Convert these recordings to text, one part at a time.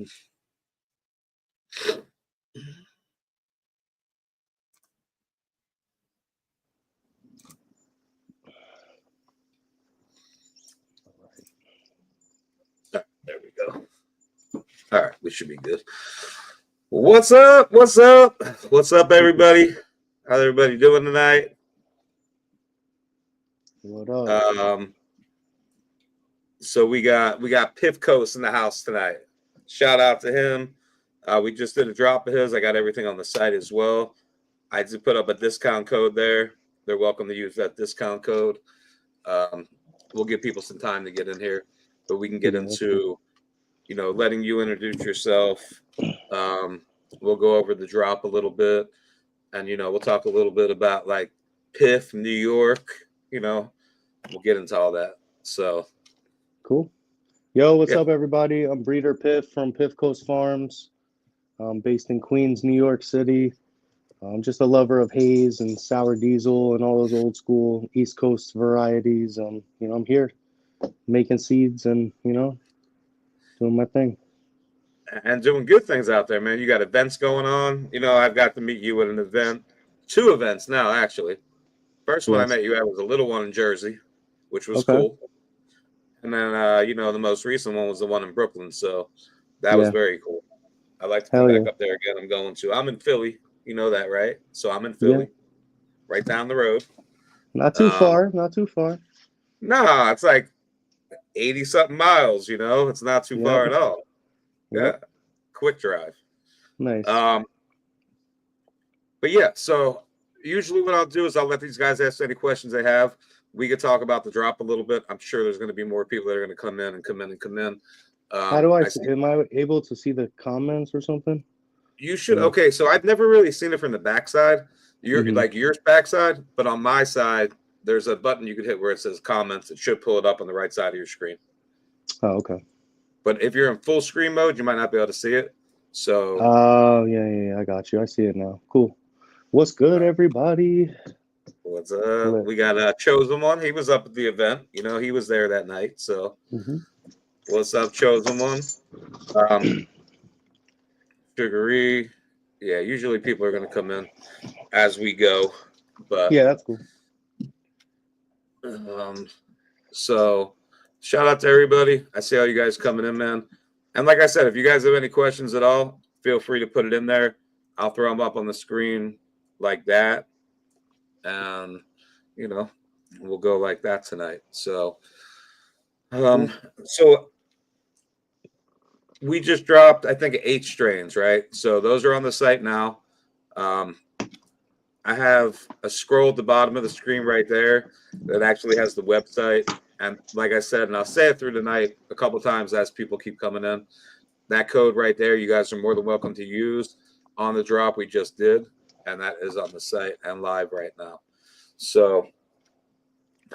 There we go. All right, we should be good. What's up? What's up? What's up, everybody? How's everybody doing tonight? What up? So we got Piff Coast in the house tonight. Shout out to him. We just did a drop of his. I got everything on the site as well. I just put up a discount code there. They're welcome to use that discount code. We'll give people some time to get in here, but we can get into, letting you introduce yourself. We'll go over the drop a little bit, and we'll talk a little bit about like Piff, New York. We'll get into all that. So cool. Yo, what's up, everybody? I'm Breeder Piff from Piff Coast Farms. I'm based in Queens, New York City. I'm just a lover of haze and sour diesel and all those old school East Coast varieties. I'm here making seeds and, doing my thing. And doing good things out there, man. You got events going on. I've got to meet you at an event. 2 events now, actually. First one I met you at was a little one in Jersey, which was cool. And then, the most recent one was the one in Brooklyn. So that was very cool. I'd like to come back up there again. I'm in Philly. You know that, right? So I'm in Philly, right down the road. Not too far. Not too far. No, it's like 80-something miles, It's not too far at all. Yeah. Quick drive. Nice. But yeah, so usually what I'll do is I'll let these guys ask any questions they have. We could talk about the drop a little bit. I'm sure there's going to be more people that are going to come in. How do am I able to see the comments or something? You should. Okay, so I've never really seen it from the backside. You're like your backside, but on my side, there's a button you could hit where it says comments. It should pull it up on the right side of your screen. Oh, okay. But if you're in full screen mode, you might not be able to see it. So. Oh, yeah, I got you. I see it now. Cool. What's good, everybody? What's up? We got Chosen One. He was up at the event. He was there that night. So, what's up, Chosen One? Sugary. Yeah, usually people are going to come in as we go. But yeah, that's cool. So, shout out to everybody. I see all you guys coming in, man. And like I said, if you guys have any questions at all, feel free to put it in there. I'll throw them up on the screen like that. And, we'll go like that tonight. So, we just dropped, I think, 8 strains, right? So those are on the site now. I have a scroll at the bottom of the screen right there that actually has the website. And like I said, and I'll say it through the night a couple times as people keep coming in, that code right there, you guys are more than welcome to use on the drop we just did. And that is on the site and live right now. So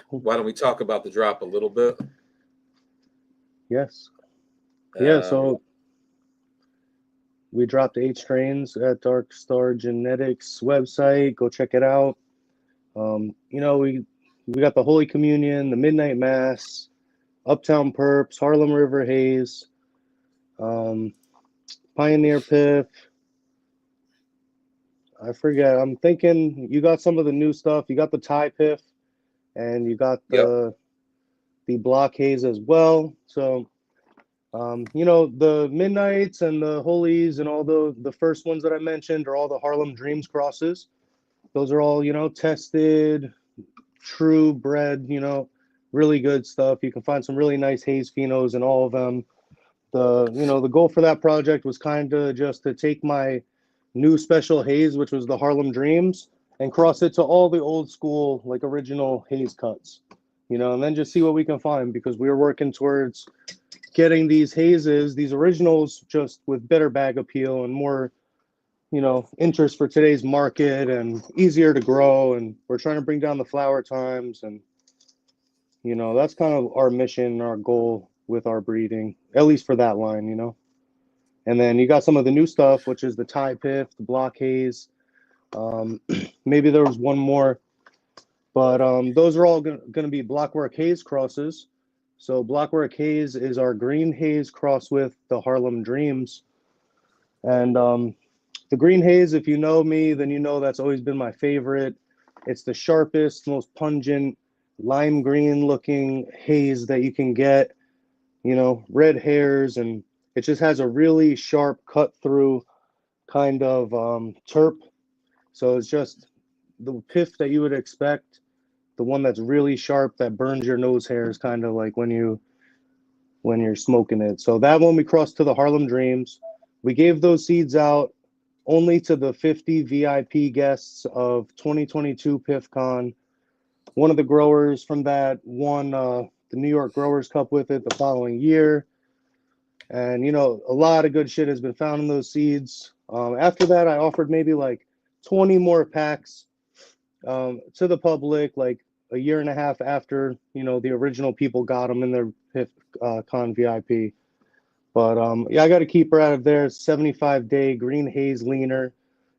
why don't we talk about the drop a little bit? Yes. Yeah, so we dropped 8 strains at Dark Star Genetics website. Go check it out. We got the Holy Communion, the Midnight Mass, Uptown Perps, Harlem River Haze, Pioneer Piff. I forget. I'm thinking you got some of the new stuff. You got the Thai Piff, and you got the Block Haze as well. So, the Midnights and the Holies and all the first ones that I mentioned are all the Harlem Dreams crosses. Those are all, tested, true bred, really good stuff. You can find some really nice haze phenos in all of them. The goal for that project was kind of just to take my new special haze, which was the Harlem Dreams, and cross it to all the old school, like original haze cuts, and then just see what we can find, because we were working towards getting these hazes, these originals, just with better bag appeal and more, interest for today's market and easier to grow. And we're trying to bring down the flower times. And, that's kind of our mission, our goal with our breeding, at least for that line, And then you got some of the new stuff, which is the Thai Piff, the Block Haze. Maybe there was one more, but those are all going to be Blockwork Haze crosses. So Blockwork Haze is our green haze crossed with the Harlem Dreams. And the green haze, if you know me, then you know that's always been my favorite. It's the sharpest, most pungent, lime green looking haze that you can get. You know, red hairs, and it just has a really sharp cut through kind of terp. So it's just the piff that you would expect, the one that's really sharp that burns your nose hairs, kind of like when you're smoking it. So that one we crossed to the Harlem Dreams. We gave those seeds out only to the 50 VIP guests of 2022 Piffcon. One of the growers from that won the New York Growers Cup with it the following year. And, you know, a lot of good shit has been found in those seeds. After that, I offered maybe like 20 more packs to the public, like a year and a half after, you know, the original people got them in their Piffcon VIP. But yeah, I got a keeper out of there. 75-day green haze leaner.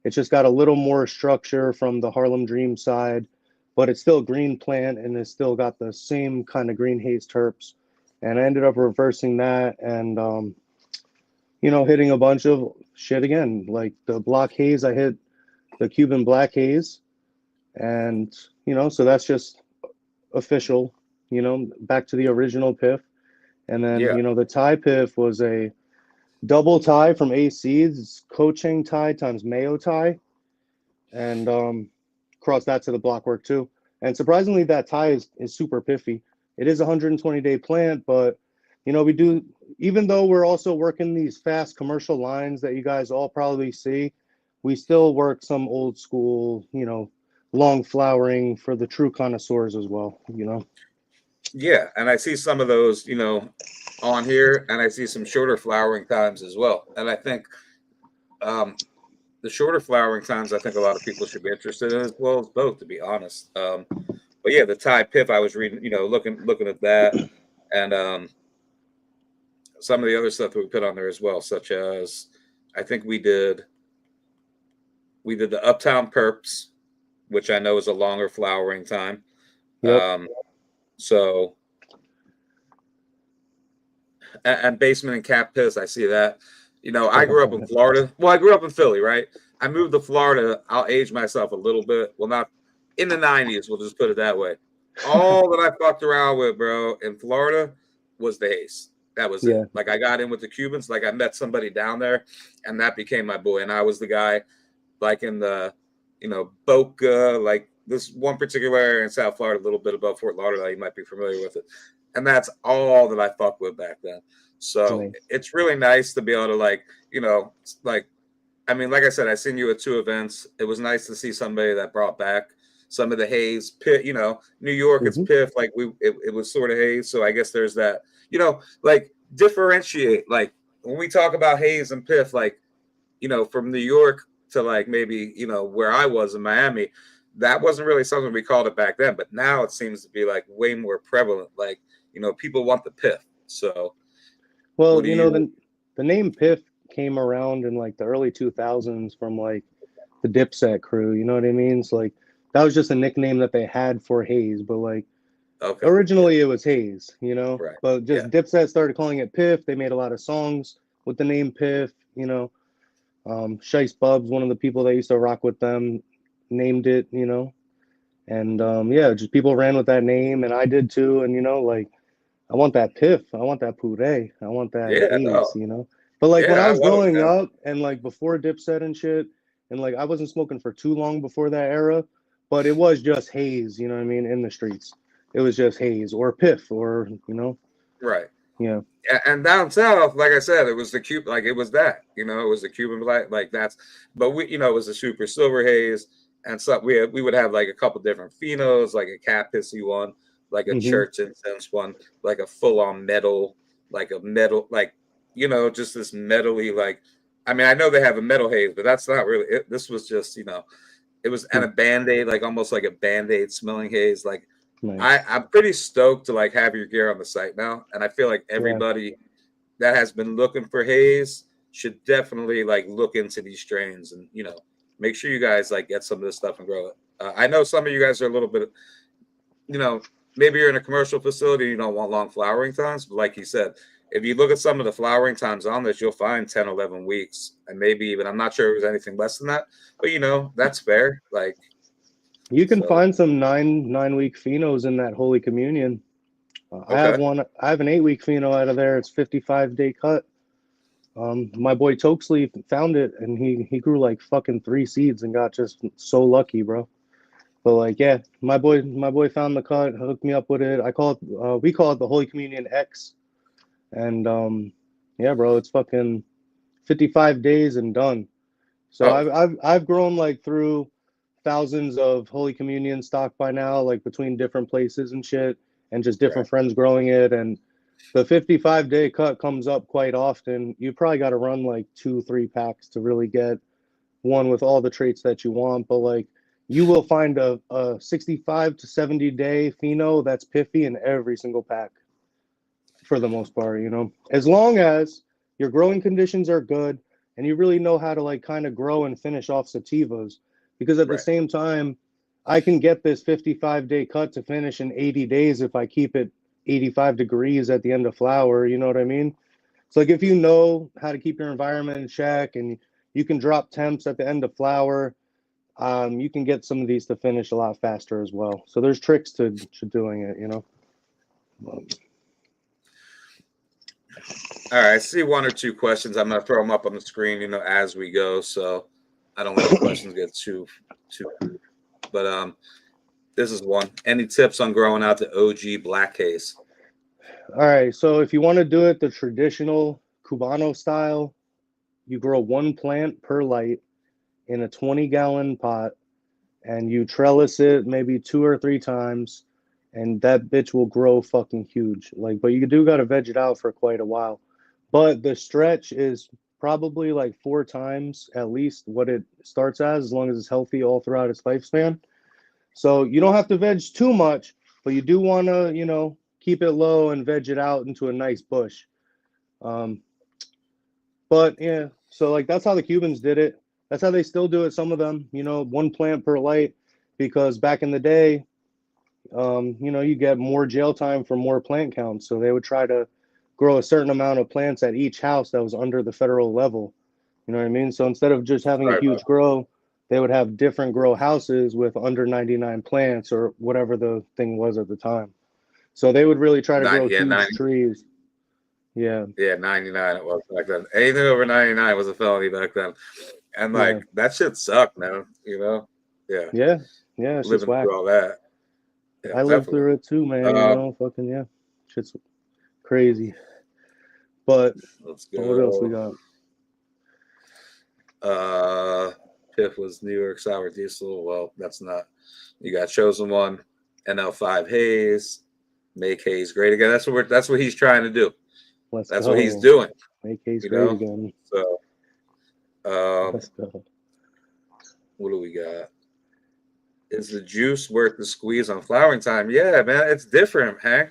It's just got a little more structure from the Harlem Dream side, but it's still green plant and it's still got the same kind of green haze terps. And I ended up reversing that and, you know, hitting a bunch of shit again. Like the block haze, I hit the Cuban black haze. And, you know, so that's just official, you know, back to the original Piff. And then, Yeah. you know, the Thai Piff was a double Thai from A Seeds. It's Kochang Thai times Mayo Thai. And cross that to the blockwork too. And surprisingly, that Thai is super piffy. It is a 120-day plant, but, you know, we do, even though we're also working these fast commercial lines that you guys all probably see, we still work some old school, you know, long flowering for the true connoisseurs as well, you know. Yeah, and I see some of those, you know, on here, and I see some shorter flowering times as well. And I think the shorter flowering times, I think a lot of people should be interested in as well as both, to be honest. But yeah, the Thai Piff, I was reading, you know, looking at that, and some of the other stuff that we put on there as well, such as I think we did the Uptown Perps, which I know is a longer flowering time. Yep. So and Basement and Cap Piss, I see that. You know, I grew up in Florida. Well, I grew up in Philly, right? I moved to Florida. I'll age myself a little bit. Well, not in the 90s, we'll just put it that way. All that I fucked around with, bro, in Florida was the Haze. That was Yeah. it. Like I got in with the Cubans, like I met somebody down there, and that became my boy. And I was the guy, like in the, you know, Boca, like this one particular area in South Florida, a little bit above Fort Lauderdale. You might be familiar with it. And that's all that I fucked with back then. So Nice. it's really nice to be able to, like, you know, like, I mean, like I said, I seen you at 2 events. It was nice to see somebody that brought back some of the Haze Piff. You know, New York, it's Piff. Like it was sort of Haze. So I guess there's that. You know, like differentiate. Like when we talk about Haze and Piff, like, you know, from New York to like maybe, you know, where I was in Miami, that wasn't really something we called it back then. But now it seems to be like way more prevalent. Like, you know, people want the Piff. So Well, what do you know, you? the name Piff came around in like the early 2000s from like the Dipset crew, you know what I mean? It's like that was just a nickname that they had for Haze, but like Okay. originally it was Haze, you know? Right. But Yeah. just Dipset started calling it Piff. They made a lot of songs with the name Piff, you know. Shice Bubs, one of the people that used to rock with them, named it, you know. And yeah, just people ran with that name, and I did too. And you know, like I want that Piff, I want that puree, I want that Yeah. Haze, No. you know. But like when Yeah. I I was love it, growing man. up, and like before Dipset and shit, and like I wasn't smoking for too long before that era, but it was just Haze, you know what I mean, in the streets. It was just Haze or Piff or you know, Right. yeah. And down south, like I said, it was the Cuban, like it was that, you know, it was the Cuban black, like that's, but we, you know, it was a super silver haze, and so we would have like a couple different phenos, like a cat pissy one, like a Mm-hmm. church incense one, like a full on metal, like a metal, like, you know, just this metally, like, I mean, I know they have a metal haze, but that's not really it. This was just, you know, it was and a band-aid, like almost like a band-aid smelling haze, like. Nice. I'm pretty stoked to like have your gear on the site now, and I feel like Yeah. everybody that has been looking for haze should definitely like look into these strains and, you know, make sure you guys like get some of this stuff and grow it. I know some of you guys are a little bit, you know, maybe you're in a commercial facility, you don't want long flowering times, but like you said, if you look at some of the flowering times on this, you'll find 10, 11 weeks, and maybe even, I'm not sure if it was anything less than that, but that's fair. Like, You can so, find some 9-week phenos in that Holy Communion. I have okay. one. I have an 8-week pheno out of there. It's 55-day cut. My boy Tokesley found it, and he grew like fucking 3 seeds and got just so lucky, bro. But like, yeah, my boy found the cut, hooked me up with it. We call it the Holy Communion X, and yeah, bro, it's fucking 55 days and done. So Oh, I've grown like through thousands of Holy Communion stock by now, like between different places and shit, and just different right. friends growing it. And the 55-day cut comes up quite often. You probably got to run like 2-3 packs to really get one with all the traits that you want. But like, you will find a 65 to 70-day pheno that's piffy in every single pack for the most part, as long as your growing conditions are good and you really know how to like kind of grow and finish off sativas. Because at the Right. same time, I can get this 55-day cut to finish in 80 days if I keep it 85 degrees at the end of flower. You know what I mean? So like, if you know how to keep your environment in check and you can drop temps at the end of flower, you can get some of these to finish a lot faster as well. So there's tricks to doing it. All right, I see 1 or 2 questions. I'm gonna throw them up on the screen, as we go, so I don't let the questions get too. But this is one. Any tips on growing out the OG black haze? All right, so if you want to do it the traditional Cubano style, you grow 1 plant per light in a 20-gallon pot, and you trellis it maybe 2 or 3 times, and that bitch will grow fucking huge. Like, but you do got to veg it out for quite a while. But the stretch is probably like 4 times at least what it starts as long as it's healthy all throughout its lifespan. So you don't have to veg too much, but you do want to, keep it low and veg it out into a nice bush. Um, but yeah, so like that's how the Cubans did it. That's how they still do it. Some of them, 1 plant per light, because back in the day, you get more jail time for more plant counts. So they would try to grow a certain amount of plants at each house that was under the federal level. You know what I mean? So instead of just having a Right, huge grow, they would have different grow houses with under 99 plants or whatever the thing was at the time. So they would really try to grow huge 90. trees. Yeah, Yeah, 99 it was back then. Anything over 99 was a felony back then. And yeah, like that shit sucked, man. Yeah. yeah, yeah. It's just Living whack. through all that. Yeah, I lived definitely. through it too, man. Um, Fucking yeah, shit's crazy. But let's what else we go. got? Piff was New York Sour Diesel. Well, that's not. You got Chosen One, NL5 Haze, make Haze great again. That's what he's trying to do. Let's That's what he's go. doing. Make Case You great know. again. So Let's go. what do we got? Is the juice worth the squeeze on flowering time? Yeah, man, it's different, Hank.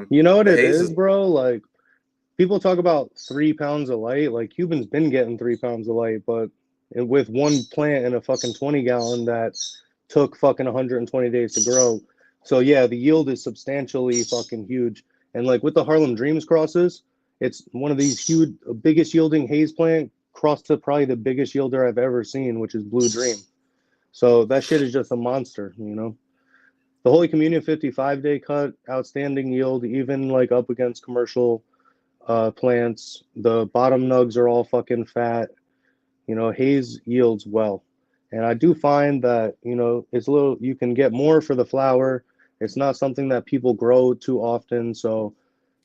You know what The it haze is, is bro? Like, people talk about 3 pounds of light. Like, Cuban's been getting 3 pounds of light, but with 1 plant in a fucking 20-gallon that took fucking 120 days to grow. So yeah, the yield is substantially fucking huge. And like with the Harlem Dreams crosses, it's one of these huge, biggest yielding haze plant crossed to probably the biggest yielder I've ever seen, which is Blue Dream. So that shit is just a monster. The Holy Communion 55-day cut, outstanding yield, even like up against commercial plants. The bottom nugs are all fucking fat. Haze yields well. And I do find that, it's you can get more for the flower. It's not something that people grow too often. So,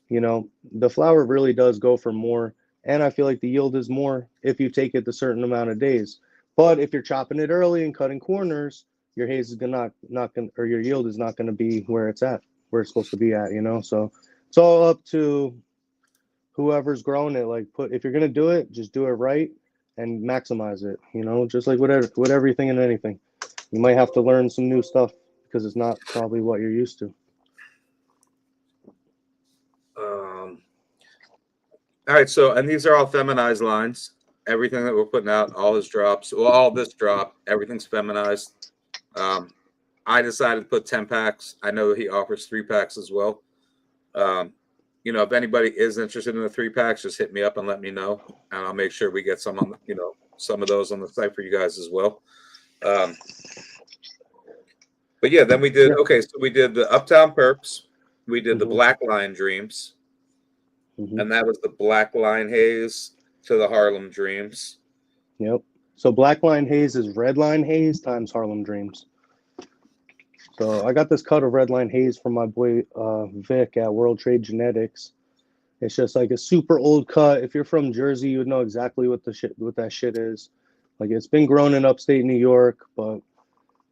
the flower really does go for more. And I feel like the yield is more if you take it the certain amount of days. But if you're chopping it early and cutting corners, your haze is not gonna, or your yield is not gonna be where it's supposed to be at. So it's all up to whoever's growing it. Like, if you're gonna do it, just do it right and maximize it. Just like with everything and anything, you might have to learn some new stuff because it's not probably what you're used to. all right. So, and these are all feminized lines. Everything that we're putting out, all his drops, well, all this drop, everything's feminized. Um, I decided to put 10 packs. I know he offers 3-packs as well. You know, if anybody is interested in the 3-packs, just hit me up and let me know, and I'll make sure we get some on, you know, some of those on the site for you guys as well. But yeah, then we did, okay, so we did the Uptown Perps, we did the Black Line Dreams, and that was the Black Line Haze to the Harlem Dreams. Yep. So Black Line Haze is Red Line Haze times Harlem Dreams. So I got this cut of Red Line Haze from my boy Vic at World Trade Genetics. It's just like a super old cut. If you're from Jersey, you would know exactly what that shit is. Like, it's been grown in upstate New York, but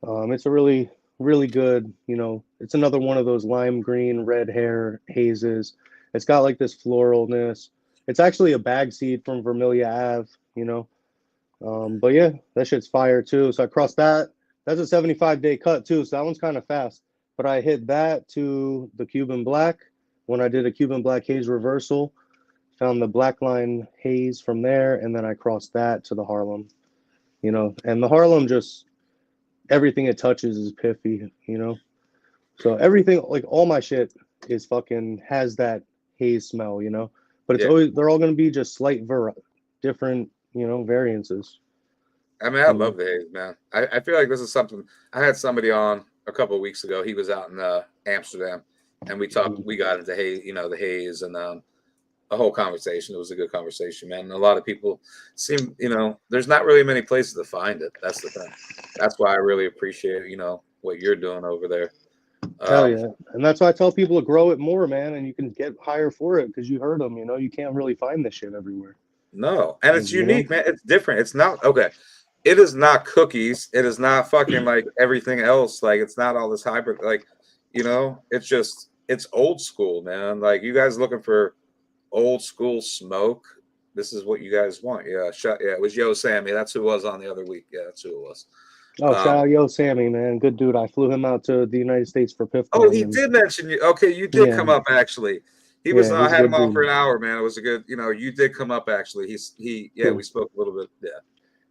it's a really, really good, you know, it's another one of those lime green, red hair hazes. It's got like this floralness. It's actually a bag seed from Vermilia Ave, you know. But yeah, that shit's fire too. So I crossed that. That's a 75-day cut too. So that one's kind of fast. But I hit that to the Cuban Black when I did a Cuban Black haze reversal. Found the Black Line Haze from there, and then I crossed that to the Harlem, you know. And the Harlem, just everything it touches is piffy, you know. So everything, like all my shit, is fucking has that haze smell, you know. But it's always, they're all gonna be just slight different, you know, variances. I mean, I love the haze, man. I feel like this is something. I had somebody on a couple of weeks ago. He was out in Amsterdam, and we talked. We got into haze, you know, the haze, and a whole conversation. It was a good conversation, man. And a lot of people seem, you know, there's not really many places to find it. That's the thing. That's why I really appreciate, you know, what you're doing over there. Hell yeah. And that's why I tell people to grow it more, man, and you can get higher for it because you heard them, you know. You can't really find this shit everywhere. No, and it's unique, man. It's different. It's not okay. It is not cookies. It is not fucking like everything else. Like, it's not all this hybrid. Like, you know, it's just, it's old school, man. Like, you guys looking for old school smoke. This is what you guys want. Yeah. Yeah. It was Yo Sammy. That's who it was on the other week. Yeah. That's who it was. Oh, shout out Yo Sammy, man. Good dude. I flew him out to the United States for Piffcon. Oh, he did mention you. Okay. You did come up, actually. He was, I had him on for an hour, man. It was a good, you know, you did come up, actually. We spoke a little bit. Yeah.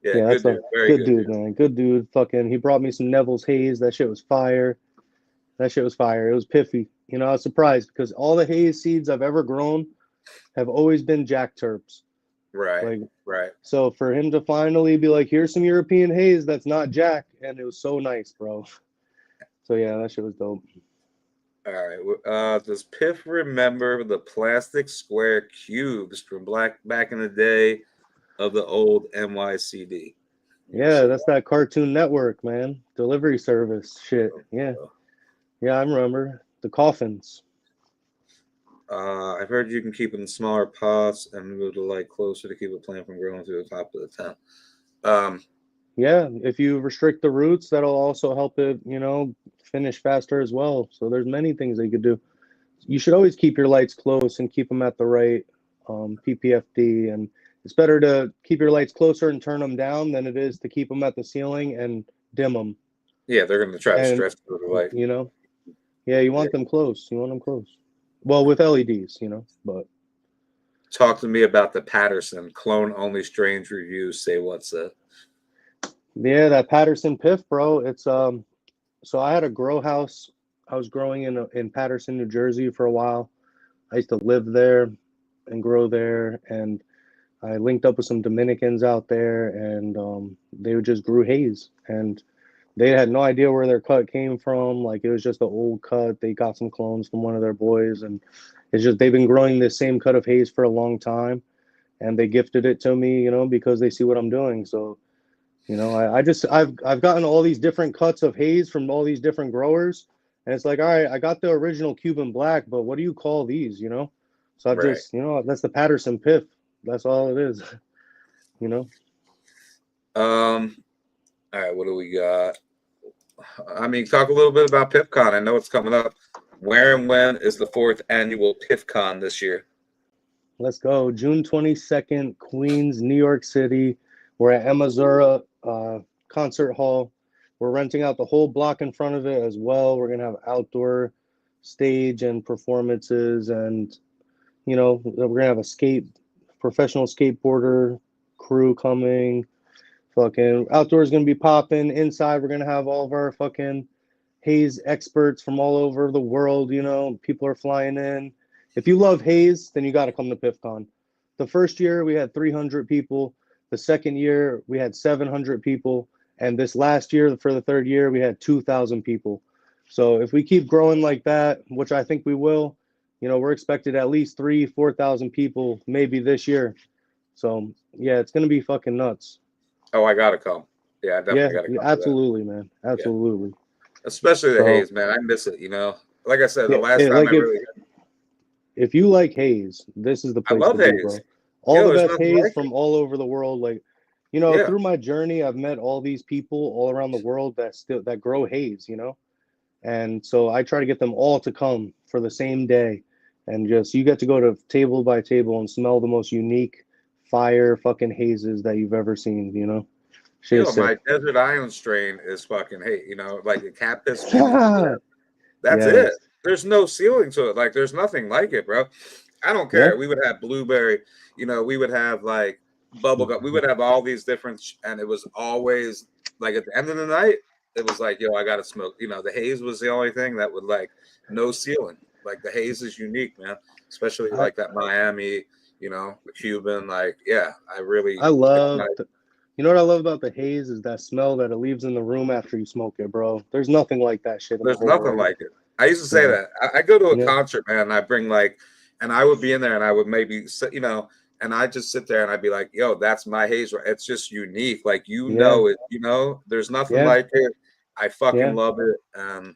Yeah, that's good dude. Very good dude, man. Good dude. Fucking, he brought me some Neville's Haze. That shit was fire. It was piffy. You know, I was surprised because all the haze seeds I've ever grown have always been Jack Terps. Right. Right. So for him to finally be like, here's some European haze that's not Jack, and it was so nice, bro. So yeah, that shit was dope. All right. Does Piff remember the plastic square cubes from back in the day of the old NYCD? Yeah, that's that Cartoon Network, man. Delivery service shit. Yeah. Yeah, I remember. The coffins. I've heard you can keep them in smaller pots and move the light closer to keep a plant from growing to the top of the tent. Yeah, if you restrict the roots, that'll also help it, you know, finish faster as well. So there's many things that you could do. You should always keep your lights close and keep them at the right PPFD. And it's better to keep your lights closer and turn them down than it is to keep them at the ceiling and dim them. Yeah, they're going to try to stretch through the light. You know? Yeah, you want them close. You want them close. Well, with LEDs, you know, but. Talk to me about the Patterson clone-only strange reviews. Say what's it? Yeah, that Patterson Piff, bro. It's so I had a grow house. I was growing in Patterson, New Jersey for a while. I used to live there and grow there, and I linked up with some Dominicans out there, and they just grew haze, and they had no idea where their cut came from. Like, it was just an old cut. They got some clones from one of their boys, and it's just they've been growing this same cut of haze for a long time, and they gifted it to me, you know, because they see what I'm doing. So, you know, I've gotten all these different cuts of haze from all these different growers, and it's like, all right, I got the original Cuban Black, but what do you call these, you know? So I've just, you know, that's the Patterson Piff. That's all it is, you know? All right, what do we got? I mean, talk a little bit about Piffcon. I know it's coming up. Where and when is the 4th annual Piffcon this year? Let's go. June 22nd, Queens, New York City. We're at Emazura Concert Hall. We're renting out the whole block in front of it as well. We're going to have outdoor stage and performances, and, you know, we're going to have a professional skateboarder crew coming. Fucking outdoors going to be popping. Inside, we're going to have all of our fucking, haze experts from all over the world. You know, people are flying in. If you love haze, then you got to come to Piffcon. The first year we had 300 people. The second year we had 700 people, and this last year for the third year we had 2,000 people. So if we keep growing like that, which I think we will, you know, we're expected at least 4,000 people maybe this year. So yeah, it's gonna be fucking nuts. Oh, I gotta come. Yeah, I Yeah, definitely gotta come to that. absolutely, man. Absolutely. Yeah. Especially the So haze, man. I miss it, you know. Like I said, the yeah, last time I like really if you like haze, this is the I place love to be, haze. bro. All Yo, the there's best nothing haze like it. from all over the world. Like, you know, Yeah. through my journey, I've met all these people all around the world that grow haze, you know. And so I try to get them all to come for the same day, and just you get to go to table by table and smell the most unique fire fucking hazes that you've ever seen, you know. Shit Yo, is sick. my desert island strain is fucking hate, you know, like a cat piss mint. Yeah. That's it. Yes. There's no ceiling to it. Like there's nothing like it, bro. I don't Yeah. care. We would have blueberry, you know, we would have like bubblegum. We would have all these different and it was always like at the end of the night, it was like, yo, I gotta smoke. You know, the haze was the only thing that would like no ceiling. Like the haze is unique, man. Especially I like that Miami, you know, the Cuban, like, yeah, I really I it's love my you know what I love about the haze is that smell that it leaves in the room after you smoke it, bro. There's nothing like that shit in the there's whole nothing world. like it. I used to say So, that. I go to a yeah. concert, man, and I bring like, and I would be in there and I would maybe sit, you know, and I just sit there and I'd be like, yo, that's my haze. It's just unique. Like, you Yeah. know, it, you know, there's nothing Yeah. like it. I fucking Yeah. love it. And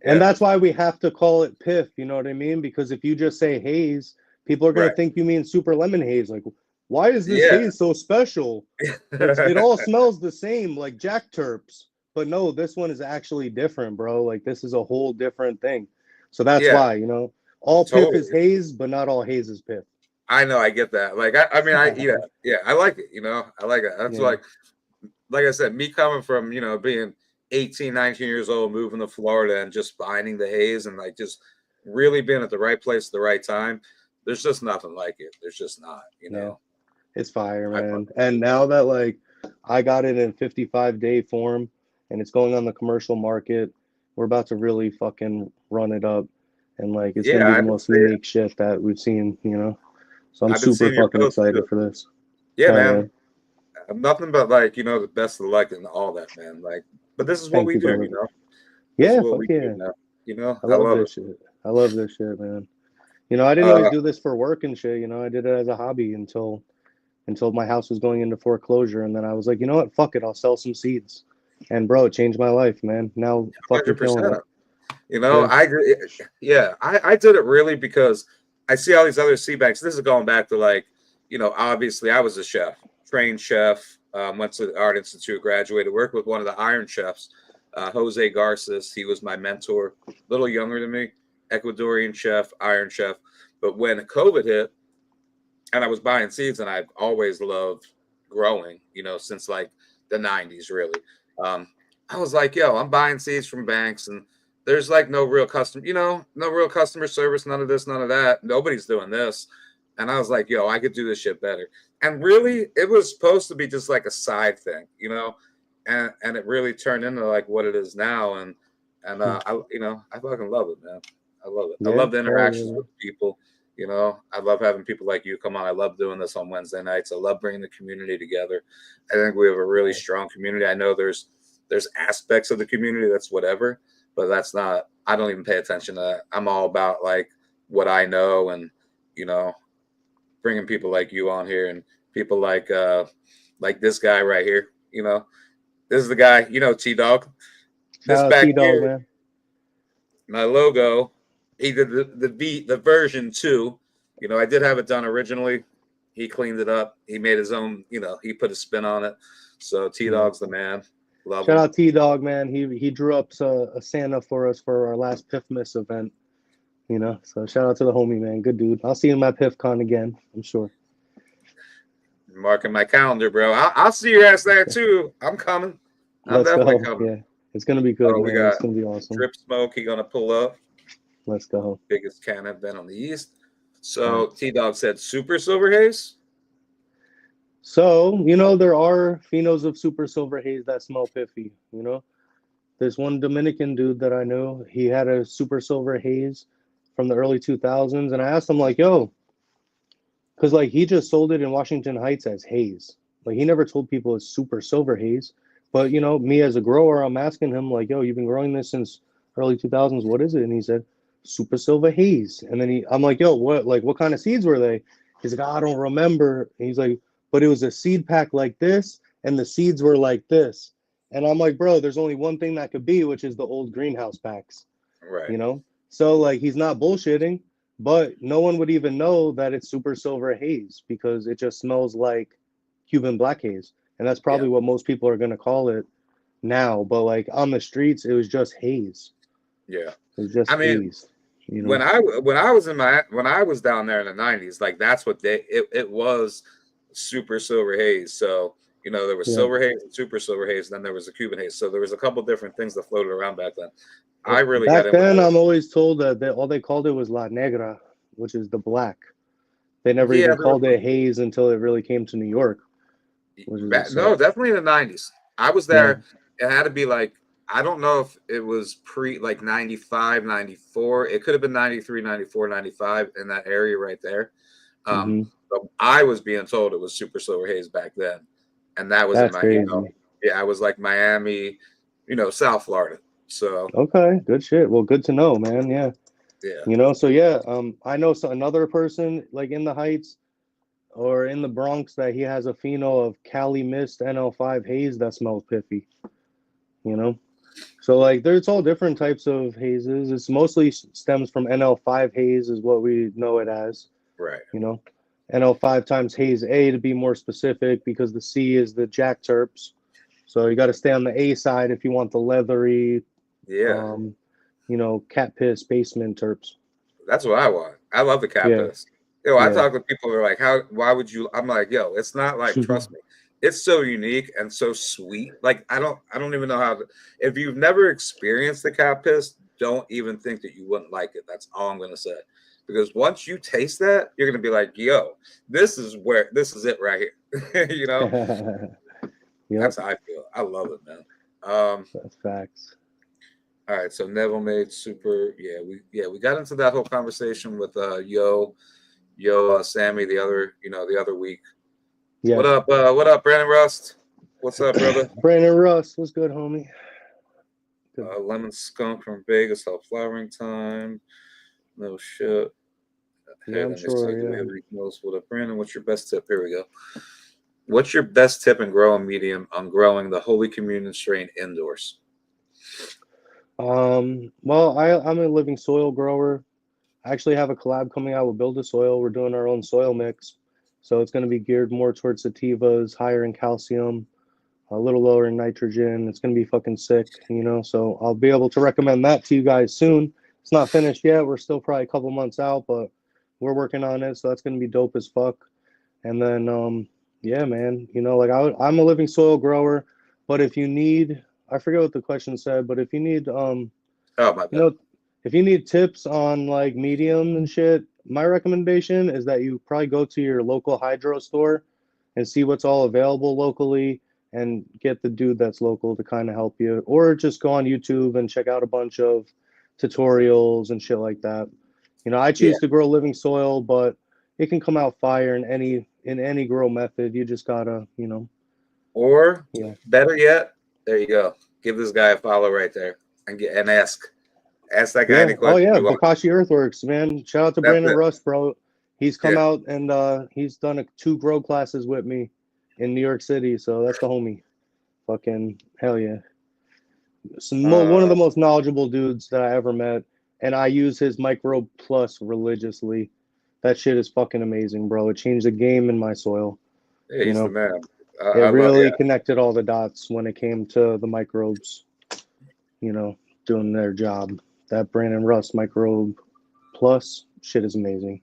Yeah, that's why we have to call it Piff, you know what I mean? Because if you just say haze, people are going right. to think you mean super lemon haze. Like, why is this Yeah. haze so special? It all smells the same, like Jack Terps. But no, this one is actually different, bro. Like, this is a whole different thing. So that's Yeah, why, you know, all Piff is totally. haze, but not all haze is Piff. I know. I get that. Like, I mean, yeah, yeah, I like it. You know, I like it. That's Yeah. like I said, me coming from, you know, being 18, 19 years old, moving to Florida and just finding the haze and like just really being at the right place at the right time. There's just nothing like it. There's just not, you Yeah. know. It's fire, I man. fucking love And it. now that like I got it in 55-day form and it's going on the commercial market, we're about to really fucking run it up. And like it's gonna Yeah, be the most unique shit that we've seen, you know. So I'm I've been super seeing your fucking posts excited too. for this. Yeah, Hell yeah. man. I'm nothing but like, you know, the best of luck and all that, man. Like, but this is what Thank we you, do, brother. you know. This is Yeah, what fuck we do yeah. now. You know, I I love love it. this shit. I love this shit, man. You know, I didn't always Uh do this for work and shit, you know. I did it as a hobby until my house was going into foreclosure, and then I was like, you know what, fuck it, I'll sell some seeds. And bro, it changed my life, man. Now fucking killing 100%. it. You know, Yeah. I agree. Yeah, I did it really because I see all these other sea banks. This is going back to like, you know, obviously I was a chef, trained chef, went to the Art Institute, graduated, worked with one of the Iron Chefs, Jose Garces. He was my mentor, a little younger than me, Ecuadorian chef, Iron Chef. But when COVID hit and I was buying seeds, and I've always loved growing, you know, since like the 90s, really. Um, I was like, yo, I'm buying seeds from banks and there's like no real customer, you know, no real customer service, none of this, none of that. Nobody's doing this. And I was like, yo, I could do this shit better. And really, it was supposed to be just like a side thing, you know, and it really turned into like what it is now. And I, you know, I fucking love it, man. I love it. I Yeah, love the hell yeah, interactions man. with people. You know, I love having people like you come on. I love doing this on Wednesday nights. I love bringing the community together. I think we have a really Yeah. strong community. I know there's aspects of the community that's whatever, but that's not. I don't even pay attention to that. I'm all about like what I know, and you know, bringing people like you on here and people like this guy right here. You know, this is the guy. You know, T Dog. This Shout out back T Dog, here, man. my logo. He did the version 2. You know, I did have it done originally. He cleaned it up. He made his own. You know, he put a spin on it. So T Yeah. Dog's the man. Love Shout him. out T Dog, man. He drew up a Santa for us for our last Piffmas event. You know, so shout out to the homie, man. Good dude. I'll see you in my Piffcon again, I'm sure. Marking my calendar, bro. I'll see your ass there too. I'm coming. I'm Let's definitely go. coming. Yeah, it's gonna be good, Oh, we man. It's got gonna be awesome. Drip Smoke. He gonna pull up. Let's go. Biggest can I've been on the East. Right. So T Dog said Super Silver Haze. So, you know, there are phenos of super silver haze that smell piffy, you know? This one Dominican dude that I knew, he had a super silver haze from the early 2000s, and I asked him like, "Yo," because like he just sold it in Washington Heights as haze. Like he never told people it's super silver haze. But you know, me as a grower, I'm asking him like, "Yo, you've been growing this since early 2000s. What is it?" And he said, "Super silver haze." And then I'm like, "Yo, what kind of seeds were they?" He's like, "Oh, I don't remember." And he's like, "But it was a seed pack like this, and the seeds were like this." And I'm like, "Bro, there's only one thing that could be, which is the old greenhouse packs." Right. You know? So like he's not bullshitting, but no one would even know that it's super silver haze because it just smells like Cuban black haze. And that's Yeah. probably what most people are gonna call it now. But like on the streets, it was just haze. Yeah. It was just I mean, haze, you when know. I was down there in the 90s, like that's what it was super silver haze. So, you know, there was Yeah. silver haze and super silver haze, and then there was the Cuban haze. So there was a couple different things that floated around back then. I really got Back in with then, the I'm always told that all they called it was La Negra, which is the black. They never yeah, even called it haze until it really came to New York, which is what's no, up. definitely in the 90s. I was Yeah. there. It had to be like, I don't know if it was pre like 95, 94. It could have been 93, 94, 95 in that area right there. Um, Hmm. but I was being told it was super silver haze back then. And that was in That's my, crazy. yeah, I was like Miami, South Florida. So, Okay, good shit. Well, good to know, man. Yeah. yeah. You know, so yeah, I know another person like in the Heights or in the Bronx that he has a pheno of Cali Mist NL5 haze that smells piffy, you know? So like there's all different types of hazes. It's mostly stems from NL5 haze is what we know it as, Right. you know? NL5 times haze A to be more specific because the C is the jack terps. So you got to stay on the A side if you want the leathery, Yeah. um, cat piss basement terps. That's what I want. I love the cat Yeah, piss. I yeah. talk with people who are like, why would you? I'm like, yo, it's not like, trust me, it's so unique and so sweet. Like, I don't even know how to, if you've never experienced the cat piss, don't even think that you wouldn't like it. That's all I'm going to say. Because once you taste that, you're going to be like, yo, this is it right here. Yep, That's how I feel. I love it, man. Um, that's facts. all right, so Neville made super. We got into that whole conversation with Sammy the other week. Yeah. What up, Brandon Rust? What's up, brother? Brandon Russ, what's good, homie? Good. Lemon skunk from Vegas, all flowering time. No shit. Yeah, Hey, I'm let me see. sure. Do we Yeah. have any notes? What up, Brandon? What's your best tip? Here we go. What's your best tip in growing medium on growing the Holy Communion strain indoors? Well, I'm a living soil grower. I actually have a collab coming out with Build a Soil. We're doing our own soil mix. So it's going to be geared more towards sativas, higher in calcium, a little lower in nitrogen. It's going to be fucking sick, So I'll be able to recommend that to you guys soon. It's not finished yet. We're still probably a couple months out, but we're working on it. So that's going to be dope as fuck. And then, yeah, man, like I'm a living soil grower, but if you need, I forget what the question said, but if you need, Oh, my you bad. know, if you need tips on like medium and shit, my recommendation is that you probably go to your local hydro store and see what's all available locally and get the dude that's local to kind of help you, or just go on YouTube and check out a bunch of tutorials and shit like that. I Yeah. choose to grow living soil, but it can come out fire in any grow method. You just gotta, Or yeah. better yet, there you go. Give this guy a follow right there and ask. Ask that guy Yeah. any Oh questions yeah. you want. Bokashi Earthworks, man. Shout out to That's Brandon it. Rust, bro. He's come Yeah. out and he's done 2 grow classes with me in New York City. So that's the homie. Fucking hell yeah. One of Uh, the most knowledgeable dudes that I ever met. And I use his Microbe Plus religiously. That shit is fucking amazing, bro. It changed the game in my soil. yeah, You he's the know, man. it I love. really Yeah. connected all the dots when it came to the microbes, doing their job. That Brandon Rust Microbe Plus shit is amazing.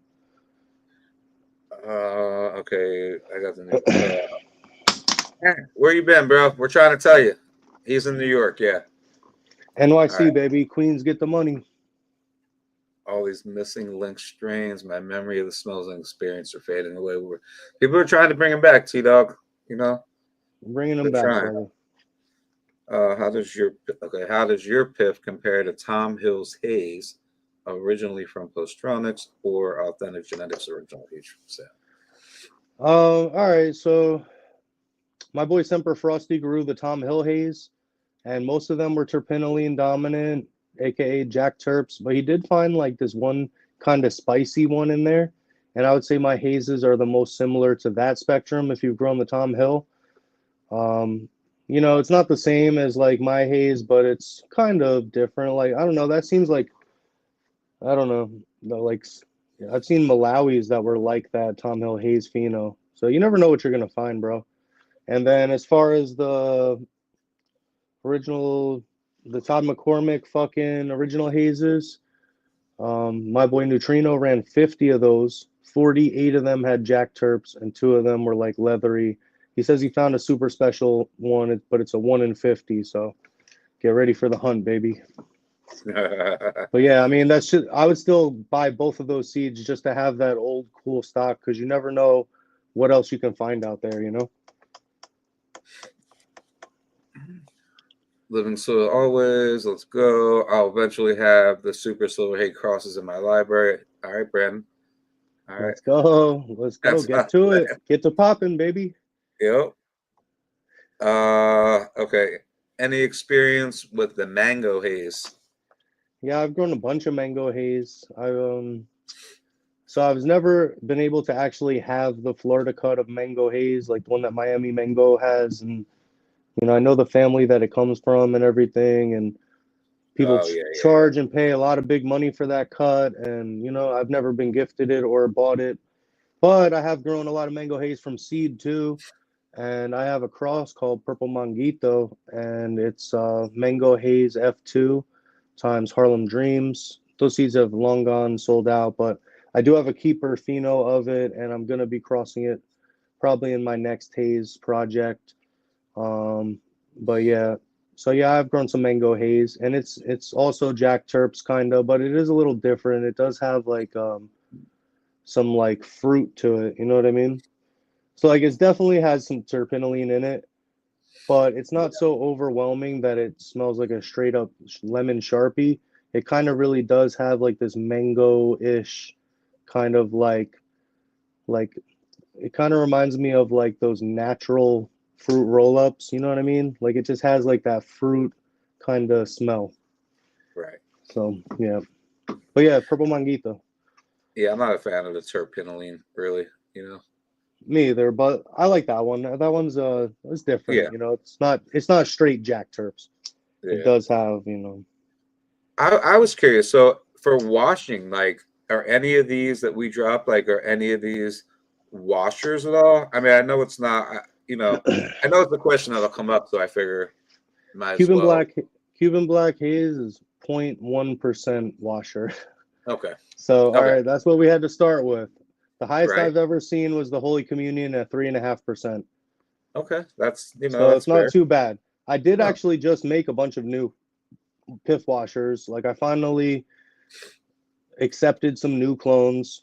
Okay, I got the name. Where you been, bro? We're trying to tell you. He's in New York. Yeah. All NYC, right. baby. Queens get the money. All these missing link strains. My memory of the smells and experience are fading away. People are trying to bring him back, T Dog. Bringing them They're back, trying. brother. How does your Piff compare to Tom Hill's Haze, originally from Postronics, or Authentic Genetics original Haze from Sam? All right, so my boy Semper Frosty grew the Tom Hill Haze, and most of them were terpinolene dominant, aka Jack Terps, but he did find like this one kind of spicy one in there. And I would say my hazes are the most similar to that spectrum if you've grown the Tom Hill. It's not the same as like my haze, but it's kind of different. Like, I don't know, that seems like, I don't know, like I've seen Malawis that were like that Tom Hill Haze pheno. So you never know what you're gonna find, bro. And then as far as the original, the Todd McCormick fucking original hazes, my boy Neutrino ran 50 of those. 48 of them had Jack Terps, and 2 of them were like leathery. He says he found a super special one, but it's a 1 in 50. So get ready for the hunt, baby. But yeah, I mean, that's just, I would still buy both of those seeds just to have that old cool stock, because you never know what else you can find out there, you know? Living Soil always. Let's go. I'll eventually have the Super Silver Hay crosses in my library. All right, Brandon. All right. Let's go. Let's go. That's Get to it. Get to popping, baby. Yep. Okay. Any experience with the mango haze? Yeah, I've grown a bunch of mango haze. So I've never been able to actually have the Florida cut of mango haze, like the one that Miami Mango has, and I know the family that it comes from and everything, and people charge and pay a lot of big money for that cut, and I've never been gifted it or bought it, but I have grown a lot of mango haze from seed too, and I have a cross called Purple Manguito, and it's mango haze F2 times Harlem Dreams. Those seeds have long gone sold out, but I do have a keeper pheno of it, and I'm going to be crossing it probably in my next haze project. But yeah, so yeah, I've grown some mango haze, and it's also Jack Terps kind of, but it is a little different. It does have like some like fruit to it, you know what I mean? So like it definitely has some terpinolene in it, but it's not so overwhelming that it smells like a straight up lemon Sharpie. It kind of really does have like this mango-ish kind of like it kind of reminds me of like those natural fruit roll-ups, you know what I mean? Like it just has like that fruit kind of smell. Right. So yeah. But yeah, Purple Manguito. Yeah, I'm not a fan of the terpinolene, really, Me either, but I like that one. That one's it's different, Yeah. It's not straight Jack Terps. Yeah. It does have, I was curious. So for washing, like, are any of these that we drop, like, are any of these washers at all? I mean, I know it's not, I know it's a question that'll come up, so I figure might as well. Cuban Black Haze is 0.1% washer. Okay. So all right, that's what we had to start with. The highest Right. I've ever seen was the Holy Communion at 3.5%. Okay, that's So that's it's not fair. too bad. I did actually just make a bunch of new Piff washers. Like I finally accepted some new clones.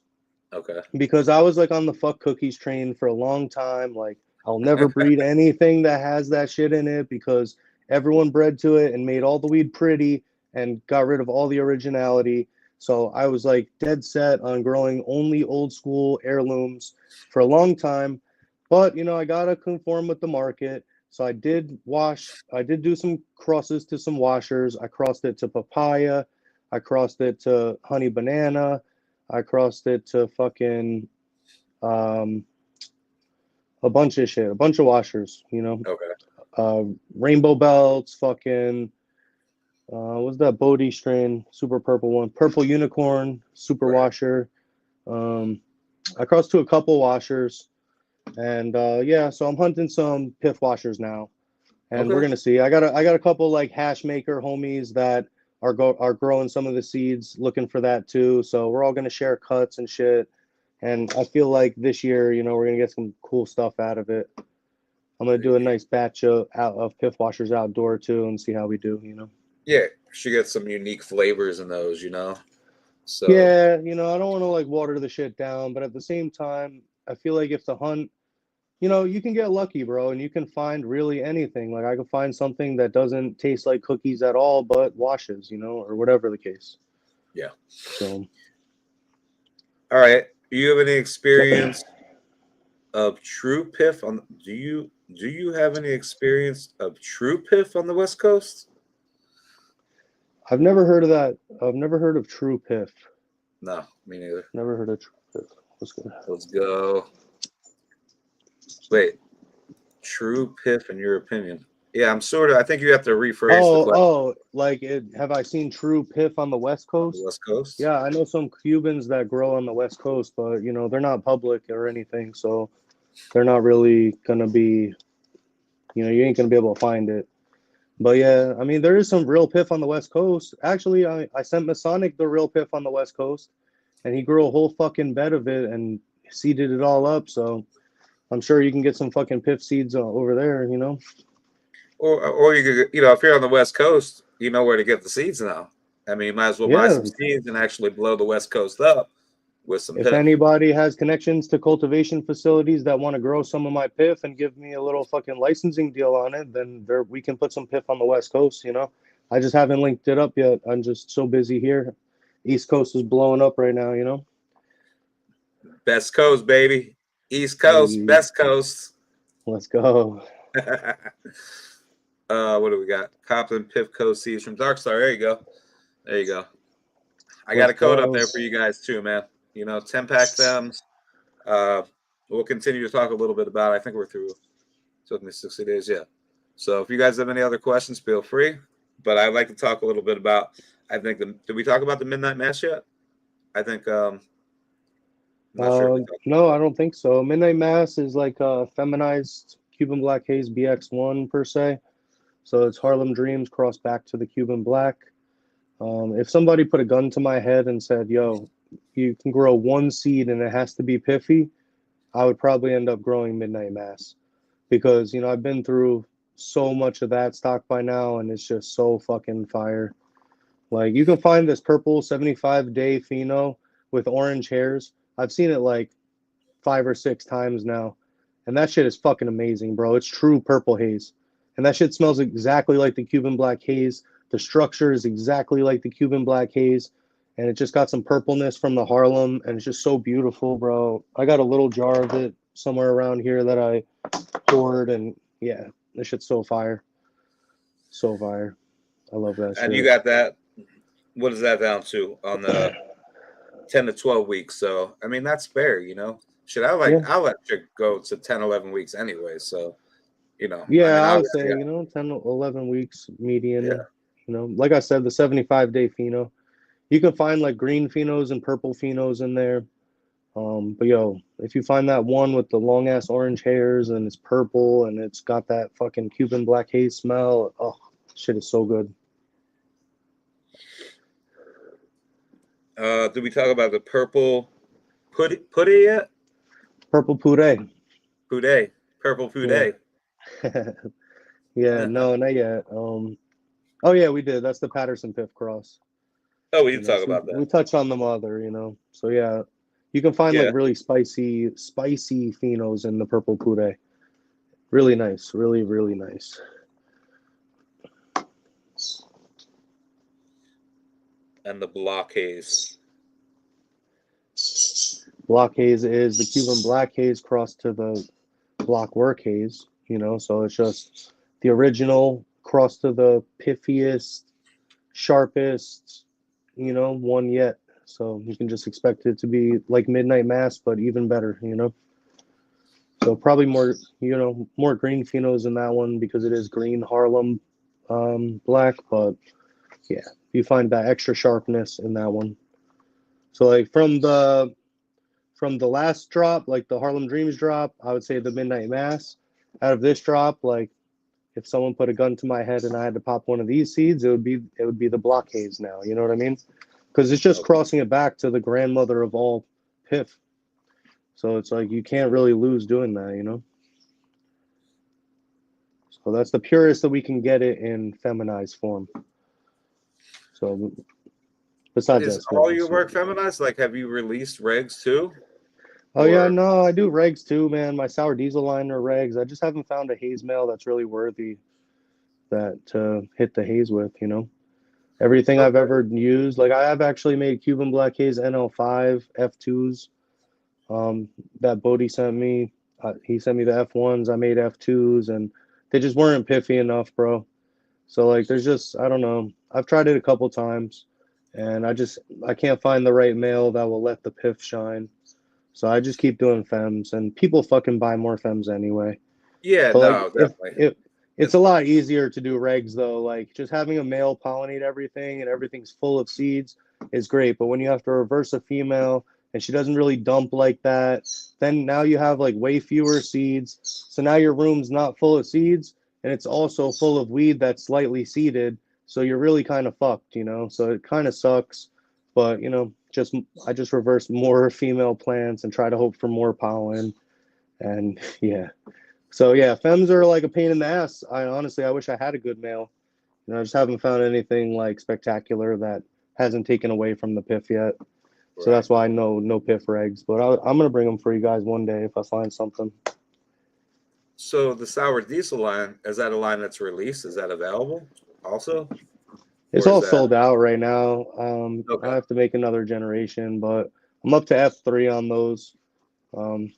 Okay. Because I was like on the fuck cookies train for a long time. Like I'll never breed anything that has that shit in it because everyone bred to it and made all the weed pretty and got rid of all the originality. So I was like dead set on growing only old school heirlooms for a long time. But I gotta conform with the market. So I did do some crosses to some washers. I crossed it to papaya. I crossed it to honey banana. I crossed it to fucking a bunch of shit, a bunch of washers, Okay. Rainbow belts, fucking what's that Bodhi strain, super purple one, purple unicorn, super washer. I crossed to a couple washers, and yeah, so I'm hunting some Piff washers now, and we're gonna see. I got a couple like hash maker homies that are growing some of the seeds, looking for that too. So we're all gonna share cuts and shit. And I feel like this year, we're gonna get some cool stuff out of it. I'm gonna do a nice batch of Piff washers outdoor too, and see how we do. Yeah, she gets some unique flavors in those, So yeah, I don't want to like water the shit down, but at the same time, I feel like if the hunt you know, you can get lucky, bro, and you can find really anything. Like I could find something that doesn't taste like cookies at all, but washes, you know, or whatever the case. Yeah. So, All right. Do you have any experience of true piff on? Do you have any experience of true piff on the West Coast? I've never heard of that. I've never heard of true piff. No, me neither. Never heard of true piff. Let's go. Let's go. Wait, true piff in your opinion? Yeah, I'm sort of. I think you have to rephrase the question. Like it. Have I seen true piff on the West On the Coast? West Coast. Yeah, I know some Cubans that grow on the West Coast, but you know they're not public or anything, so they're not really gonna be. You know, you ain't gonna be able to find it. But yeah, I mean, there is some real piff on the West Coast. Actually, I sent Masonic the real piff on the West Coast, and he grew a whole fucking bed of it and seeded it all up. So I'm sure you can get some fucking piff seeds over there, you know? Or you could, if you're on the West Coast, you know where to get the seeds now. I mean, you might as well buy Yeah. some seeds and actually blow the West Coast up with some If piff. anybody has connections to cultivation facilities that want to grow some of my piff and give me a little fucking licensing deal on it, then we can put some piff on the West Coast, you know? I just haven't linked it up yet. I'm just so busy here. East Coast is blowing up right now, you know? Best Coast, baby. East Coast, Hey, best coast. let's go. What do we got? Copland Piff Coast seeds from Dark Star. There you go. There you go. I got Let's a code up go. there for you guys too, man. 10-pack thems. We'll continue to talk a little bit about it. I think we're through. Took me 60 days, yeah. So if you guys have any other questions, feel free. But I'd like to talk a little bit about, did we talk about the Midnight Mass yet? I think, I'm not sure if we talked No, about I don't think so. Midnight Mass is like a feminized Cuban Black Haze BX1 per se. So it's Harlem Dreams crossed back to the Cuban Black. If somebody put a gun to my head and said, yo, you can grow one seed and it has to be piffy, I would probably end up growing Midnight Mass because, you know, I've been through so much of that stock by now and it's just so fucking fire. Like you can find this purple 75-day pheno with orange hairs. I've seen it like 5 or 6 times now. And that shit is fucking amazing, bro. It's true purple haze. And that shit smells exactly like the Cuban Black Haze. The structure is exactly like the Cuban Black Haze. And it just got some purpleness from the Harlem. And it's just so beautiful, bro. I got a little jar of it somewhere around here that I poured. And yeah, this shit's so fire. So fire. I love that shit. And you got that. What is that down to on the 10 to 12 weeks? So, I mean, that's fair, Should I I'll let you go to 10, 11 weeks anyway. So, Yeah, I would say, 10, 11 weeks median. Yeah. Like I said, the 75-day pheno. You can find like green phenos and purple phenos in there. But yo, if you find that one with the long ass orange hairs and it's purple and it's got that fucking Cuban Black Haze smell, oh, shit is so good. Did we talk about the purple putty yet? Purple puree. Purple puree. Yeah, no, not yet. Oh yeah, we did. That's the Patterson Piff cross. Oh, we did talk about that. We touched on the mother, So yeah, you can find like really spicy phenos in the purple puree. Really nice, really, really nice. And the block haze. Block haze is the Cuban Black Haze crossed to the block work haze, so it's just the original crossed to the piffiest, sharpest, one yet. So you can just expect it to be like Midnight Mass, but even better, So probably more, more green phenos in that one because it is green Harlem black, but yeah, you find that extra sharpness in that one. So like from the last drop, like the Harlem Dreams drop, I would say the Midnight Mass. Out of this drop, like if someone put a gun to my head and I had to pop one of these seeds, it would be the block haze now. You know what I mean? Because it's just crossing it back to the grandmother of all piff. So it's like you can't really lose doing that, So that's the purest that we can get it in feminized form. So besides is that, all your work feminized? Like, have you released regs too? Oh yeah, Or no, I do regs too, man. My sour diesel line are regs. I just haven't found a haze male that's really worthy that to hit the haze with, you know. Everything I've okay, ever used, like I have actually made Cuban Black Haze NL5 F2s. Um, that Bodie sent me. He sent me the F1s. I made F2s, and they just weren't piffy enough, bro. So like, there's just I don't know. I've tried it a couple times, and I can't find the right male that will let the piff shine. So I just keep doing fems, and people fucking buy more fems anyway. yeah, But like no, definitely. if it's a It's lot easier to do regs though. Like just having a male pollinate everything and everything's full of seeds is great. But when you have to reverse a female and she doesn't really dump like that, then now you have like way fewer seeds. So now your room's not full of seeds and it's also full of weed that's slightly seeded. So you're really kind of fucked, you know. So it kind of sucks. But you know, I just reverse more female plants and try to hope for more pollen. And yeah. So yeah, femmes are like a pain in the ass. I wish I had a good male. You know, I just haven't found anything like spectacular that hasn't taken away from the piff yet. So right. that's why I know no piff regs. But I'm gonna bring them for you guys one day if I find something. So the sour diesel line, is that a line that's released? Is that available also? It's Or is all that sold out right now. I okay? have to make another generation, but I'm up to F3 on those. Um,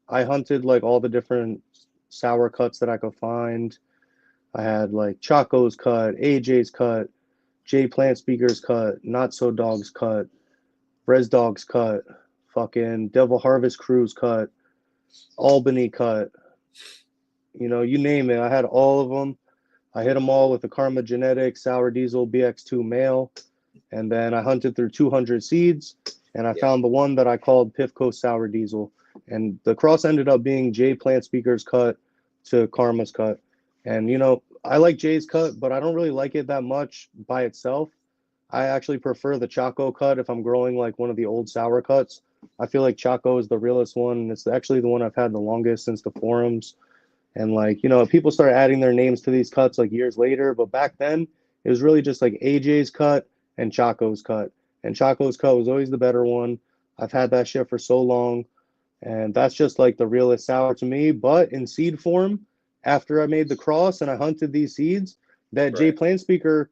I hunted like all the different sour cuts that I could find. I had like Choco's cut, AJ's cut, J Plant Speaker's cut, Not So Dog's cut, Res Dog's cut, fucking Devil Harvest Crew's cut, Albany cut. You know, you name it. I had all of them. I hit them all with the Karma Genetics Sour Diesel BX2 male. And then I hunted through 200 seeds and I Yeah, found the one that I called Piffco Sour Diesel. And the cross ended up being J Plant Speaker's cut to Karma's cut. And, you know, I like Jay's cut, but I don't really like it that much by itself. I actually prefer the Choco cut if I'm growing like one of the old sour cuts. I feel like Choco is the realest one. And it's actually the one I've had the longest since the forums. And like, you know, people started adding their names to these cuts like years later. But back then, it was really just like AJ's cut and Choco's cut. And Choco's cut was always the better one. I've had that shit for so long. And that's just like the realest sour to me. But in seed form, after I made the cross and I hunted these seeds, that J right. Plant Speaker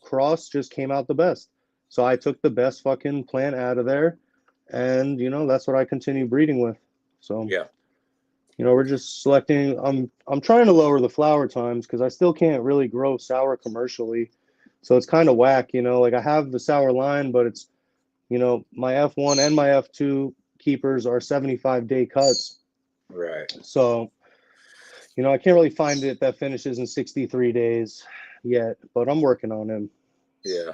cross just came out the best. So I took the best fucking plant out of there. And, you know, that's what I continue breeding with. So, Yeah. you know, we're just selecting. I'm trying to lower the flower times because I still can't really grow sour commercially. So it's kind of whack, you know, like I have the sour line, but it's, you know, my F1 and my F2 keepers are 75-day cuts. Right. So, you know, I can't really find it that finishes in 63 days yet, but I'm working on him. Yeah.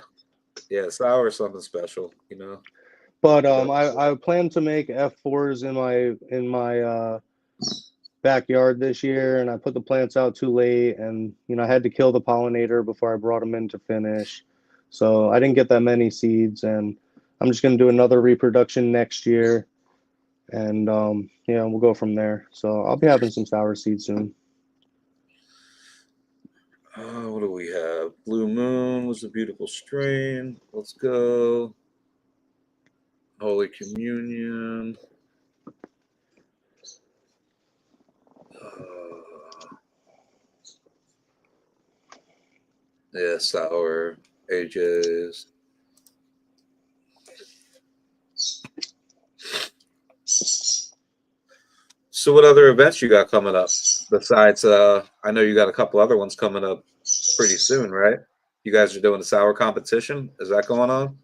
Yeah. Sour is something special, you know. But But I plan to make F4s in my backyard this year, and I put the plants out too late, and you know I had to kill the pollinator before I brought them in to finish, so I didn't get that many seeds, and I'm just gonna do another reproduction next year, and yeah, we'll go from there. So I'll be having some sour seeds soon. what do we have? Blue Moon was a beautiful strain. Let's go. Holy Communion. Yeah, sour ages. So what other events you got coming up besides I know you got a couple other ones coming up pretty soon, right? You guys are doing the sour competition. Is that going on?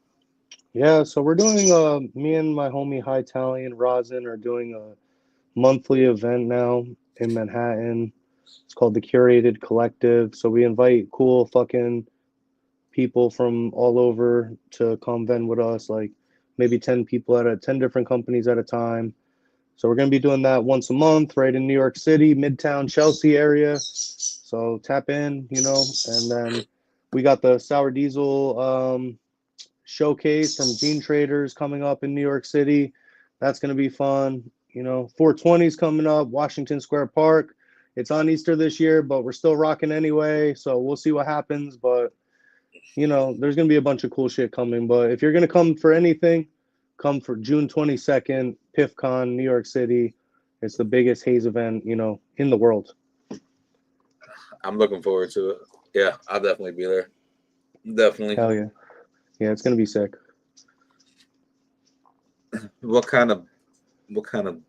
Yeah, so we're doing me and my homie High Italian Rosin are doing a monthly event now in Manhattan. It's called the Curated Collective. So we invite cool fucking people from all over to come vend with us, like maybe 10 people 10 different companies at a time. So we're going to be doing that once a month right in New York City, Midtown, Chelsea area. So tap in, you know, and then we got the Sour Diesel showcase from Gene Traders coming up in New York City. That's going to be fun. You know, 420 is coming up, Washington Square Park. It's on Easter this year, but we're still rocking anyway. So we'll see what happens. But you know, there's going to be a bunch of cool shit coming. But if you're going to come for anything, come for June 22nd Piffcon, New York City. It's the biggest haze event, you know, in the world. I'm looking forward to it. Yeah, I'll definitely be there. Definitely. Hell yeah. Yeah, it's gonna be sick. What kind of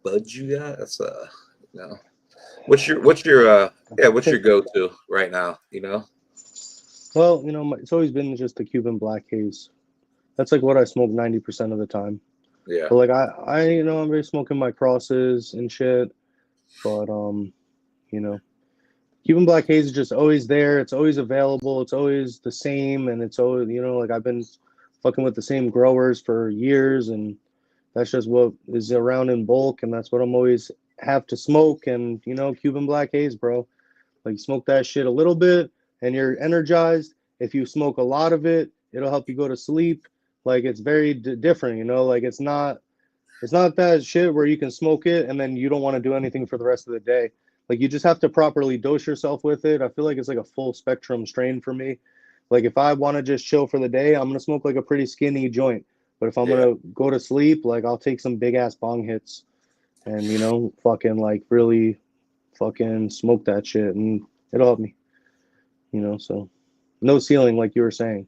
buds you got? That's you know, what's your what's your go-to right now? You know? Well, you know, it's always been just the Cuban black haze. That's like what I smoke 90% of the time. Yeah. But like you know, I'm very smoking my crosses and shit. But you know, Cuban black haze is just always there. It's always available. It's always the same, and it's always, you know, like I've been fucking with the same growers for years, and that's just what is around in bulk, and that's what I'm always have to smoke. And you know, Cuban black haze, bro. Like, you smoke that shit a little bit, and you're energized. If you smoke a lot of it, it'll help you go to sleep. Like, it's very different, you know. Like, it's not that shit where you can smoke it and then you don't want to do anything for the rest of the day. Like, you just have to properly dose yourself with it. I feel like it's like a full spectrum strain for me. Like, if I want to just chill for the day, I'm gonna smoke like a pretty skinny joint. But if I'm gonna go to sleep, like, I'll take some big ass bong hits, and you know, fucking like really fucking smoke that shit, and it'll help me. You know, so no ceiling, like you were saying.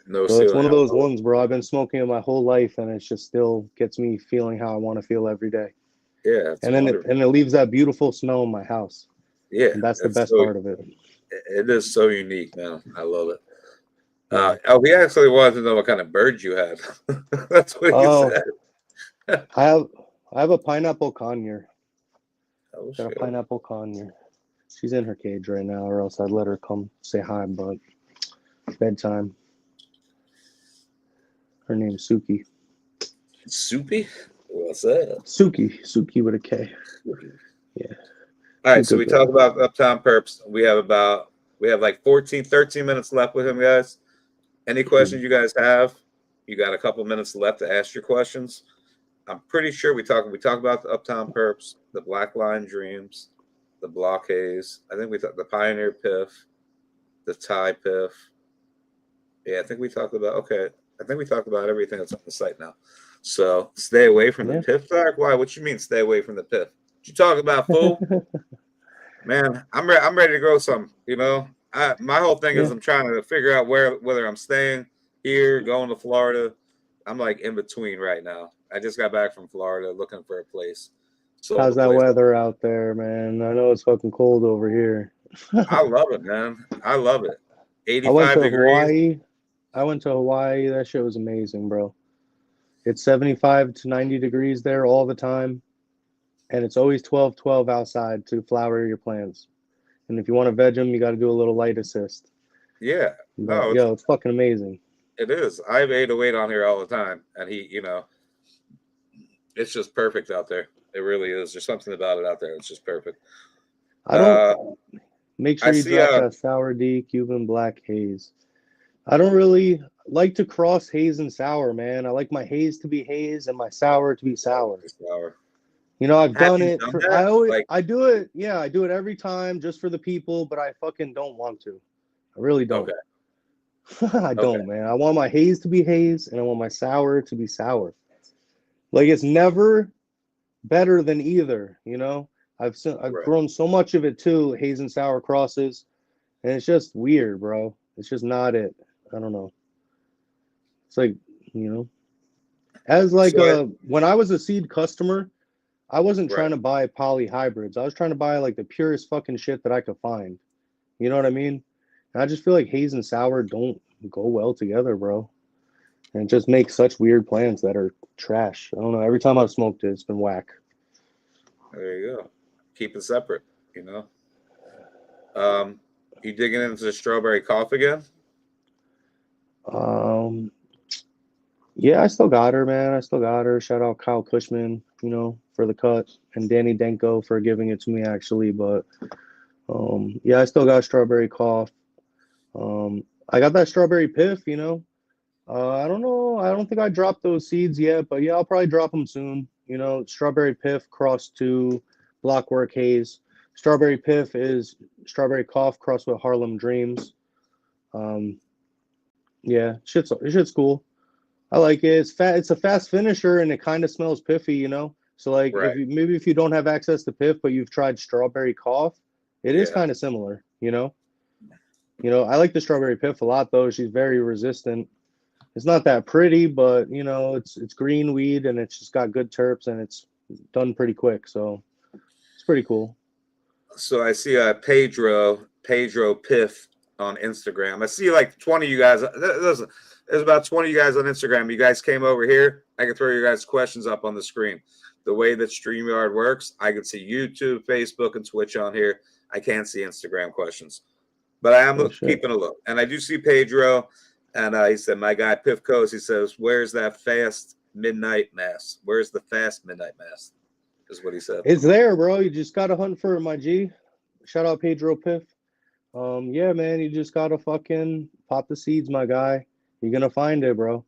No So it's one ceiling. of those ones, bro. I've been smoking it my whole life, and it just still gets me feeling how I want to feel every day. Yeah, it's And then wonderful. it leaves that beautiful smell in my house. Yeah, And that's the it's best so part of it. it is so unique, man. I love it. Yeah. He actually wanted to know what kind of bird you had. That's what he Oh, said. I have a pineapple conure. Oh Got a shit. pineapple conure. She's in her cage right now, or else I'd let her come say hi, but bedtime. Her name's Suki. Soupy? What's that? Suki with a K. Yeah. All She's right, a so good we girl. talked about Uptown Perps. We have like 14, 13 minutes left with him, guys. Any questions you guys have? You got a couple minutes left to ask your questions. I'm pretty sure we talked about the Uptown Perps, the Black Line Dreams, the Block Haze. I think we talked the Pioneer Piff, the Thai Piff. Yeah, I think we talked about everything that's on the site now. So stay away from the Yeah. Piff talk. Why? What you mean stay away from the Piff? What you talk about, fool? Man, I'm ready to grow some. You know, my whole thing is Yeah. I'm trying to figure out whether I'm staying here, going to Florida. I'm like in between right now. I just got back from Florida looking for a place. Sold How's the that place. weather out there, man? I know it's fucking cold over here. I love it, man. I love it. I went 85 to degrees. Hawaii. That shit was amazing, bro. It's 75 to 90 degrees there all the time. And it's always 12-12 outside to flower your plants. And if you want to veg them, you got to do a little light assist. Yeah. But No, yo, it's fucking amazing. it is. I have 808 on here all the time, and it's just perfect out there. It really is. There's something about it out there. It's just perfect. I don't Uh, Make I sure you see. drop that sour D Cuban black haze. I don't really like to cross haze and sour, man. I like my haze to be haze and my sour to be sour. Flower. You know, I've Have done you it done for that? Like, I do it. Yeah, I do it every time just for the people, but I fucking don't want to. I really don't. okay, I okay, don't, man. I want my haze to be haze and I want my sour to be sour. Like, it's never better than either, you know? I've right. grown so much of it too, haze and sour crosses, and it's just weird, bro. It's just not it. I don't know. It's like, you know, as like So, when I was a seed customer, I wasn't right. trying to buy poly hybrids. I was trying to buy like the purest fucking shit that I could find. You know what I mean? And I just feel like haze and sour don't go well together, bro. And it just makes such weird plants that are trash. I don't know. Every time I've smoked it, it's been whack. There you go. Keep it separate. You know. Um, you digging into the strawberry cough again? Um, yeah, I still got her, man. I still got her. Shout out Kyle Cushman, you know, for the cut, and Danny Denko for giving it to me actually. But yeah, I still got strawberry cough. I got that strawberry piff, you know. I don't know. I don't think I dropped those seeds yet, but yeah, I'll probably drop them soon. You know, strawberry piff crossed to blockwork haze. Strawberry piff is strawberry cough crossed with Harlem Dreams. Um, yeah, shit's cool. I like it. It's fat. It's a fast finisher, and it kind of smells piffy, you know. So like, Right. if you don't have access to Piff, but you've tried strawberry cough, it is Yeah. kind of similar, you know. I like the strawberry Piff a lot though. She's very resistant. It's not that pretty, but it's green weed and it's just got good terps and it's done pretty quick. So it's pretty cool. So I see Pedro Piff on Instagram. I see like 20 of you guys. Listen, there's about 20 of you guys on Instagram. You guys came over here. I can throw your guys' questions up on the screen. The way that StreamYard works, I can see YouTube, Facebook, and Twitch on here. I can't see Instagram questions, but I am Oh shit. keeping a look. And I do see Pedro, and he said, "My guy Piff Coast." He says, "Where's that fast midnight mass? Where's the fast midnight mass?" Is what he said. It's there, bro. You just gotta hunt for it, my G. Shout out Pedro Piff. Yeah, man, you just gotta fucking pop the seeds, my guy. You're gonna find it, bro.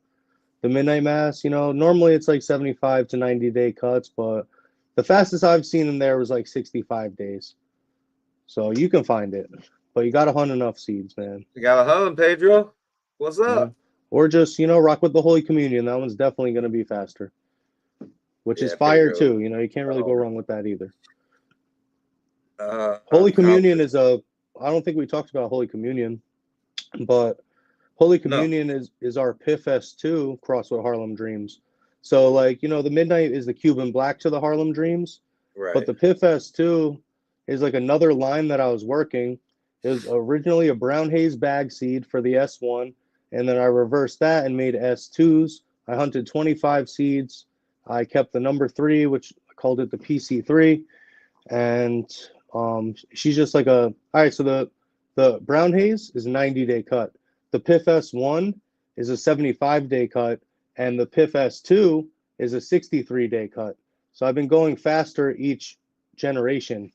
The midnight mass, normally it's like 75 to 90-day cuts, but the fastest I've seen in there was like 65 days. So you can find it, but you gotta hunt enough seeds, man. You got a home, Pedro. What's Yeah. up? Or just, rock with the Holy Communion. That one's definitely gonna be faster. Which is Yeah, fire Pedro. too. You can't really go wrong with that either. Holy Communion is I don't think we talked about Holy Communion, but Holy No. Communion is our Piff S2 crossed with Harlem Dreams. So like, the Midnight is the Cuban Black to the Harlem Dreams, but Right. the Piff S2 is like another line that I was working. It was originally a brown haze bag seed for the S1, and then I reversed that and made S2s. I hunted 25 seeds. I kept the number 3, which I called it the PC3, and she's just like all right, so the brown haze is a 90-day cut. The Piff S1 is a 75-day cut, and the Piff S2 is a 63-day cut. So I've been going faster each generation,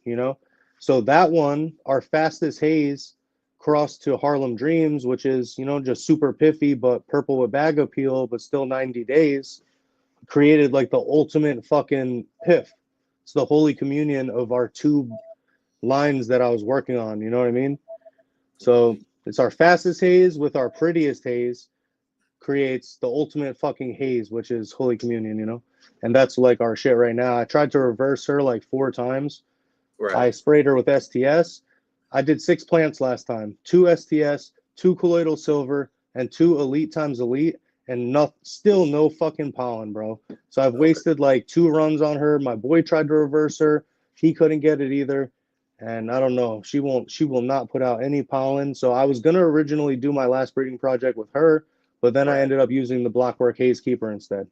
So that one, our fastest haze, crossed to Harlem Dreams, which is, just super piffy, but purple with bag appeal, but still 90 days, created like the ultimate fucking Piff. It's the Holy Communion of our two lines that I was working on. You know what I mean? So it's our fastest haze with our prettiest haze creates the ultimate fucking haze, which is Holy Communion, And that's like our shit right now. I tried to reverse her like 4 times. Right. I sprayed her with STS. I did 6 plants last time. 2 STS, 2 colloidal silver, and 2 elite times elite, and still no fucking pollen, bro. So I've wasted like 2 runs on her. My boy tried to reverse her. He couldn't get it either. And I don't know. She will not put out any pollen. So I was gonna originally do my last breeding project with her, but then I ended up using the Blockwork Haze Keeper instead,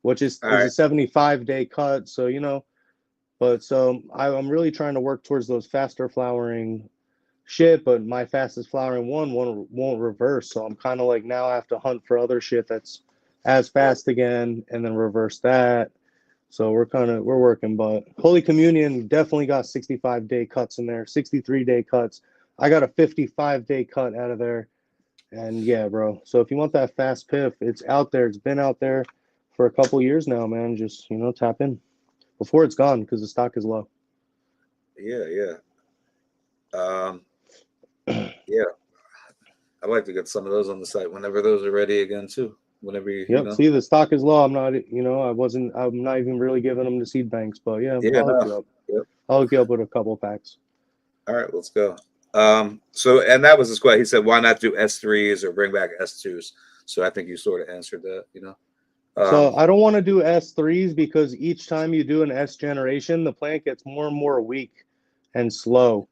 which is a 75-day cut. So but so I'm really trying to work towards those faster flowering shit, but my fastest flowering one won't reverse. So I'm kind of like now I have to hunt for other shit that's as fast again and then reverse that. So we're working, but Holy Communion definitely got 65-day cuts in there, 63-day cuts. I got a 55-day cut out of there. And yeah, bro. So if you want that fast piff, it's out there. It's been out there for a couple years now, man. Just, tap in before it's gone because the stock is low. Yeah. Yeah. I'd like to get some of those on the site whenever those are ready again too. Whenever Yep. See, the stock is low. I'm not even really giving them to seed banks, but yeah, I'll hook you up. Yep. I'll hook you up with a couple packs. All right, let's go. So and that was his question. He said, why not do S3s or bring back S2s? So I think you sort of answered that, So I don't want to do S3s because each time you do an S generation, the plant gets more and more weak and slow.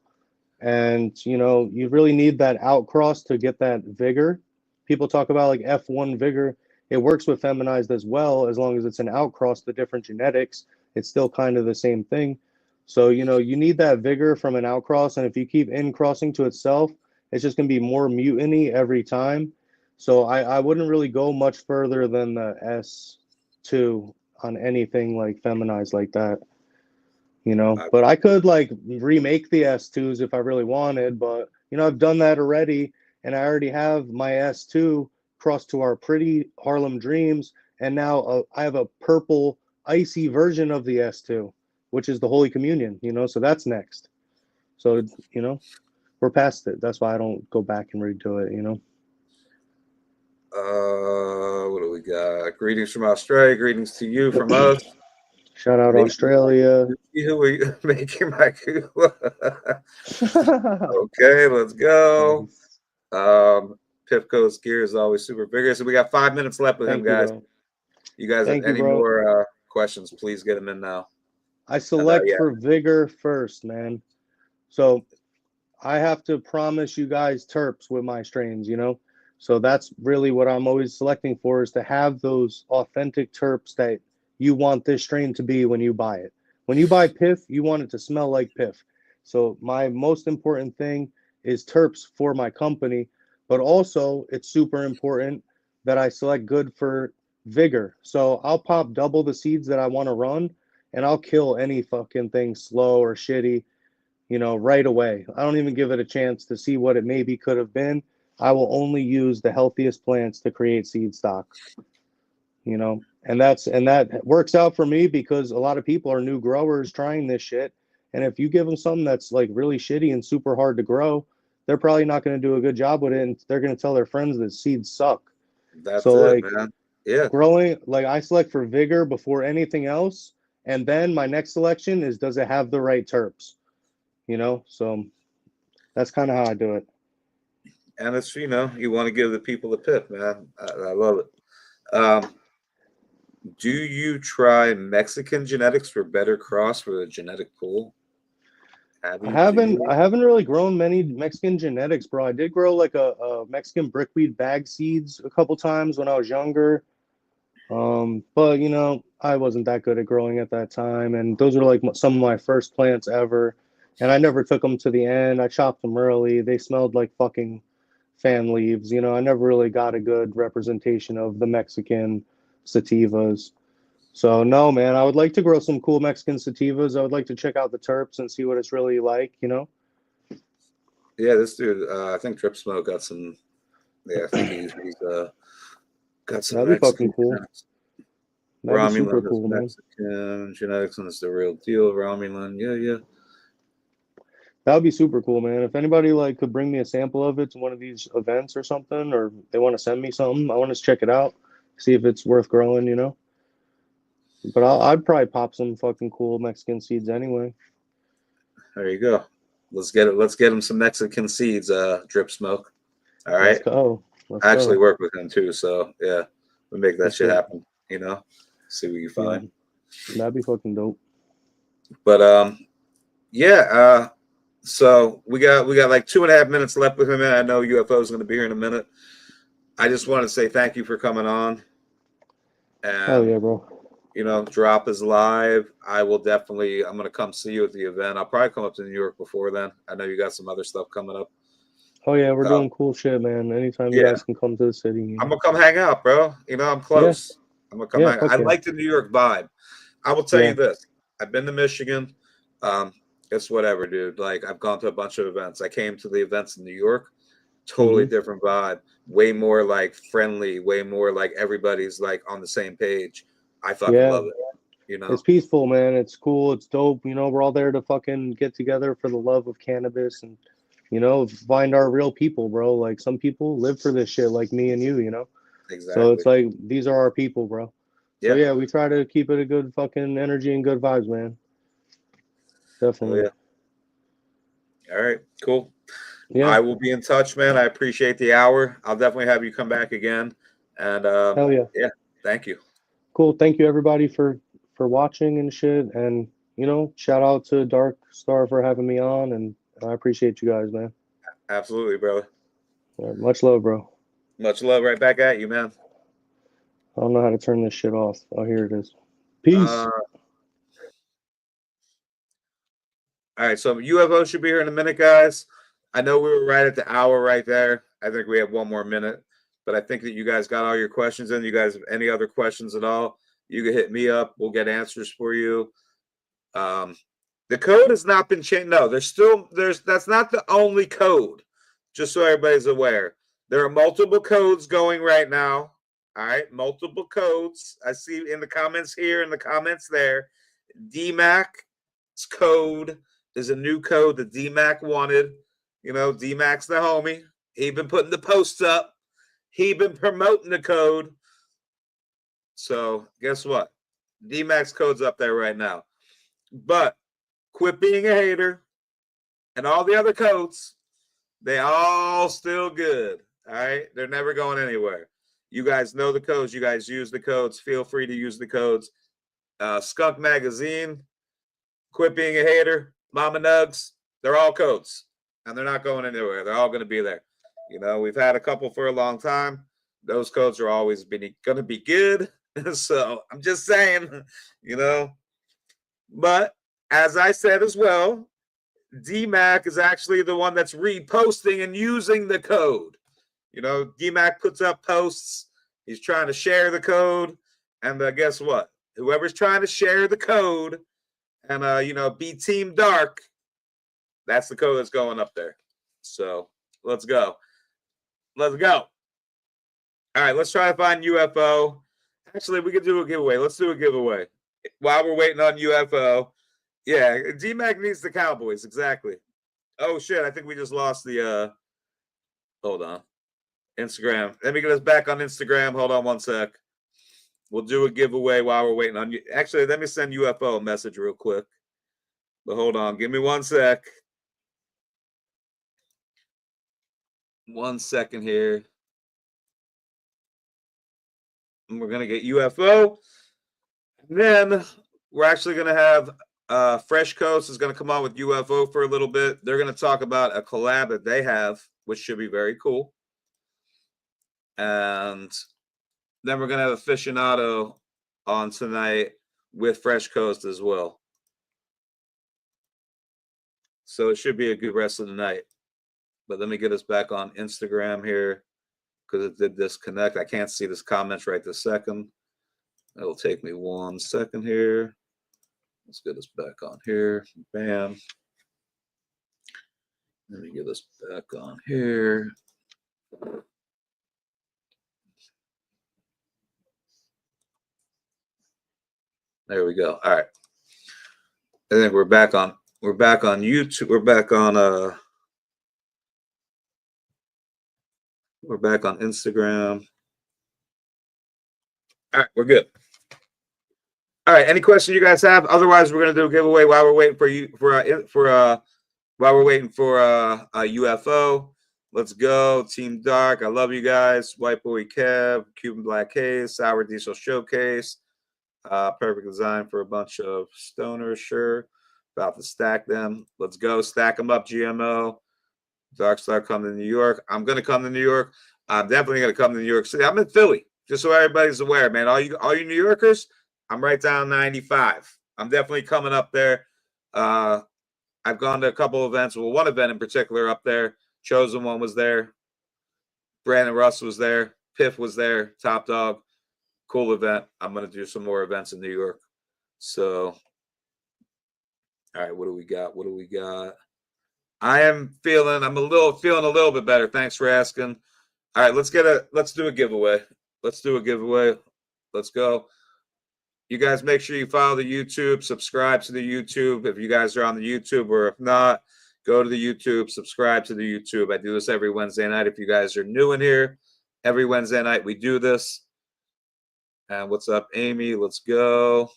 And, you really need that outcross to get that vigor. People talk about like F1 vigor. It works with feminized as well, as long as it's an outcross, the different genetics. It's still kind of the same thing. So, you need that vigor from an outcross. And if you keep in crossing to itself, it's just going to be more mutiny every time. So I wouldn't really go much further than the S2 on anything like feminized like that. But I could like remake the S2s if I really wanted, but I've done that already, and I already have my S2 crossed to our pretty Harlem Dreams, and now I have a purple icy version of the S2, which is the Holy Communion, so that's next. So, we're past it. That's why I don't go back and redo it, What do we got greetings from Australia. Greetings to you from us. Shout out Australia. Who are you making my Okay, let's go. Piffco's gear is always super vigorous. So we got 5 minutes left with him, guys. You guys have any more questions, please get them in now. I select for vigor first, man. So I have to promise you guys terps with my strains, you know? So that's really what I'm always selecting for, is to have those authentic terps that you want this strain to be when you buy it. When you buy Piff, you want it to smell like Piff. So my most important thing is terps for my company, but also it's super important that I select good for vigor. So I'll pop double the seeds that I want to run, and I'll kill any fucking thing slow or shitty, you know, right away. I don't even give it a chance to see what it maybe could have been. I will only use the healthiest plants to create seed stock, you know, and that works out for me because a lot of people are new growers trying this shit. And if you give them something that's like really shitty and super hard to grow, they're probably not going to do a good job with it. And they're going to tell their friends that seeds suck. That's it, man. Yeah. Growing, like I select for vigor before anything else. And then my next selection is, does it have the right terps? You know, so that's kind of how I do it. And it's, you know, you want to give the people the Piff, man. I love it. Do you try Mexican genetics for better cross for the genetic pool? I haven't really grown many Mexican genetics, bro. I did grow like a Mexican brickweed bag seeds a couple times when I was younger. But you know, I wasn't that good at growing at that time, and those were like some of my first plants ever. And I never took them to the end. I chopped them early. They smelled like fucking fan leaves. You know, I never really got a good representation of the Mexican sativas. So no, man, I would like to grow some cool Mexican sativas. I would like to check out the terps and see what it's really like, you know? Yeah, this dude, I think Drip Smoke got some. Yeah, I think he's got some. That'd be fucking cool. That'd be super cool, man. Mexican genetics, and it's the real deal. Romulan, yeah. That would be super cool, man. If anybody like could bring me a sample of it to one of these events or something, or they want to send me something, I want to check it out, see if it's worth growing, you know? But I'd probably pop some fucking cool Mexican seeds anyway. There you go. Let's get it. Let's get him some Mexican seeds, Drip Smoke. All right. Let's go. I actually work with him too, so yeah, we make that shit happen. You know, see what you find. Yeah. That'd be fucking dope. But yeah. So we got like 2.5 minutes left with him, and I know UFO is going to be here in a minute. I just want to say thank you for coming on. And, hell yeah, bro. You know, Drop is live. I'm going to come see you at the event. I'll probably come up to New York before then. I know you got some other stuff coming up. Oh yeah, we're doing cool shit, man. Anytime you guys can come to the city. You know? I'm going to come hang out, bro. You know, I'm close. Yeah. I'm going to come hang out. I like the New York vibe. I will tell you this. I've been to Michigan. It's whatever, dude. Like, I've gone to a bunch of events. I came to the events in New York. Totally different vibe. Way more like friendly. Way more like everybody's like on the same page. I fucking love it. You know, it's peaceful, man. It's cool. It's dope. You know, we're all there to fucking get together for the love of cannabis and, you know, find our real people, bro. Like some people live for this shit, like me and you. You know. Exactly. So it's like these are our people, bro. Yeah. So yeah, we try to keep it a good fucking energy and good vibes, man. Definitely. Oh, yeah. All right. Cool. Yeah. I will be in touch, man. I appreciate the hour. I'll definitely have you come back again. And hell yeah. Yeah. Thank you. Cool. Thank you everybody for watching and shit. And you know, shout out to Dark Star for having me on, and I appreciate you guys, man. Absolutely, brother. Yeah, much love, bro. Much love right back at you, man. I don't know how to turn this shit off. Oh, here it is. Peace. All right, so UFO should be here in a minute, guys. I know we were right at the hour right there. I think we have 1 more minute, but I think that you guys got all your questions in. You guys have any other questions at all, you can hit me up. We'll get answers for you. The code has not been changed. No, that's not the only code. Just so everybody's aware, there are multiple codes going right now. All right, multiple codes. I see in the comments here, in the comments there. DMAC's code is a new code that DMAC wanted. You know, DMAC's the homie. He been putting the posts up. He been promoting the code. So guess what? D-Max code's up there right now. But quit being a hater. And all the other codes, they all still good. All right. They're never going anywhere. You guys know the codes. You guys use the codes. Feel free to use the codes. Skunk Magazine, quit being a hater. Mama Nugs, they're all codes. And they're not going anywhere. They're all going to be there. You know, we've had a couple for a long time. Those codes are always going to be good. So I'm just saying, you know. But as I said as well, DMAC is actually the one that's reposting and using the code. You know, DMAC puts up posts. He's trying to share the code. And guess what? Whoever's trying to share the code and, you know, be Team Dark, that's the code that's going up there. So let's go. Let's go. All right, let's try to find UFO. Actually, we could do a giveaway. Let's do a giveaway while we're waiting on UFO. Yeah, DMAC needs the Cowboys. Exactly. Oh, shit. I think we just lost the hold on. Instagram. Let me get us back on Instagram. Hold on one sec. We'll do a giveaway while we're waiting on you. Actually, let me send UFO a message real quick. But hold on. Give me 1 sec. 1 second here. And we're going to get UFO. And then we're actually going to have Fresh Coast is going to come on with UFO for a little bit. They're going to talk about a collab that they have, which should be very cool. And then we're going to have Aficionado on tonight with Fresh Coast as well. So it should be a good rest of the night. But let me get us back on Instagram here because it did disconnect. I can't see this comments right this second. It'll take me 1 second here. Let's get us back on here. Bam. Let me get us back on here. There we go. All right. I think we're back on YouTube. We're back on Instagram. All right, we're good. All right, any questions you guys have? Otherwise, we're gonna do a giveaway while we're waiting while we're waiting for a UFO. Let's go, Team Dark. I love you guys. White Boy Kev, Cuban Black Haze, Sour Diesel Showcase. Perfect design for a bunch of stoners. Sure, about to stack them. Let's go, stack them up. GMO. Dark Star coming to New York. I'm gonna come to New York. I'm definitely gonna come to New York City. I'm in Philly, just so everybody's aware, man. All you New Yorkers, I'm right down 95. I'm definitely coming up there. I've gone to a couple events. Well, one event in particular up there. Chosen One was there. Brandon Russ was there. Piff was there. Top Dog. Cool event. I'm going to do some more events in New York. So, all right, what do we got? What do we got? I'm feeling a little bit better. Thanks for asking. All right, let's do a giveaway. Let's do a giveaway. Let's go. You guys make sure you follow the YouTube, subscribe to the YouTube. If you guys are on the YouTube, or if not, go to the YouTube, subscribe to the YouTube. I do this every Wednesday night. If you guys are new in here, every Wednesday night we do this. And what's up, Amy? Let's go.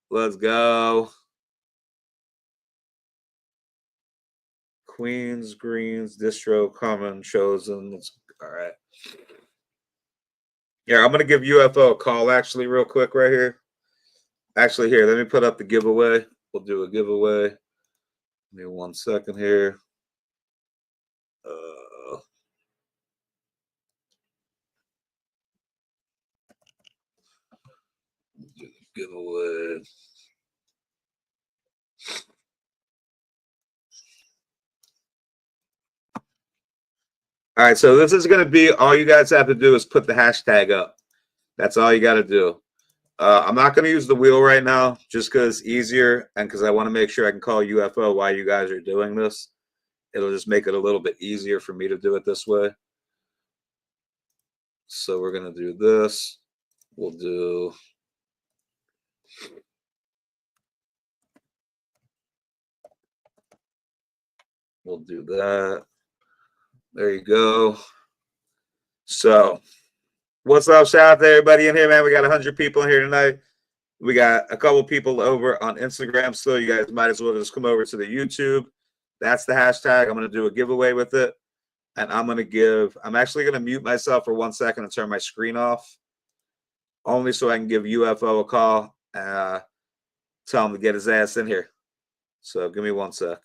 Let's go. Queens, Greens, Distro, Common, Chosen. All right. Yeah, I'm going to give UFO a call actually real quick right here. Actually, here, let me put up the giveaway. We'll do a giveaway. Give me 1 second here. Do the giveaway. All right, so this is going to be all you guys have to do is put the hashtag up. That's all you got to do. I'm not going to use the wheel right now just because it's easier and because I want to make sure I can call UFO while you guys are doing this. It'll just make it a little bit easier for me to do it this way. So we're going to do this. We'll do... We'll do that. There you go. So What's up? Shout out to everybody in here, man. We got 100 people in here tonight. We got a couple people over on Instagram. So you guys might as well just come over to the YouTube. That's the hashtag. I'm going to do a giveaway with it. And I'm actually going to mute myself for 1 second and turn my screen off. Only so I can give UFO a call and tell him to get his ass in here. So give me 1 sec.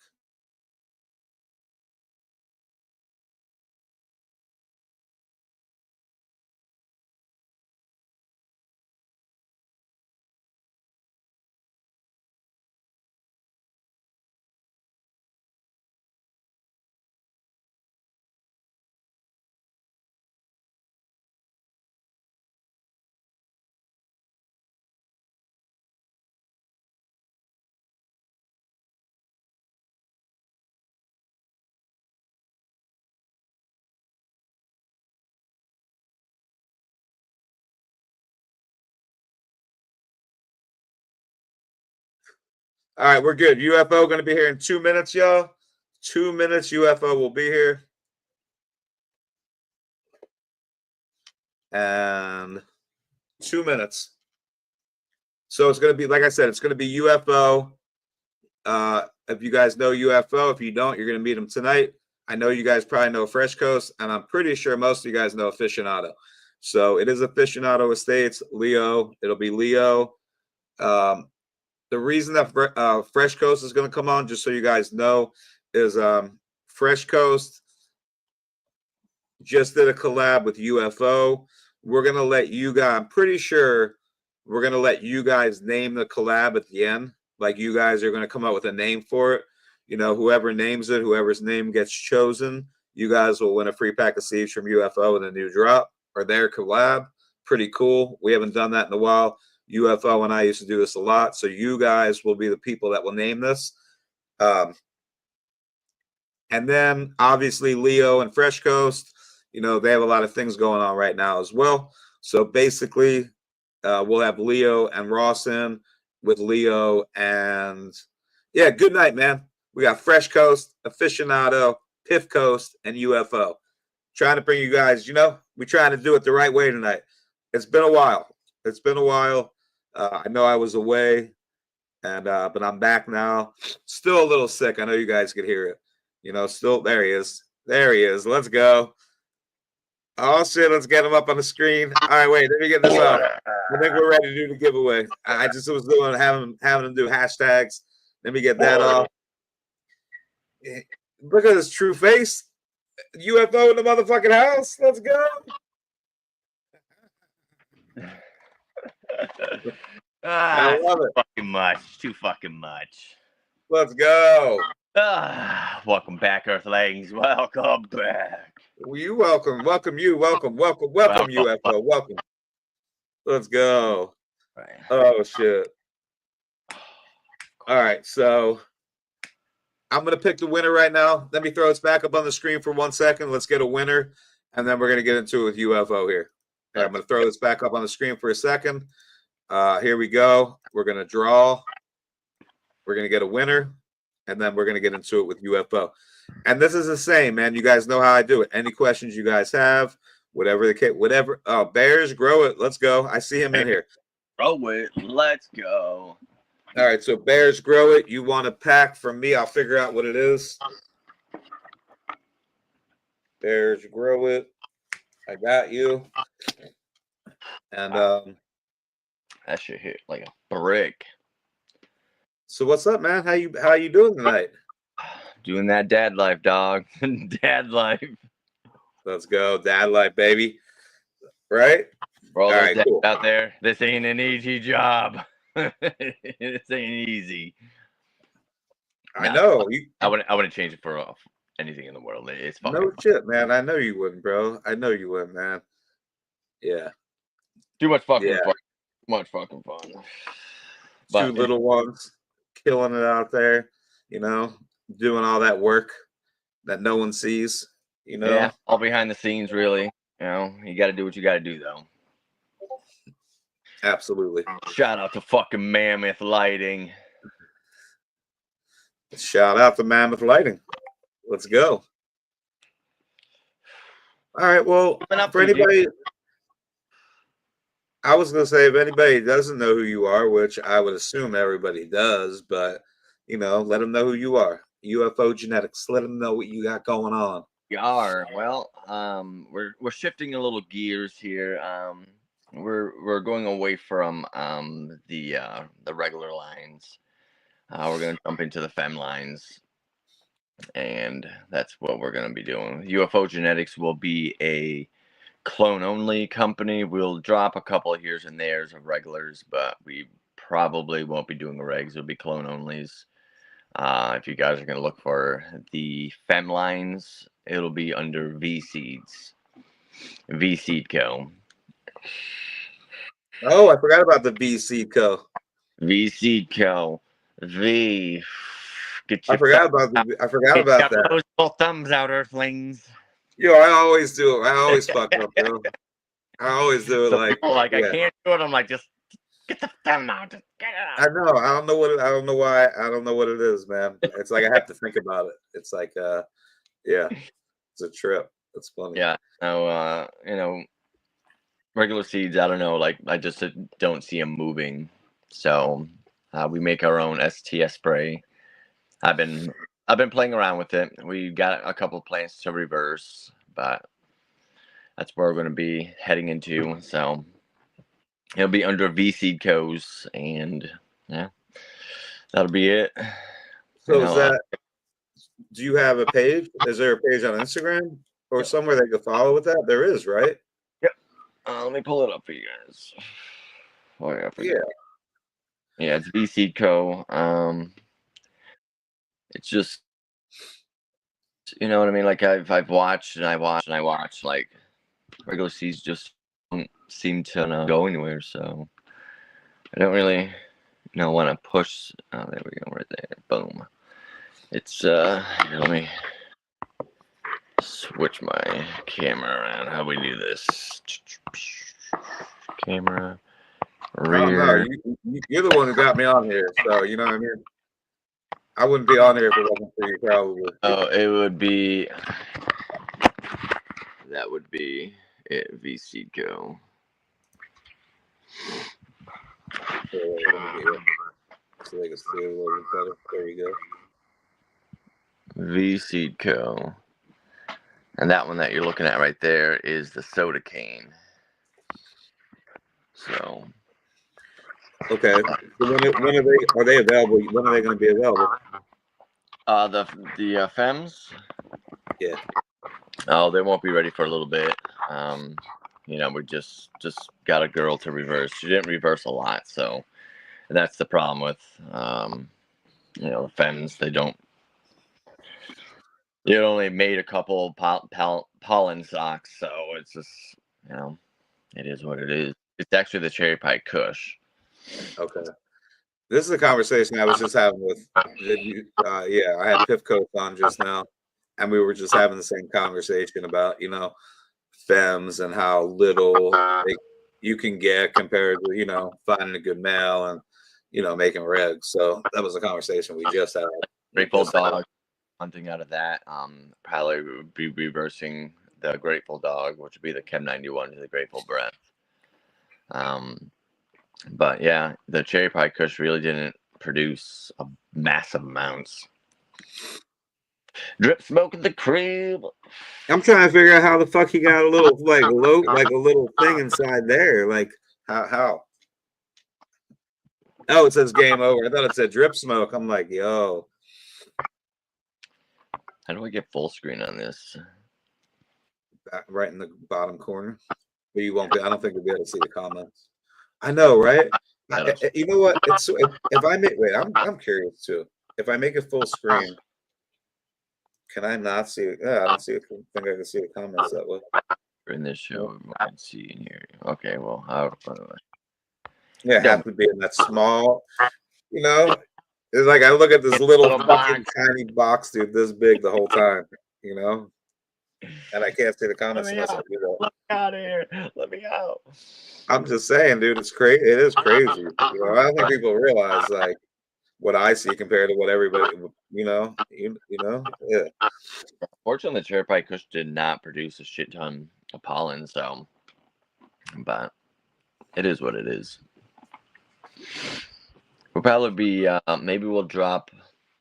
All right, we're good. UFO going to be here in 2 minutes, y'all. 2 minutes, UFO will be here. And 2 minutes. So it's going to be, like I said, it's going to be UFO. If you guys know UFO, if you don't, you're going to meet him tonight. I know you guys probably know Fresh Coast, and I'm pretty sure most of you guys know Aficionado. So it is Aficionado Estates, Leo. It'll be Leo. The reason that Fresh Coast is going to come on, just so you guys know, is Fresh Coast just did a collab with UFO. We're going to let you guys, I'm pretty sure we're going to let you guys name the collab at the end. Like you guys are going to come up with a name for it. You know, whoever names it, whoever's name gets chosen, you guys will win a free pack of seeds from UFO with a new drop or their collab. Pretty cool. We haven't done that in a while. UFO and I used to do this a lot. So you guys will be the people that will name this. And then obviously Leo and Fresh Coast, you know, they have a lot of things going on right now as well. So basically, we'll have Leo and Ross in with Leo. And yeah, good night, man. We got Fresh Coast, Aficionado, Piff Coast, and UFO. Trying to bring you guys, you know, we're trying to do it the right way tonight. It's been a while. It's been a while. I know I was away, and but I'm back now. Still a little sick. I know you guys could hear it. You know, still there he is. There he is. Let's go. Oh shit, let's get him up on the screen. All right, wait, let me get this off. I think we're ready to do the giveaway. I just was doing having him do hashtags. Let me get that off. Look at his true face. UFO in the motherfucking house. Let's go. I love it. Fucking much. Too fucking much. Let's go. Welcome back, Earthlings. Welcome back. You welcome. Welcome you. Welcome. Welcome. Welcome, UFO. Welcome. Let's go. Right. Oh shit. All right, so I'm gonna pick the winner right now. Let me throw this back up on the screen for 1 second. Let's get a winner, and then we're gonna get into it with UFO here. All right, I'm gonna throw this back up on the screen for a second. Here we go. We're gonna draw. We're gonna get a winner, and then we're gonna get into it with UFO. And this is the same, man. You guys know how I do it. Any questions you guys have, whatever the case, whatever. Oh, Bears, grow it. Let's go. I see him in here. Grow it. Let's go. All right, so Bears, grow it. You want a pack from me? I'll figure out what it is. Bears, grow it. I got you. And that shit hit like a brick. So what's up, man? How you doing tonight? Doing that dad life, dog. Dad life. Let's go, dad life, baby. Right? For all those right, dads cool. out there, this ain't an easy job. This ain't easy. I know. I wouldn't change it for anything in the world. It's fucking no shit, man. I know you wouldn't, bro. I know you wouldn't, man. Yeah. Too much fucking fun. Too much fucking fun. Two little ones killing it out there, you know, doing all that work that no one sees, you know. Yeah, all behind the scenes, really. You know, you got to do what you got to do, though. Absolutely. Shout out to fucking Mammoth Lighting. Shout out to Mammoth Lighting. Let's go. All right. Well, for anybody, I was gonna say if anybody doesn't know who you are, which I would assume everybody does, but let them know who you are. UFO genetics. Let them know what you got going on. We are. Well, we're shifting a little gears here. We're going away from the regular lines. We're gonna jump into the fem lines, and that's what we're gonna be doing. UFO Genetics will be a clone only company. We'll drop a couple of here's and there's of regulars, but we probably won't be doing the regs. It'll be clone onlys. If you guys are going to look for the fem lines, it'll be under V Seeds, V Seed Co. Oh, I forgot about the VC Co. V Seed Co. V. Get I your forgot about that. those little thumbs out, Earthlings. Yo, I always do it. I always fuck up, bro. I always do it So like people I yeah. can't do it. I'm like, just get the thumb out. Just get it I out. know. I don't know what. I don't know why. I don't know what it is, man. It's like I have to think about it. It's like, yeah, it's a trip. It's funny. Yeah. No, regular seeds. I don't know. Like, I just don't see them moving. So we make our own STS spray. I've been playing around with it. We got a couple of plants to reverse, but that's where we're going to be heading into. So it'll be under V Seed Co's, and yeah, that'll be it. So is that? Do you have a page? Is there a page on Instagram or somewhere they can follow with that? There is, right? Yep. Let me pull it up for you guys. Oh yeah, I forgot. Yeah, it's V Seed Co. It's just, you know what I mean. Like I've watched and I watch. Like regular seeds just don't seem to go anywhere. So I don't really want to push. Oh, there we go, right there. Boom. It's here, let me switch my camera around. How we do this? Camera, rear. You're the one who got me on here, so you know what I mean. I wouldn't be on here if it wasn't for you, probably. Oh, it would be. That would be it. VC Go. So they can see a little bit better. There you go. VC Co. And that one that you're looking at right there is the soda cane. So. Okay. So are they available? When are they going to be available? The Fems. Yeah. Oh, they won't be ready for a little bit. We just got a girl to reverse. She didn't reverse a lot, so that's the problem with the Fems. They don't. It only made a couple pollen socks, so it's just it is what it is. It's actually the cherry pie Kush. Okay. This is a conversation I was just having with. I had Piffcon on just now, and we were just having the same conversation about femmes and how little you can get compared to finding a good male and making regs. So that was a conversation we just had. Grateful dog hunting out of that. Probably would be reversing the Grateful Dog, which would be the Chem 91 to the Grateful Breath. But yeah, the cherry pie Kush really didn't produce a massive amounts. Drip smoke in the crib. I'm trying to figure out how the fuck he got a little a little thing inside there. Like how? Oh, it says game over. I thought it said drip smoke. I'm like, yo. How do I get full screen on this? Right in the bottom corner. But you won't be. I don't think you'll be able to see the comments. I know, right? You know what? If I make I'm curious too. If I make it full screen, can I not see it? Yeah, I don't think I can see the comments that way. In this show, I can see in here. Okay, well, yeah, have to be in that small. It's like I look at this little fucking tiny box, dude, this big the whole time. And I can't see the comments unless I do that. Let me out of here. Let me out. I'm just saying, dude, it's crazy. It is crazy. I don't think people realize like what I see compared to what everybody, yeah. Fortunately, the cherry pie Kush did not produce a shit ton of pollen, so. But It is what it is. We'll probably be maybe we'll drop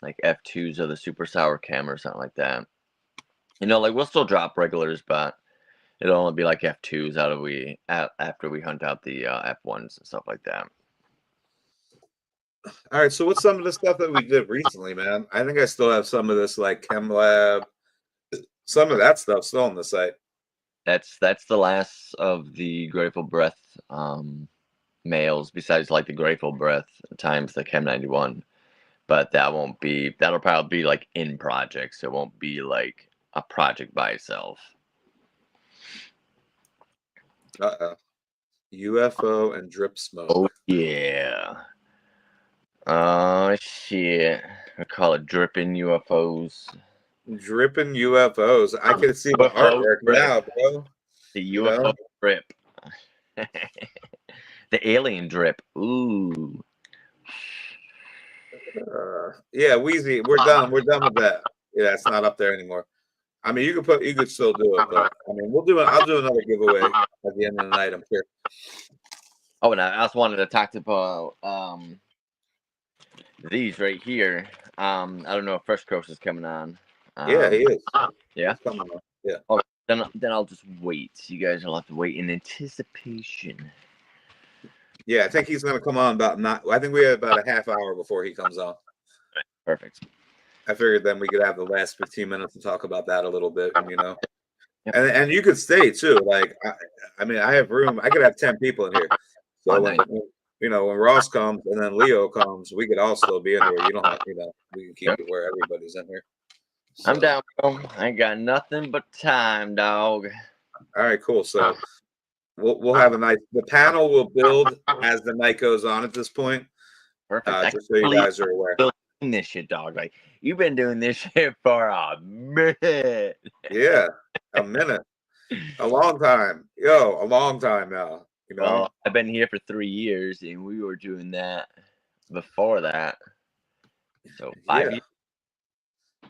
like F2s of the super sour chem or something like that. You know, like we'll still drop regulars, but it'll only be like F2s after we hunt out the F1s and stuff like that. All right, so what's some of the stuff that we did recently, man? I think I still have some of this like Chem Lab, some of that stuff still on the site. That's the last of the Grateful Breath males, besides like the Grateful Breath times the Chem 91. But that'll probably be like in projects. It won't be like a project by itself. UFO and drip smoke. Oh yeah. Oh shit. I call it dripping UFOs. Dripping UFOs. I can see the artwork now, bro. The UFO drip. The alien drip. Ooh. Yeah, Wheezy, we're done. We're done with that. Yeah, it's not up there anymore. I mean, you could still do it, but I mean, I'll do another giveaway at the end of the night, I'm sure. Oh, and I also wanted to talk about these right here. I don't know if Fresh Coast is coming on. Yeah, he is. Yeah. He's coming on. Yeah. Okay, then I'll just wait. You guys will have to wait in anticipation. Yeah, I think he's gonna come on I think we have about a half hour before he comes on. Perfect. I figured then we could have the last 15 minutes to talk about that a little bit, and Yep. and you could stay too. Like, I mean, I have room. I could have 10 people in here. So nice. when Ross comes and then Leo comes, we could all still be in here. You don't have, we can keep it where everybody's in here. So, I'm down, bro. I ain't got nothing but time, dog. All right, cool. So we'll have the panel will build as the night goes on at this point. Perfect. Just so you guys are aware. This shit, dog. Like, you've been doing this shit for a minute. Yeah, a minute. A long time. A long time now. Well, I've been here for 3 years, and we were doing that before that. So 5 years.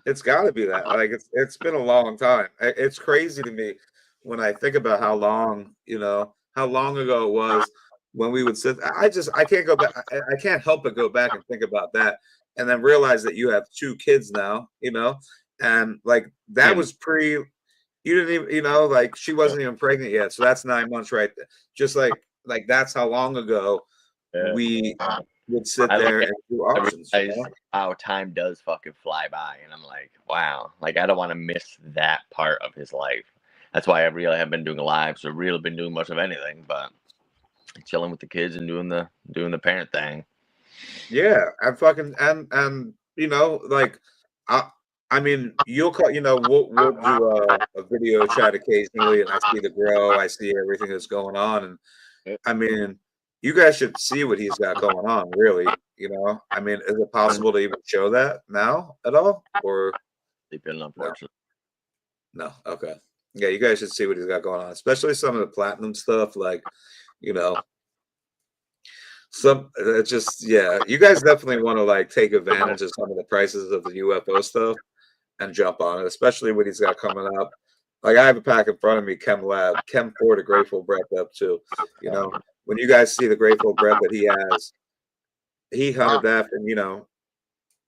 It's got to be that. Like, it's been a long time. It's crazy to me when I think about how long ago it was when we would sit. I can't go back. I can't help but go back and think about that, and then realize that you have 2 kids now. And like that was pre. You didn't even, like she wasn't even pregnant yet, so that's 9 months right there. Just like that's how long ago we would sit there and do auctions. How time does fucking fly by, and I'm like, wow, like I don't want to miss that part of his life. That's why I really haven't been doing lives or really been doing much of anything, but chilling with the kids and doing the parent thing. Yeah, and fucking and like I mean, you'll call, we'll do a video chat occasionally, and I see the grow, I see everything that's going on, and I mean, you guys should see what he's got going on, really. I mean, is it possible to even show that now at all, or unfortunately? No. Okay. Yeah, you guys should see what he's got going on, especially some of the platinum stuff, like, you guys definitely want to like take advantage of some of the prices of the UFO stuff and jump on it, especially what he's got coming up. Like, I have a pack in front of me, Chem Lab, Chem 4 to Grateful Breath up too. When you guys see the Grateful Breath that he has, he hunted that, and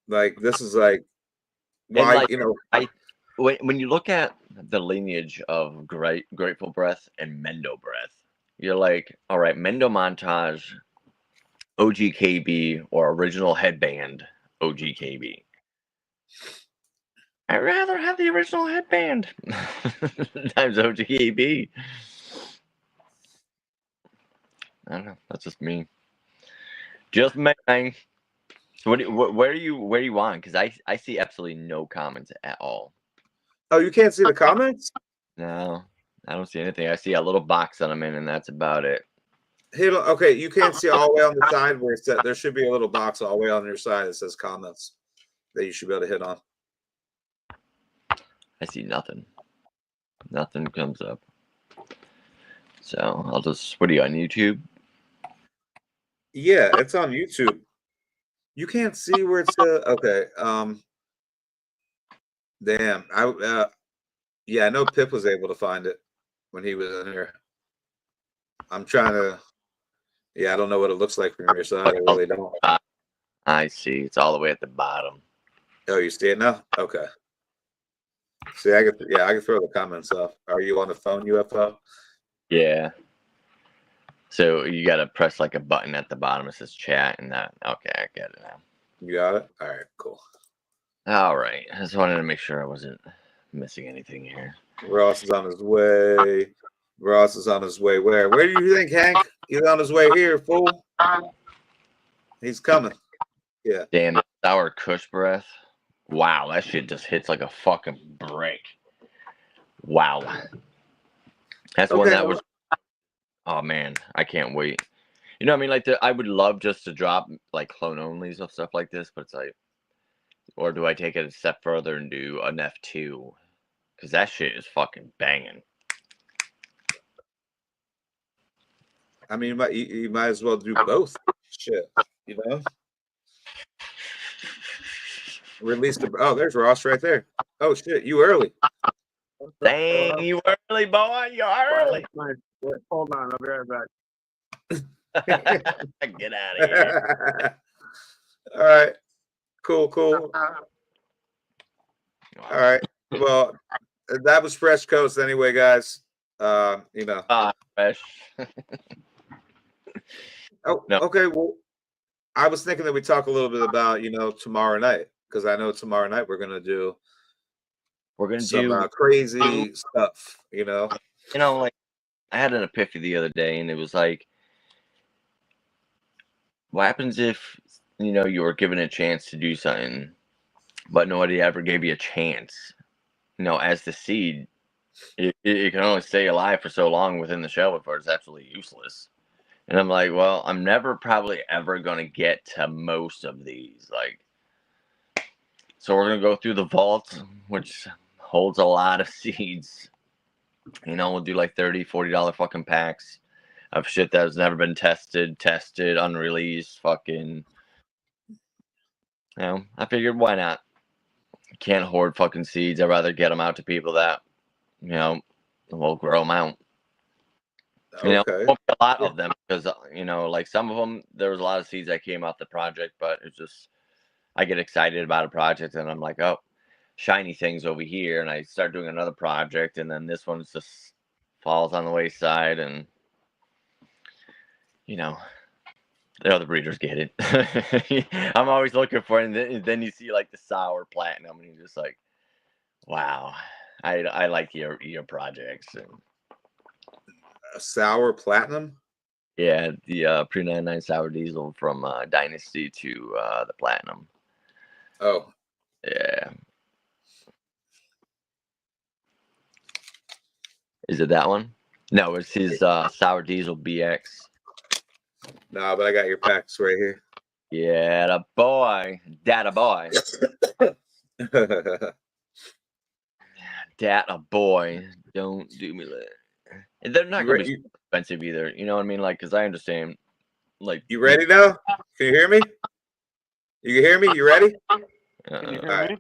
like this is like why, when you look at the lineage of Grateful Breath and Mendo Breath, you're like, all right, Mendo Montage, OGKB, or original headband OGKB. I'd rather have the original headband times OGKB. I don't know. That's just me. Just me. So where are you on? Because I see absolutely no comments at all. Oh, you can't see the comments? No, I don't see anything. I see a little box that I'm in, and that's about it. Okay, you can't see all the way on the side where it's at. There should be a little box all the way on your side that says comments that you should be able to hit on. I see nothing. Nothing comes up. So I'll just. What are you on YouTube? Yeah, it's on YouTube. You can't see where it's okay. Damn. I know Piff was able to find it when he was in here. I'm trying to. Yeah, I don't know what it looks like from your side. I really don't. I see. It's all the way at the bottom. Oh, you see it now? Okay. See, I can throw the comments off. Are you on the phone, UFO? Yeah. So you got to press like a button at the bottom that says chat, and that. Okay, I get it now. You got it? All right, cool. All right. I just wanted to make sure I wasn't missing anything here. Ross is on his way. Ross is on his way where? Where do you think, Hank? He's on his way here, fool. He's coming. Yeah. Damn, that sour Kush breath. Wow, that shit just hits like a fucking brick. Wow. That's one that was. Oh man, I can't wait. You know what I mean? Like, I would love just to drop like clone onlys of stuff like this, but it's like, or do I take it a step further and do an F2? Because that shit is fucking banging. I mean, you might as well do both. Shit, you know. Release the. Oh, there's Ross right there. Oh shit, you early. Dang, you early, boy. You're early. Hold on, I'll be right back. Get out of here. All right. Cool. All right. Well, that was Fresh Coast anyway, guys. You know. Fresh. Oh, no. Okay. Well, I was thinking that we talk a little bit about, you know, tomorrow night, because I know tomorrow night we're gonna do some crazy stuff, you know. You know, like I had an epiphany the other day, and it was like, what happens if, you know, you were given a chance to do something, but nobody ever gave you a chance? You know, as the seed, it can only stay alive for so long within the shell before it's absolutely useless. And I'm like, well, I'm never probably ever going to get to most of these. Like, so we're going to go through the vault, which holds a lot of seeds. You know, we'll do like $30, $40 fucking packs of shit that has never been tested, unreleased, fucking. You know, I figured, why not? Can't hoard fucking seeds. I'd rather get them out to people that, you know, will grow them out. You know, Okay. won't be a lot of them because, you know, like some of them, there was a lot of seeds that came out the project, but it's just, I get excited about a project and I'm like, oh, shiny things over here. And I start doing another project and then this one just falls on the wayside and, you know, the other breeders get it. I'm always looking for it. And then you see like the sour platinum and you're just like, wow, I like your projects. And sour platinum. Yeah, the pre-99 sour diesel from Dynasty to the platinum. Oh, yeah. Is it that one? No, it's his sour diesel BX. No, but I got your packs right here. Yeah, the boy, data boy. Data boy, don't do me that. And they're not gonna be expensive either. You know what I mean? Like, cause I understand. Like, you ready now? Can you hear me? You can hear me? You ready? Can you hear me?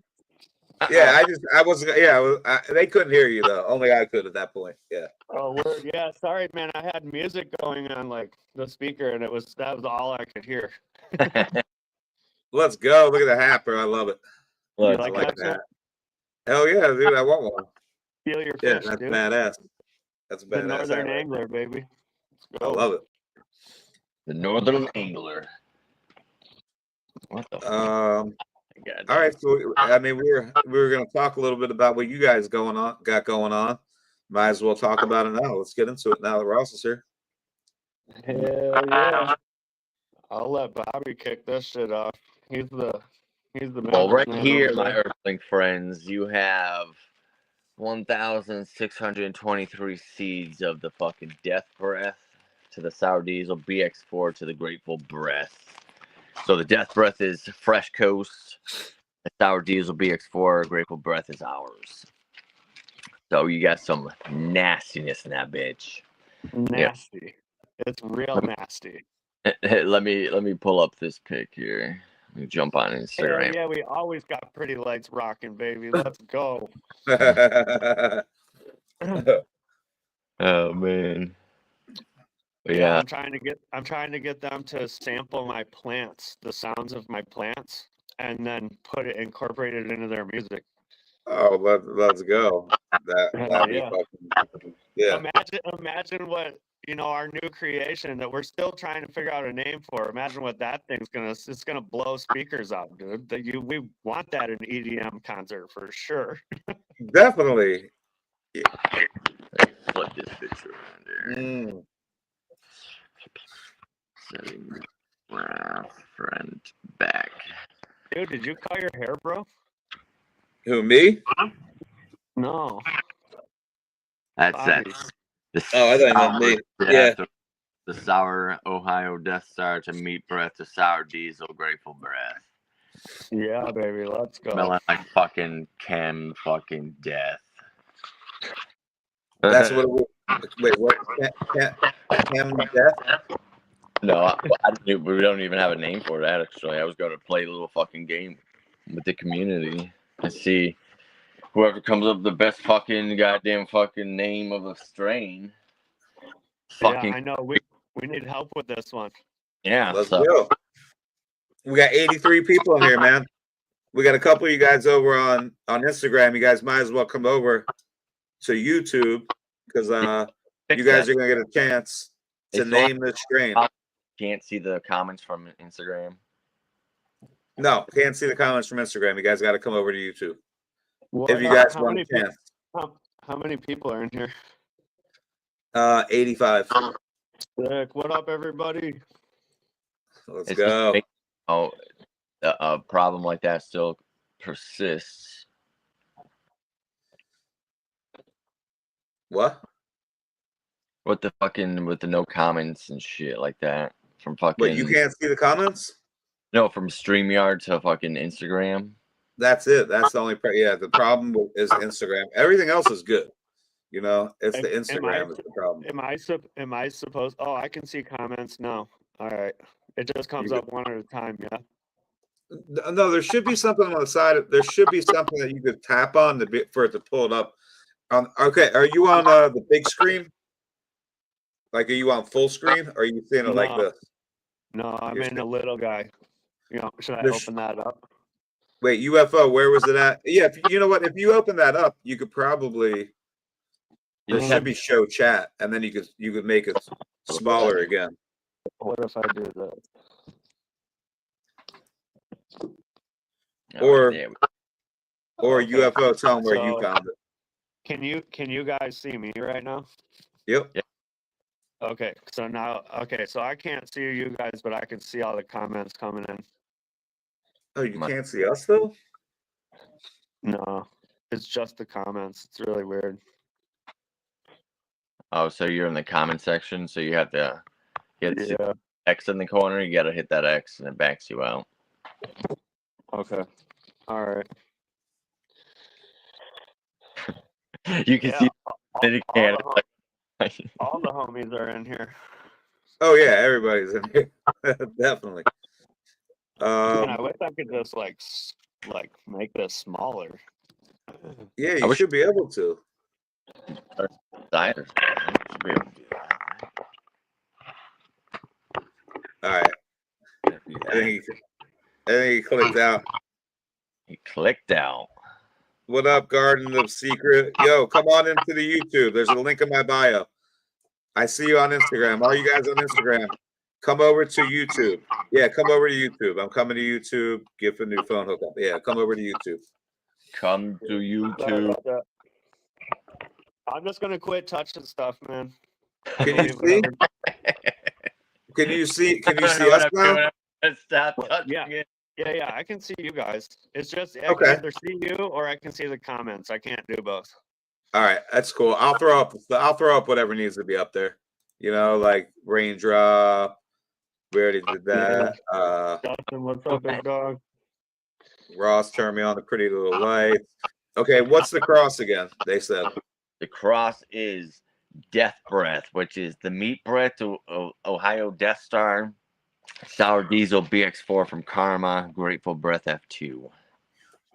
Yeah, I wasn't. Yeah, they couldn't hear you though. Only I could at that point. Yeah. Oh, word. Yeah, sorry, man. I had music going on like the speaker, and that was all I could hear. Let's go. Look at the hat, bro. I love it. You I like that. Hell yeah, dude. I want one. Feel your Yeah, fish, that's dude. badass. That's The badass. Northern Angler, baby. Let's I go. love it. The Northern Angler. What the fuck? All right, so I mean, we were going to talk a little bit about what you guys got going on. Might as well talk about it now. Let's get into it now that Ross is here. Hell yeah! I'll let Bobby kick this shit off. He's the well, right here, my Earthling friends, you have 1,623 seeds of the fucking Death Breath to the Sour Diesel BX4 to the Grateful Breath. So the Death Breath is Fresh Coast. The Sour Diesel BX4 Grateful Breath is ours. So you got some nastiness in that bitch. Nasty. Yep. It's real nasty. Let me pull up this pic here. Let me jump on Instagram. Hell yeah, we always got pretty lights rocking, baby. Let's go. Oh man. Yeah. I'm trying to get them to sample my plants, the sounds of my plants, and then incorporate it into their music. Oh, let's go. That'd be Yeah. fucking yeah. Imagine what our new creation that we're still trying to figure out a name for. Imagine what that thing's it's gonna blow speakers out, dude. We want that in EDM concert for sure. Definitely. Flip this picture around there. Setting front back. Dude, did you cut your hair, bro? Who, me? No. That's that. Oh, I thought you meant me. Yeah. The sour Ohio Death Star to meat breath to sour diesel Grateful breath. Yeah, baby, let's go. Smelling like fucking chem fucking death. That's what it was. Wait, what? Chem death? No, we don't even have a name for that, actually. I was going to play a little fucking game with the community and see whoever comes up with the best fucking goddamn fucking name of a strain. Fucking, yeah, I know. We need help with this one. yeah. Let's go. We got 83 people in here, man. We got a couple of you guys over on Instagram. You guys might as well come over to YouTube because you guys are gonna get a chance to name this strain. Can't see the comments from Instagram. No, can't see the comments from Instagram. You guys got to come over to YouTube What, if you guys want a chance. How many people are in here? 85. Sick. What up, everybody? Let's go. A problem like that still persists. What? With the no comments and shit like that from fucking. But you can't see the comments? No, from StreamYard to fucking Instagram. That's it. That's the only yeah. The problem is Instagram. Everything else is good. It's the Instagram is the problem. Am I supposed? Oh, I can see comments now. All right, it just comes up one at a time. Yeah. No, there should be something on the side. There should be something that you could tap on for it to pull it up. Okay, are you on the big screen? Like, are you on full screen? Or are you seeing it like this? No, I'm in a little guy. Should I open that up? Wait, UFO, where was it at? Yeah, you know what? If you open that up, you could probably there should be show chat, and then you could make it smaller again. What if I do that? Or UFO, tell them where you found it. Can you guys see me right now? Yep. Okay, so I can't see you guys, but I can see all the comments coming in. Oh, you can't see us though? No, it's just the comments. It's really weird. Oh, so you're in the comment section, so you have to see X in the corner. You got to hit that X, and it backs you out. Okay. All right. You can see all the homies are in here. Oh yeah, everybody's in here. Definitely. I wish I could just like make this smaller. Yeah, you should be able to. All right. I think he clicked out. He clicked out. What up, Garden of Secret? Yo, come on into the YouTube. There's a link in my bio. I see you on Instagram. All you guys on Instagram, come over to YouTube. Yeah, come over to YouTube. I'm coming to YouTube. Give a new phone hookup. Yeah, come over to YouTube. Come to YouTube. I'm just gonna quit touching stuff, man. Can you see? Can you see us now? Stop touching it. Yeah, I can see you guys. It's just I okay. can either see you or I can see the comments. I can't do both. All right, that's cool. I'll throw up whatever needs to be up there. Like raindrop. We already did that. Justin, what's up, big dog? Ross turned me on the pretty little lights. Okay, what's the cross again? They said the cross is Death Breath, which is the meat breath to Ohio Death Star, Sour Diesel BX4 from Karma, Grateful Breath F2. All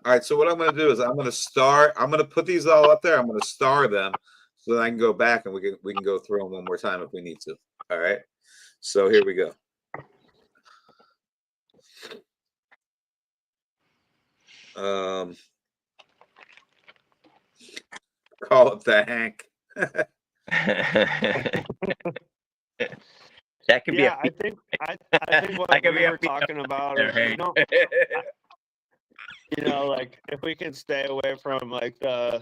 right, so what I'm going to do is I'm going to put these all up there. I'm going to star them so that I can go back and we can go through them one more time if we need to. All right. So here we go. Call it the Hank. That could be. Yeah, I think what That could we be a were talking about there, is Hank. like if we can stay away from like the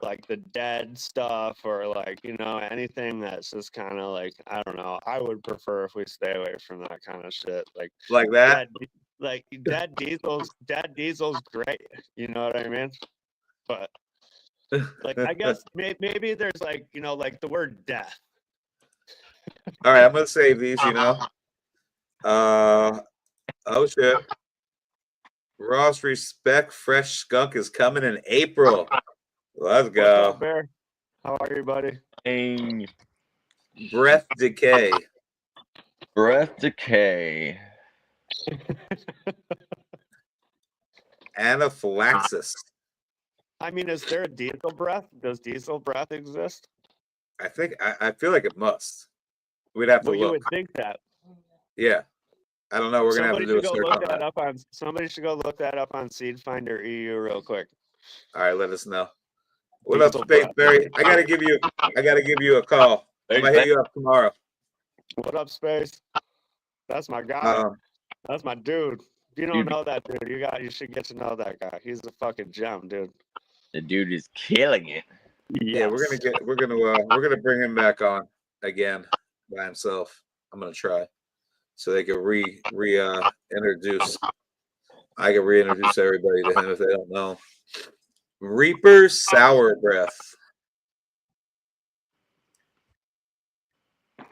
like the dead stuff or like anything that's just kind of like I don't know. I would prefer if we stay away from that kind of shit. Like that. Dead Diesel's great. You know what I mean? But like I guess maybe there's like like the word death. All right, I'm gonna save these. Oh shit. Ross Respect Fresh Skunk is coming in April. Let's go. What's up, Bear? How are you, buddy? Breath Decay. Breath Decay. Anaphylaxis. I mean, is there a diesel breath? Does diesel breath exist? I think I feel like it must. We'd have to Well, look. you would think that. Yeah. I don't know. We're gonna have to do a search on that. Somebody should go look that up on Seed Finder EU real quick. All right, let us know. What up, Space Barry? I gotta give you a call. I'm gonna hit you up tomorrow. What up, Space? That's my guy. That's my dude. If you don't know that dude, you should get to know that guy. He's a fucking gem, dude. The dude is killing it. Yes. Yeah, we're gonna bring him back on again by himself. I'm gonna try. So they can introduce. I can reintroduce everybody to him if they don't know. Reaper Sour Breath.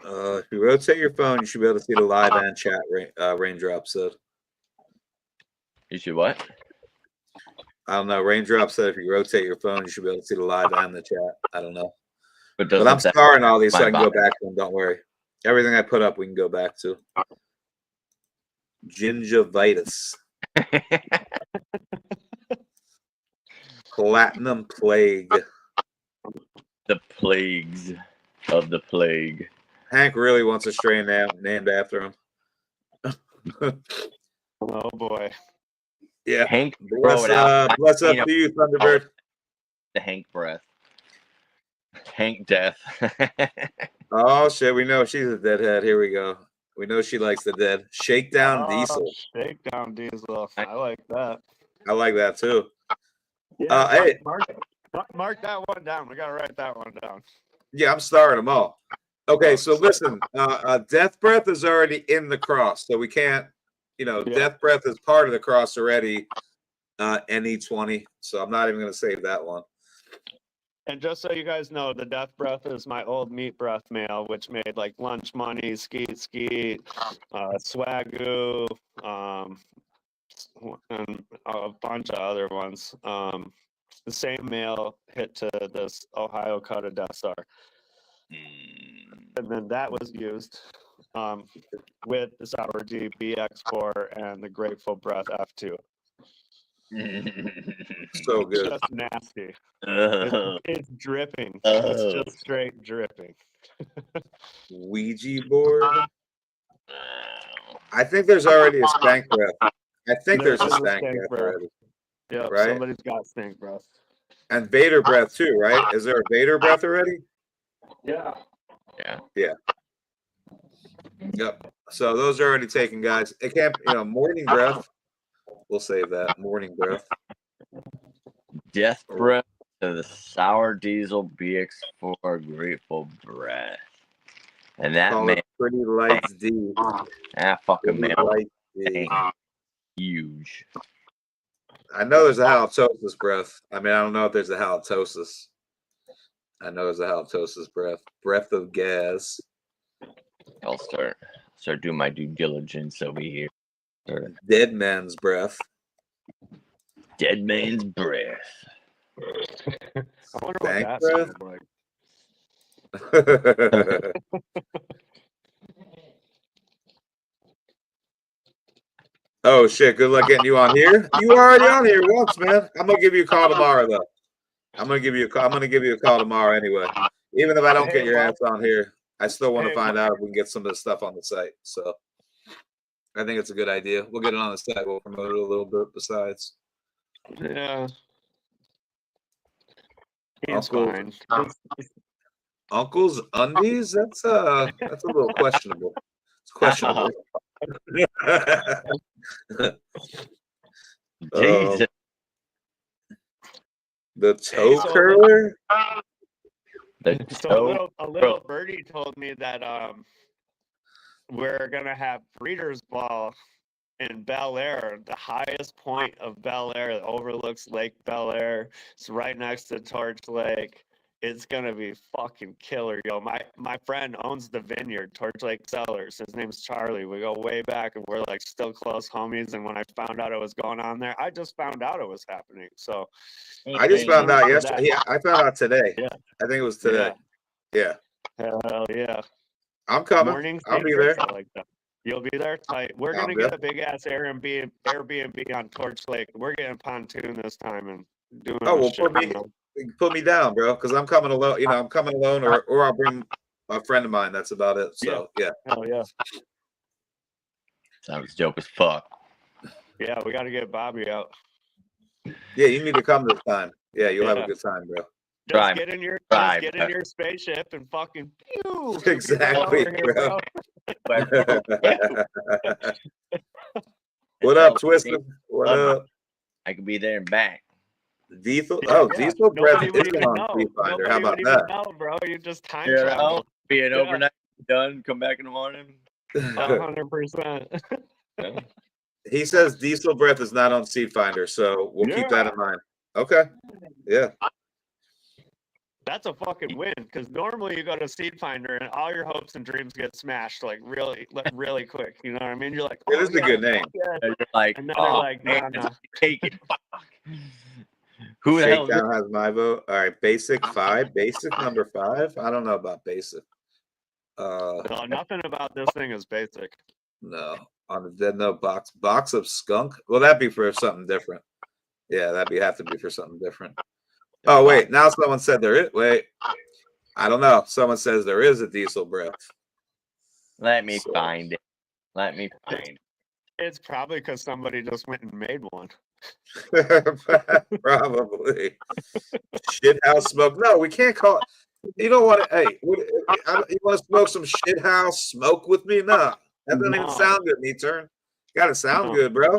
If you rotate your phone, you should be able to see the live and chat Raindrop said. You should what? I don't know. Raindrop said if you rotate your phone, you should be able to see the live and the chat. I don't know. But I'm starring all these so I can go back to them. Don't worry. Everything I put up, we can go back to. Gingivitis. Platinum Plague. The plagues of the plague. Hank really wants a strain named after him. Oh boy. Yeah. Hank, bless up to you, Thunderbird. The Hank breath. Hank death. Oh shit, we know she's a deadhead. Here we go. We know she likes the dead. Shakedown Diesel. Shakedown Diesel. I like that. I like that too. Yeah, hey, mark that one down. We gotta write that one down. Yeah, I'm starring them all. Okay, so listen, Death Breath is already in the cross, so we can't, Death Breath is part of the cross already, NE20, so I'm not even going to save that one. And just so you guys know, the Death Breath is my old Meat Breath mail, which made like Lunch Money, Skeet, Swagoo, and a bunch of other ones. The same mail hit to this Ohio cut of Death Star. And then that was used with the Sour D BX4 and the Grateful Breath F2. So good. It's just nasty. It's dripping. It's just straight dripping. Ouija board. I think there's already a stank breath. I think there's a stank breath already. Yeah, right? Somebody's got stank breath. And Vader breath too, right? Is there a Vader breath already? Yeah. Yeah. Yep. So those are already taken, guys. It can't, morning breath. We'll save that. Morning breath. Death breath to the Sour Diesel BX4 Grateful Breath. And that man. Pretty Lights D. That fucking man. Huge. I know there's a halitosis breath. I mean, I don't know if there's a halitosis. I know there's a halitosis breath. Breath of gas. I'll start doing my due diligence over here. Dead man's breath. Dead man's breath. I wonder what that breath? sounds like. Oh shit! Good luck getting you on here. You were already on here once, man. I'm gonna give you a call tomorrow, though. I'm gonna give you a call tomorrow anyway. Even if I don't get your ass on here, I still want to Hey, find out if we can get some of this stuff on the site. So I think it's a good idea. We'll get it on the site. We'll promote it a little bit besides. Yeah. He's Uncle, fine. Uncle's undies? That's a little questionable. It's questionable. Jesus. The toe so- curler? The So toe. a little birdie told me that we're gonna have Breeders' Ball in Bel Air, the highest point of Bel Air that overlooks Lake Bel Air. It's right next to Torch Lake. It's gonna be fucking killer, yo. My friend owns the vineyard, Torch Lake Cellars. His name's Charlie. We go way back, and we're like still close homies. And when I found out it was going on there, I just found out it was happening. So I just found out yesterday. Yeah, I found out today. Yeah. I think it was today. Yeah. Hell yeah. I'm coming. Morning I'll be there. like that. You'll be there. Tight. We're I'll gonna be get a big ass Airbnb on Torch Lake. We're getting pontoon this time and doing. Oh, well, shit, put me down, bro, because I'm coming alone. You know, I'm coming alone, or I'll bring a friend of mine. That's about it. So yeah. Hell yeah. Sounds dope as fuck. Yeah, we got to get Bobby out. Yeah, you need to come this time. Yeah, you'll have a Yeah. good time, bro. Just get in your spaceship and fucking pew, Exactly, over here, bro. Yeah. What up, Twister? What up? I could be there and back. Diesel? Yeah, Oh, yeah. Diesel breath Nobody would is even on know. Speed Finder. Nobody How about would even that? know, bro. You just time You know, travel. be an Yeah. overnight, done, come back in the morning. 100%. Yeah. He says Diesel breath is not on Seed Finder, so we'll keep that in mind. Okay. Yeah. That's a fucking win, because normally you go to Seed Finder and all your hopes and dreams get smashed like really quick. You know what I mean? You're like, It is a good name. Yeah. And you're like, And then they're like, man, nah. take it. Fuck. Who the hell? Shakedown has my vote. All right, basic 5. Basic number 5. I don't know about basic. No, nothing about this thing is basic. No. On the Dead Note box of skunk. Well, that'd be for something different. Yeah, have to be for something different. Oh wait, now someone said there is. Wait, I don't know. Someone says there is a Diesel breath. Let me find it. Let me find it. It's probably because somebody just went and made one. Probably. Shithouse smoke. No, we can't call it. You don't want to. Hey, you want to smoke some shithouse smoke with me? No, that doesn't even sound good. Me-turn. Got to sound good, bro.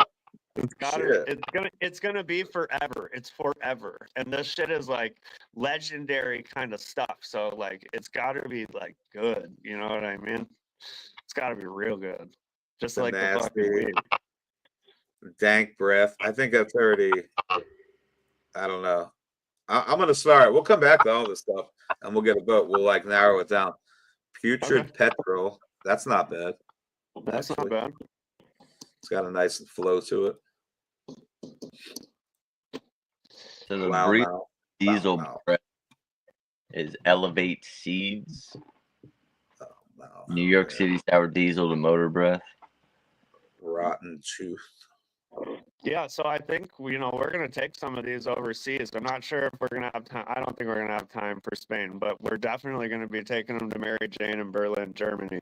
It's gonna be forever. It's forever, and this shit is like legendary kind of stuff. So like, it's gotta be like good. You know what I mean? It's gotta be real good. Just like the fucking weed. Dank breath. I think that's already. I don't know. I'm gonna start. We'll come back to all this stuff, and we'll get a vote. We'll like narrow it down. Putrid petrol. That's not bad. That's not bad. It's got a nice flow to it. So the diesel breath is Elevate Seeds. New York City sour diesel to motor breath. Rotten tooth. Yeah, so I think we're gonna take some of these overseas. I'm not sure if we're gonna have time. I don't think we're gonna have time for Spain, but we're definitely gonna be taking them to Mary Jane in Berlin, Germany.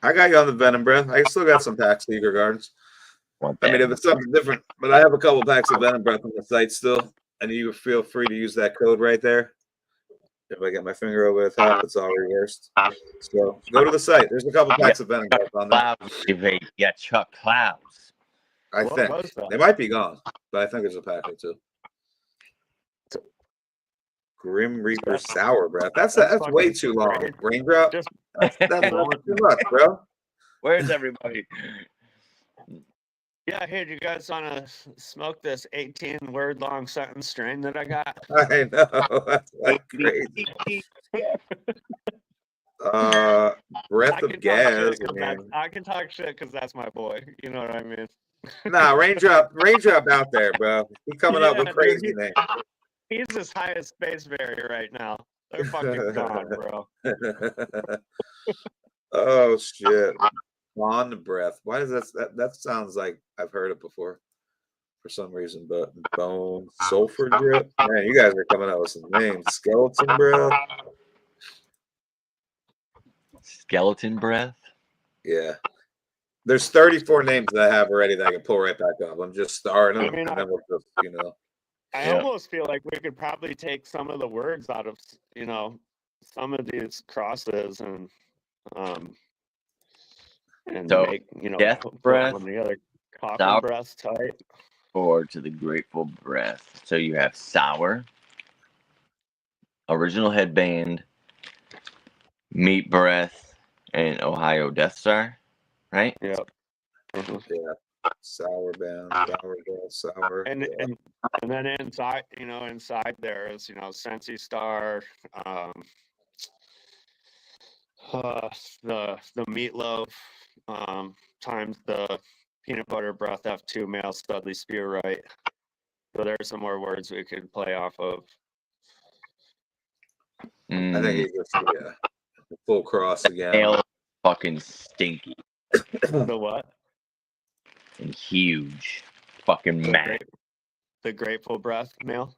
I got you on the Venom breath. I still got some packs of Eager Gardens. I mean, if it's something different, but I have a couple packs of Venom breath on the site still, and you feel free to use that code right there. If I get my finger over the top, it's all reversed. So go to the site. There's a couple packs of Venom breath on there. Yeah, Chuck Clouds. I think they might be gone, but I think there's a pack or two. Grim Reaper Sour Breath. That's way too long. Raindrop. That's too much, bro. Where's everybody? Yeah, hey, do you guys want to smoke this 18-word long sentence strain that I got? I know. That's like crazy. Breath of gas. I can talk shit because that's my boy. You know what I mean? Nah, Raindrop out there, bro. He's coming up with crazy names. He's as high as Spaceberry right now. They're fucking gone, bro. Oh shit. Bond breath. Why does that sounds like I've heard it before. for some reason, but bone sulfur drip. Man, you guys are coming out with some names. Skeleton breath. Skeleton breath. Yeah. There's 34 names that I have already that I can pull right back up. I'm just starting them, I mean, and then we'll just, I almost feel like we could probably take some of the words out of, some of these crosses and So, make, death put breath, them together. Coffin sour breath type. or to the grateful breath. So you have sour, original headband, meat breath, and Ohio Death Star, right? Yep. Mhm. yeah. Sour band, sour breath, sour. And Yeah. and then inside, inside there is, Sensi Star, the meatloaf, times the peanut butter breath F2 male Studley spear right. So there's some more words we could play off of. I think it's just full cross again. Male fucking stinky The what? and huge. Fucking The mad. grape, the grateful breath male.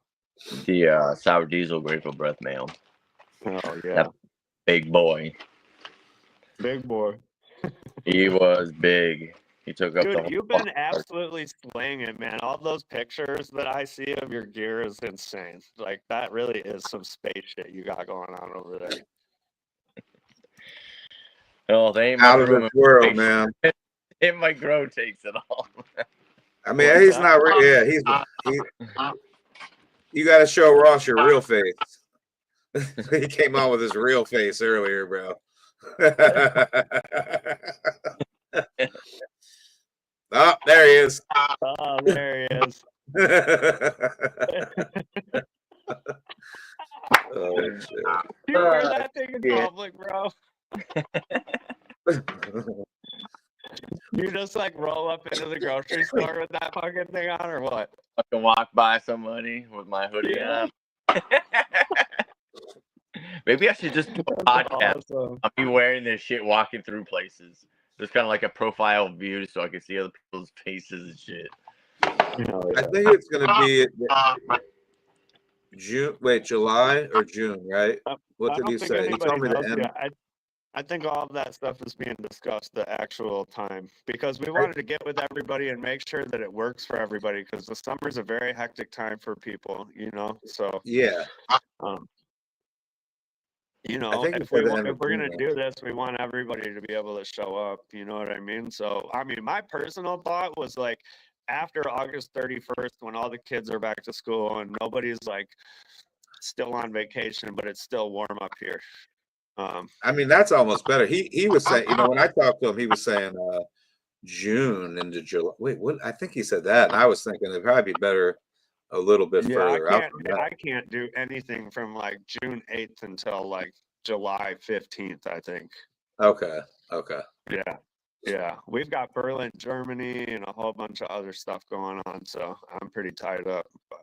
The sour diesel grateful breath male. Oh yeah, That big boy. big boy. He was big. He took up the Dude, whole you've been fucking- absolutely slaying it, man. All those pictures that I see of your gear is insane. Like that really is some space shit you got going on over there. Oh, they ain't Out much of room this in world, my- man. In my grow takes it all. I mean, What's he's that? not. You got to show Ross your real face. He came out with his real face earlier, bro. Oh, there he is. Oh, there he is. Oh, shit. You wear that thing in public, bro. You just like roll up into the grocery store with that fucking thing on, or what? Fucking walk by somebody with my hoodie on. Maybe I should just do a podcast. Awesome. I'll be wearing this shit walking through places. Just kind of like a profile view so I can see other people's faces and shit. Oh, I yeah. think it's gonna be June. Wait, July or June, right? What I did don't he think say? He anybody told me the knows end. yet. I think all of that stuff is being discussed the actual time because we wanted to get with everybody and make sure that it works for everybody because the summer's a very hectic time for people, So Yeah, I think he if said the end if of we're gonna June. do this, we want everybody to be able to show up. You know what I mean? So I mean, my personal thought was like after August 31st, when all the kids are back to school and nobody's like still on vacation, but it's still warm up here. I mean, that's almost better. He was saying, when I talked to him, he was saying June into July. Wait, what? I think he said that, and I was thinking it'd probably be better a little bit further out than that. I can't do anything from like June 8th until like July 15th, I think. Okay. Yeah. We've got Berlin, Germany, and a whole bunch of other stuff going on, so I'm pretty tied up. But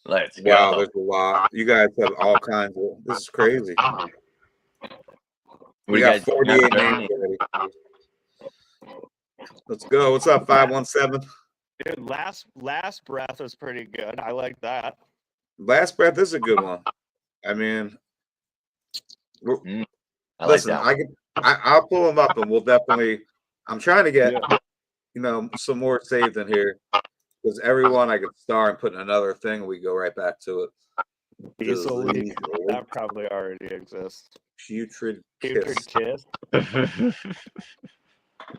Let's Wow, go. there's a lot. You guys have all kinds of. This is crazy. We got 48 names already. Let's go. What's up, 517? dude, last breath is pretty good. I like that. Last breath is a good one. I mean, I listen, like that. I'll pull them up, and we'll definitely. I'm trying to get some more saved in here because everyone I could star and put in another thing. We go right back to it. Easily, that probably already exists. Putrid Putrid kiss. kiss.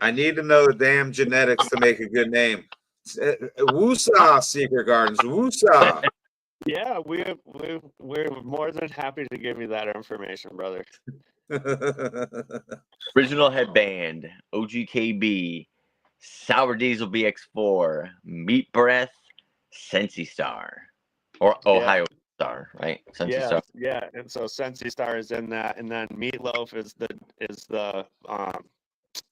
I need to know the damn genetics to make a good name. Woosah Secret Gardens. Woosah. Yeah, we're more than happy to give you that information, brother. Original headband, OGKB, Sour Diesel BX4, Meat Breath, Sensi Star, or Ohio Star, right? Sensi Star. Yeah, and so Sensi Star is in that, and then Meatloaf is the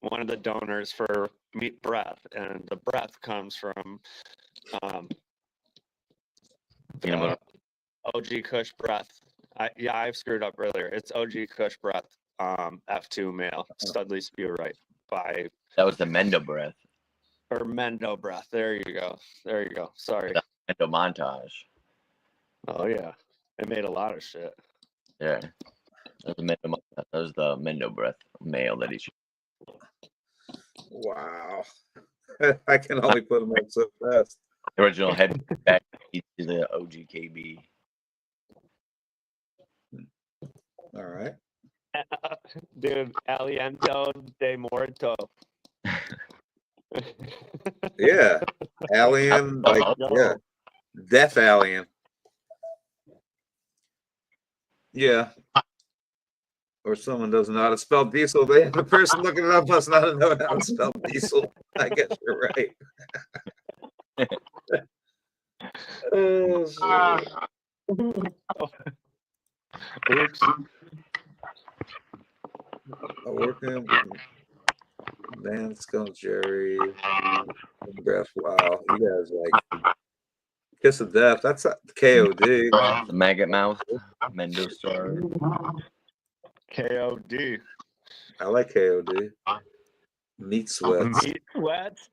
one of the donors for Meat Breath, and the breath comes from OG Kush Breath. I've screwed up earlier. It's OG Kush Breath, F2 male, Studley Spew right by. That was the Mendo Breath. Or Mendo breath. There you go. There you go. Sorry. Mendo montage. Oh yeah, they made a lot of shit. Yeah, that was the Mendo breath male that he should. Wow. I can only put them up so fast. The original head back to the OGKB. All right. Dude, Aliento de Muerto. Yeah. Alien, like, yeah. Death Alien. Yeah. Or someone doesn't know how to spell diesel. The person looking it up must not know how to spell diesel. I guess you're right. Oh, Oops. working. Dan, Skunk, Jerry, Breath. Wow, you guys like Kiss of Death. That's a KOD. The maggot mouth, Mendo star. KOD. I like KOD. Meat Sweats. Meat sweats.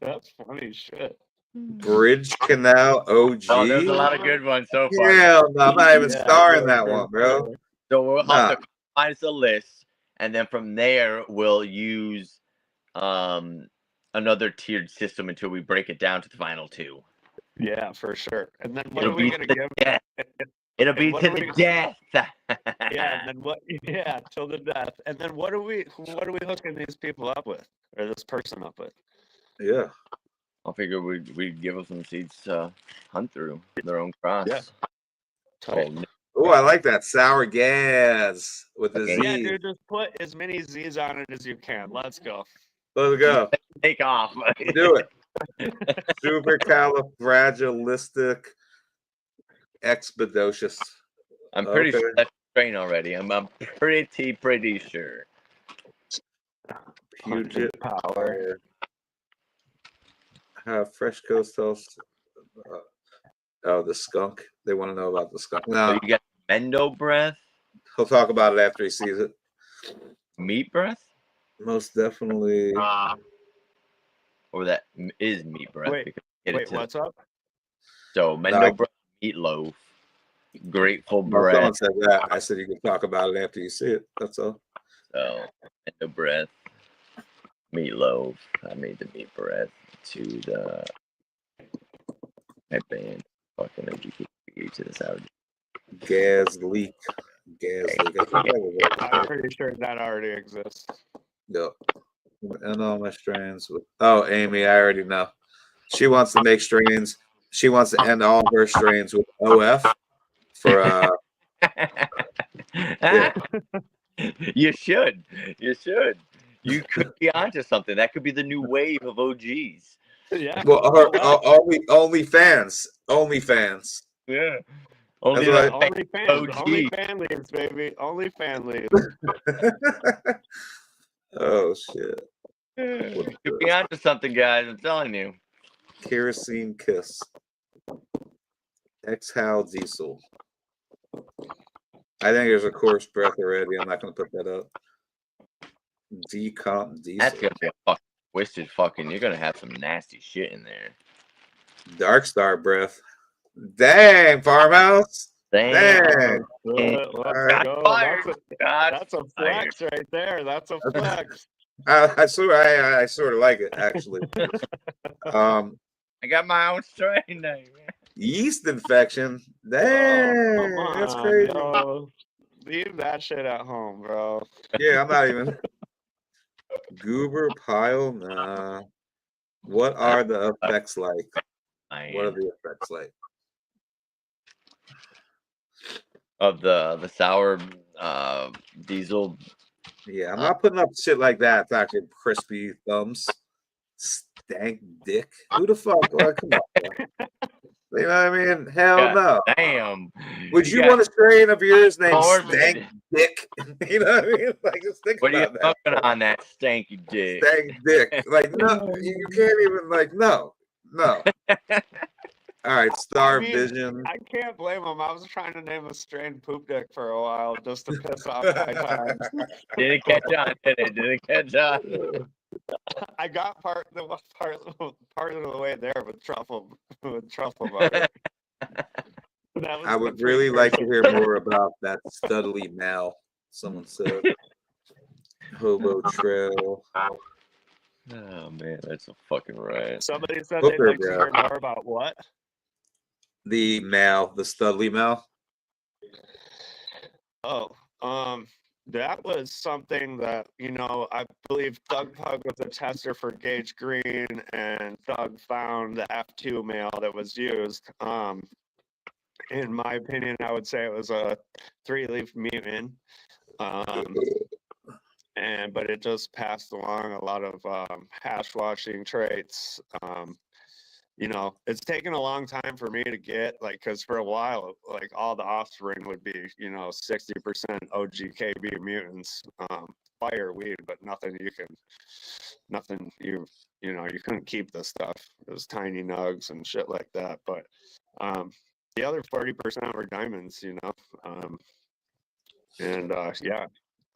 That's funny shit. Bridge Canal OG. Oh, there's a lot of good ones so far. Hell no, I'm not even Yeah, starring yeah, that for one, bro. sure. So we'll have to find a list, and then from there we'll use another tiered system until we break it down to the final two. Yeah, for sure. And then what It'll are we be gonna to give? death. It'll be what to are the we- death. Yeah, and then what? Yeah, till the death. And then what are we hooking these people up with, or this person up with? Yeah. I figure we'd give them some seeds to hunt through their own cross. Yeah. Tight. Oh, I like that sour gas with the Okay. Z. Yeah, dude, just put as many Z's on it as you can. Let's go. Let's go. Take off. Do it. Supercalifragilistic expeditious. I'm pretty Okay. sure that's strain already. I'm pretty sure. Puget Power. Fresh Coast Toast. Oh, the skunk. They want to know about the skunk. So No, you got Mendo breath, he'll talk about it after he sees it. meat breath, Most definitely. or that is meat breath. Wait, because get it Wait, to- what's up? So Mendo breath, meatloaf, grateful No, breath. someone said that. I said you can talk about it after you see it. That's all. So Mendo breath, meatloaf. I made the meat breath to the headband. Fucking OGK to the sour. Gas leak. Gas leak. I think that was I'm pretty sure that already exists. Yep. And all my strains with. Oh, Amy, I already know. She wants to make strains. She wants to end all of her strains with OF for yeah. You should. You should. You could be onto something. That could be the new wave of OGs. Yeah. Well, only fans. Yeah. That's Only what the Only fans. OG. Only families, baby. Only families. Oh shit. You could be onto something, guys. I'm telling you. Kerosene kiss. Exhale diesel. I think there's a coarse breath already. I'm not gonna put that up. Decomp diesel. That's gonna be a fucking twisted fucking. You're gonna have some nasty shit in there. Dark Star breath. Dang, farmhouse. Dang. Let's Alright. go. That's a flex right there. That's a flex. I sort of like it actually. I got my own strain now. Yeast infection. Dang, Come that's on, crazy. yo. Leave that shit at home, bro. Yeah, I'm not even. Goober pile. Nah. What are the effects like? What are the effects like? Of the sour diesel. Yeah, I'm not putting up shit like that. It's actually crispy thumbs. Stank dick. Who the fuck? Well, come on. Bro. You know what I mean? Hell Yeah, no. Damn. Would you got want a strain of yours named morbid. Stank Dick? You know what I mean? Like, just think What are you about that. fucking on that stanky dick? Stank Dick. Like, no, you can't even, like, no. All right, Star I mean, Vision. I can't blame him. I was trying to name a strain poop dick for a while just to piss off high times. Didn't catch on, did it? Didn't catch on. I got part of the way there with truffle butter. That was I the would really like to precursor. hear more about that Studley Mal. Someone said Hobo Trail. Oh man, that's a fucking riot. Somebody said they'd Hooker, like to bro. hear more about what? The Mal, the Studley Mal. Oh, that was something that, I believe Doug Pug was a tester for Gage Green, and Doug found the F2 male that was used. In my opinion, I would say it was a 3-leaf mutant. But it just passed along a lot of hash washing traits. It's taken a long time for me to get, like, because for a while, like, all the offspring would be, 60% OGKB mutants, fire weed, but you couldn't keep this stuff. It was tiny nugs and shit like that. But the other 40% were diamonds, yeah.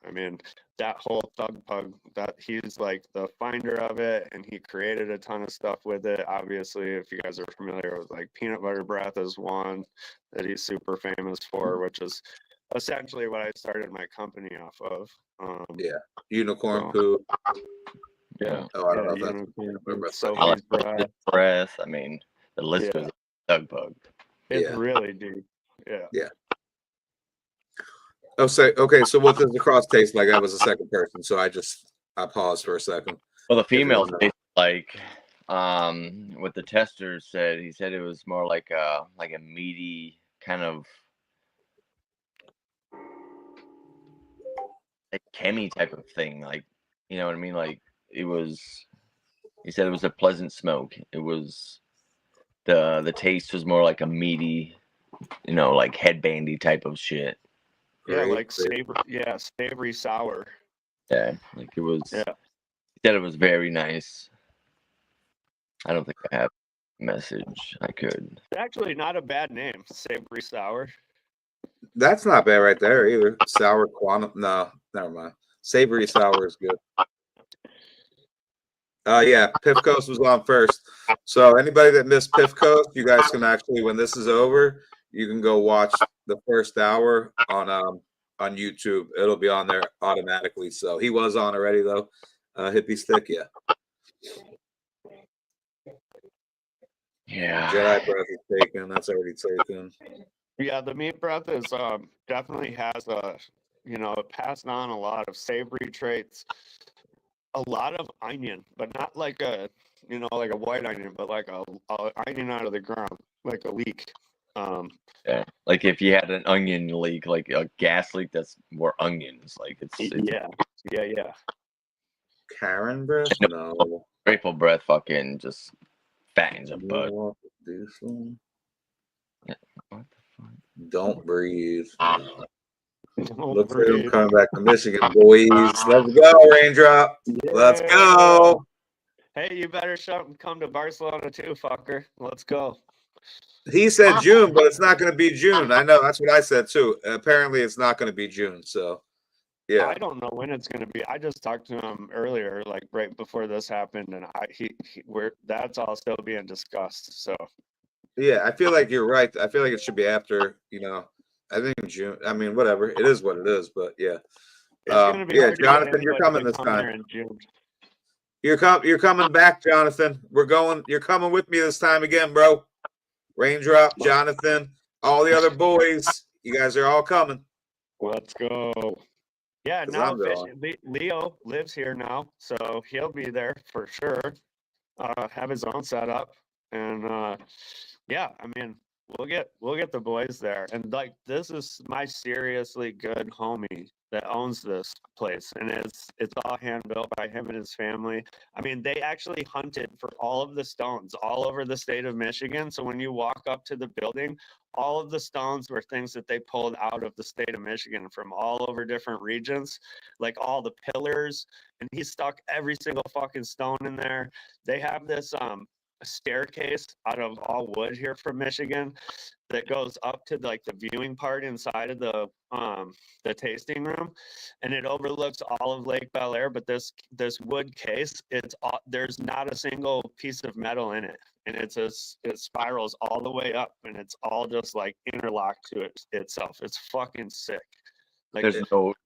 I mean, that whole Thug Pug, that he's like the finder of it, and he created a ton of stuff with it. Obviously, if you guys are familiar with, like, peanut butter breath is one that he's super famous for, which is essentially what I started my company off of. Yeah, unicorn So, poo. Yeah. Oh, I don't know if unicorn that's poo, I Sophie's like breath. breath. I mean, the list Yeah, goes Doug Bug. it's Yeah. really deep. Yeah. Yeah. Oh, say okay. So what does the cross taste like? I was a second person, so I paused for a second. Well, the you females wanna- taste like what the tester said. He said it was more like a meaty kind of like chemi type of thing. Like, you know what I mean? Like it was. He said it was a pleasant smoke. It was the taste was more like a meaty, like headbandy type of shit. Yeah, Great. like savory sour. Yeah, like it was. Yeah. He said it was very nice. I don't think I have a message. I could. It's actually not a bad name, savory sour. That's not bad right there either. Sour quantum. No, never mind. Savory sour is good. Yeah, Piff Coast was on first. So anybody that missed Piff Coast, you guys can actually, when this is over, you can go watch the first hour on YouTube. It'll be on there automatically. So he was on already though. Hippie Stick, yeah. Yeah. Jedi Breath is taken. That's already taken. Yeah, the meat breath is definitely has it passed on a lot of savory traits, a lot of onion, but not like like a white onion, but like a onion out of the ground, like a leek. Yeah. Like if you had an onion leak, like a gas leak, that's more onions. Like it's Yeah. Karen Breath? No. Grateful Breath fucking just fattens a bug. What the fuck? Don't breathe. Don't Looks like I'm breathe. coming back to Michigan, boys. Let's go, Raindrop. Let's go. Hey, you better come to Barcelona too, fucker. Let's go. He said June, but it's not going to be June. I know. That's what I said too. Apparently, it's not going to be June. So, yeah. I don't know when it's going to be. I just talked to him earlier, like right before this happened, and that's all still being discussed. So, Yeah, I feel like you're right. I feel like it should be after, I think June. I mean, whatever. It is what it is, but yeah. it's going to be hard to get Jonathan, you're anybody coming to this come time. there in June. You're coming back, Jonathan. You're coming with me this time again, bro. Raindrop, Jonathan, all the other boys. You guys are all coming. Let's go. Yeah, 'Cause now I'm going. Leo lives here now, so he'll be there for sure. Have his own setup, and yeah, I mean, we'll get the boys there, and like this is my seriously good homie that owns this place, and it's all hand built by him and his family. I mean, they actually hunted for all of the stones all over the state of Michigan. So when you walk up to the building, all of the stones were things that they pulled out of the state of Michigan from all over different regions, like all the pillars, and he stuck every single fucking stone in there. They have this staircase out of all wood here from Michigan that goes up to like the viewing part inside of the tasting room, and it overlooks all of Lake Bel Air. But this wood case, there's not a single piece of metal in it, and it spirals all the way up, and it's all just like interlocked to itself. It's fucking sick. Like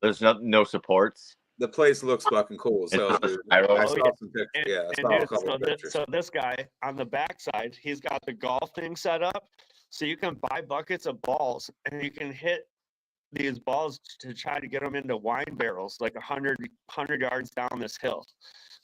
there's no supports. The place looks fucking cool. So It's a dude, spiral. I saw some pictures. And, Yeah, I and saw a dude, couple of pictures. so this guy on the backside, he's got the golf thing set up, so you can buy buckets of balls and you can hit these balls to try to get them into wine barrels, like 100 yards down this hill.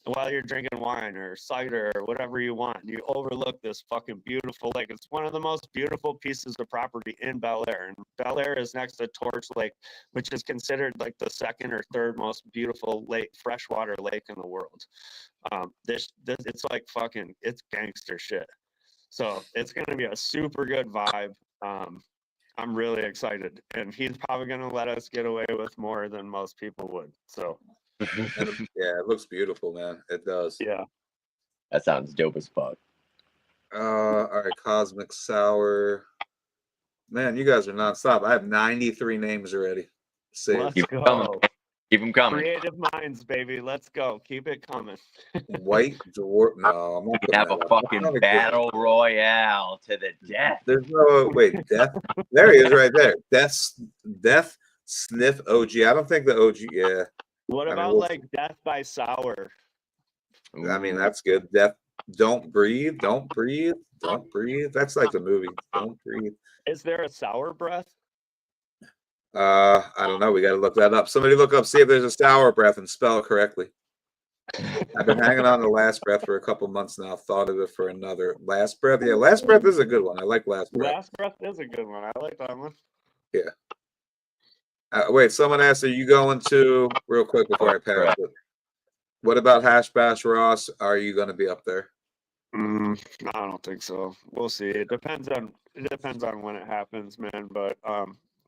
And while you're drinking wine or cider or whatever you want, you overlook this fucking beautiful lake. It's one of the most beautiful pieces of property in Bel Air. And Bel Air is next to Torch Lake, which is considered like the second or third most beautiful lake, freshwater lake in the world. This it's like fucking, it's gangster shit. So it's going to be a super good vibe. I'm really excited, and he's probably going to let us get away with more than most people would. So, Yeah, it looks beautiful, man. It does. yeah. That sounds dope as fuck. All right, Cosmic Sour. Man, you guys are nonstop. I have 93 names already. Let's Keep go. coming. Keep them coming. Creative minds, baby. Let's go. Keep it coming. White Dwarf. No, I'm not We putting have that a up. fucking Not a good- battle royale to the death. There's no wait. Death. There he is, right there. Death Sniff OG. I don't think the OG. Yeah, What I mean, about we'll- like Death by Sour? I mean that's good. Death. Don't breathe. Don't breathe. Don't breathe. That's like the movie. Don't breathe. Is there a sour breath? I don't know. We got to look that up. Somebody look up, see if there's a sour breath and spell it correctly. I've been hanging on to Last Breath for a couple months now. Thought of it for another. Last Breath. Yeah, Last Breath is a good one. I like Last Breath. Last breath is a good one. I like that one. Yeah. Wait, someone asked, are you going to, real quick before I pass it, what about Hash Bash Ross? Are you going to be up there? I don't think so. We'll see. It depends on when it happens, man. But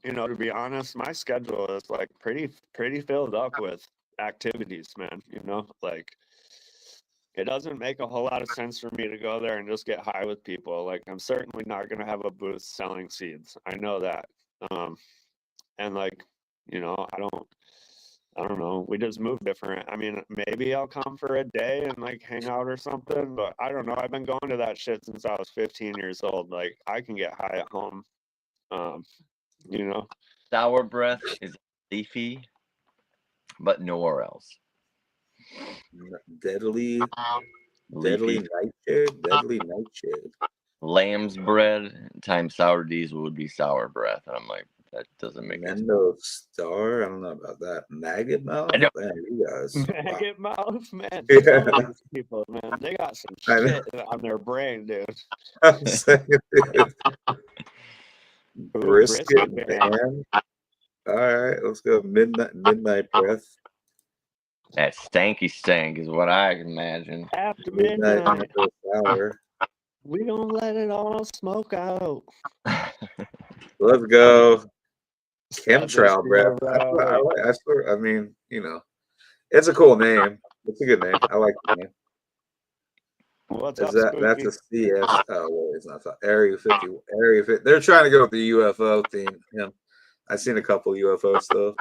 you know, to be honest, my schedule is like pretty filled up with activities, man. You know, like it doesn't make a whole lot of sense for me to go there and just get high with people. Like I'm certainly not gonna have a booth selling seeds. I know that. And like, you know, I don't know. We just move different. I mean, maybe I'll come for a day and like hang out or something, but I don't know. I've been going to that shit since I was 15 years old. Like I can get high at home. You know. Sour breath is leafy, but nowhere else. Deadly Leafy. Nightshade. Deadly Nightshade. Lamb's bread times sour diesel would be sour breath. And I'm like, that doesn't make sense. Mendo Star. I don't know about that. Maggot Mouth. I know. Man, you guys. Maggot mouth, man. Yeah. Some of these people, man, they got some I know. shit on their brain, dude. I'm saying, dude. Ooh, Brisket Band. Band. All right, let's go. Midnight Breath. That stanky stank is what I imagine. After Midnight midnight, Apple Sour. we don't let it all smoke out. Let's go. That's Chemtrail a Breath. Chemtrail. I swear, I mean, you know, it's a cool name. It's a good name. I like the name. What's Is up, that that's a Spooky? CS? Oh, wait, it's not Area 50. Area 50. They're trying to go with the UFO theme. Yeah, I've seen a couple UFO stuff.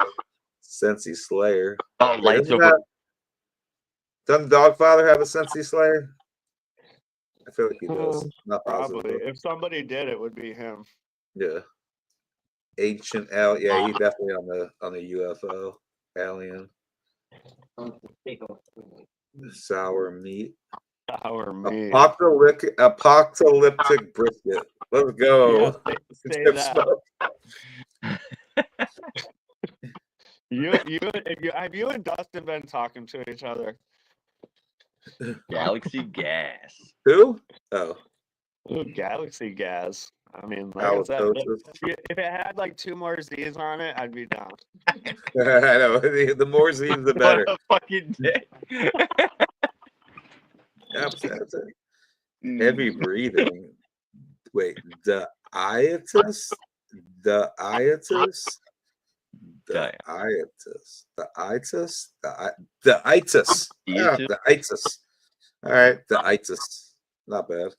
Sensi Slayer. Oh, Wait, lights doesn't over. Dogfather have a Sensi Slayer? I feel like he does. Not Probably. positive. If somebody did, it would be him. Yeah. Ancient L. Yeah, he's definitely on the UFO alien. Sour meat. Sour meat. Apocalyptic brisket. Let's go. Yeah, say Chip that. smoke. Have you and Dustin been talking to each other? Galaxy gas. Who? Oh, Ooh, Galaxy gas. I mean, like I said, halitosis. if it had like 2 more Z's on it, I'd be down. I know. The more Z's, the better. What a fucking dick. That's it. Heavy breathing. Wait, the itis? The itis? The itis. The itis? The itis. Yeah, the itis. All right, the itis. Not bad.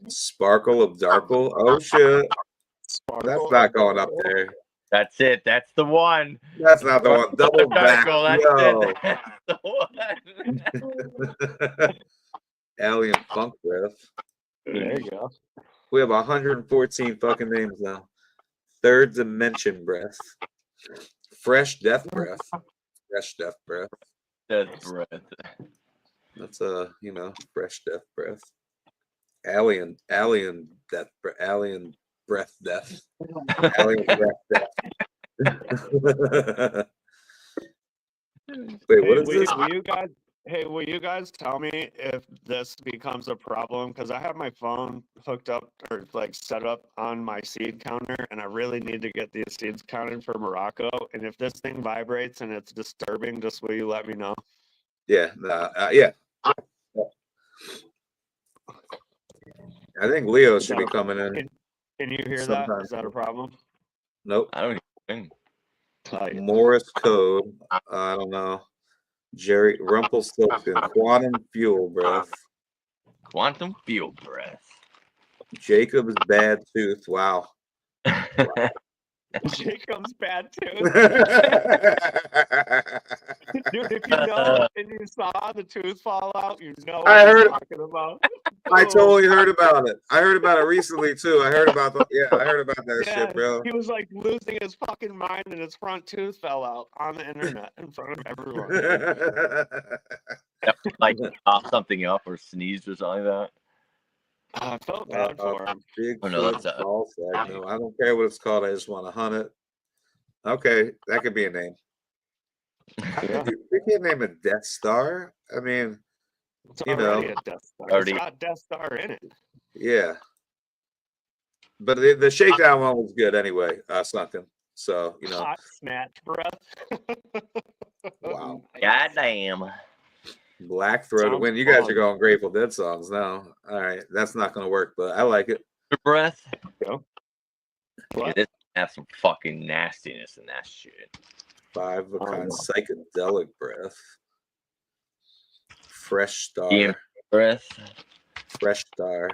Sparkle of Darkle. Oh shit. That's not going up there. That's it. That's the one. That's not the one. Double back. That's Yo. it. That's the one. Alien Funk Breath. There you go. We have 114 fucking names now. Third Dimension Breath. Fresh Death Breath. Fresh Death Breath. Death breath. That's Fresh Death Breath. Alien Death Breath. Alien Breath Death. Alien Breath Death. Wait, what is this? Will you guys tell me if this becomes a problem? Because I have my phone hooked up or like set up on my seed counter, and I really need to get these seeds counted for Morocco. And if this thing vibrates and it's disturbing, just will you let me know? Yeah, yeah. I think Leo should be coming in. Can you hear sometime. that? Is that a problem? Nope. I don't even. Morse code. I don't know. Jerry Rumpelstiltskin. Quantum Fuel Breath. Quantum Fuel Breath. Jacob's Bad Tooth. Wow. Jacob's Bad Tooth. Dude, if you know and you saw the tooth fall out, you know what I'm talking about. I totally heard about it. I heard about it recently too. I heard about that shit, bro. He was like losing his fucking mind and his front tooth fell out on the internet in front of everyone. Like cough something up or sneezed or something like that. I felt bad for him. Bigfoot ball sack. No, I don't care what it's called. I just want to hunt it. Okay, that could be a name. Yeah. We can't name a Death Star. I mean, it's already a Death Star. It's got Death Star in it. Yeah. But the shakedown one was good anyway, Sunken. So, Hot snatch breath. Wow. Goddamn. Black Throat. When you guys are going Grateful Dead songs now. All right. That's not going to work, but I like it. Breath. Go. Dude, this has some fucking nastiness in that shit. 5 of a kind psychedelic breath. Fresh Star. EM breath. Fresh Star.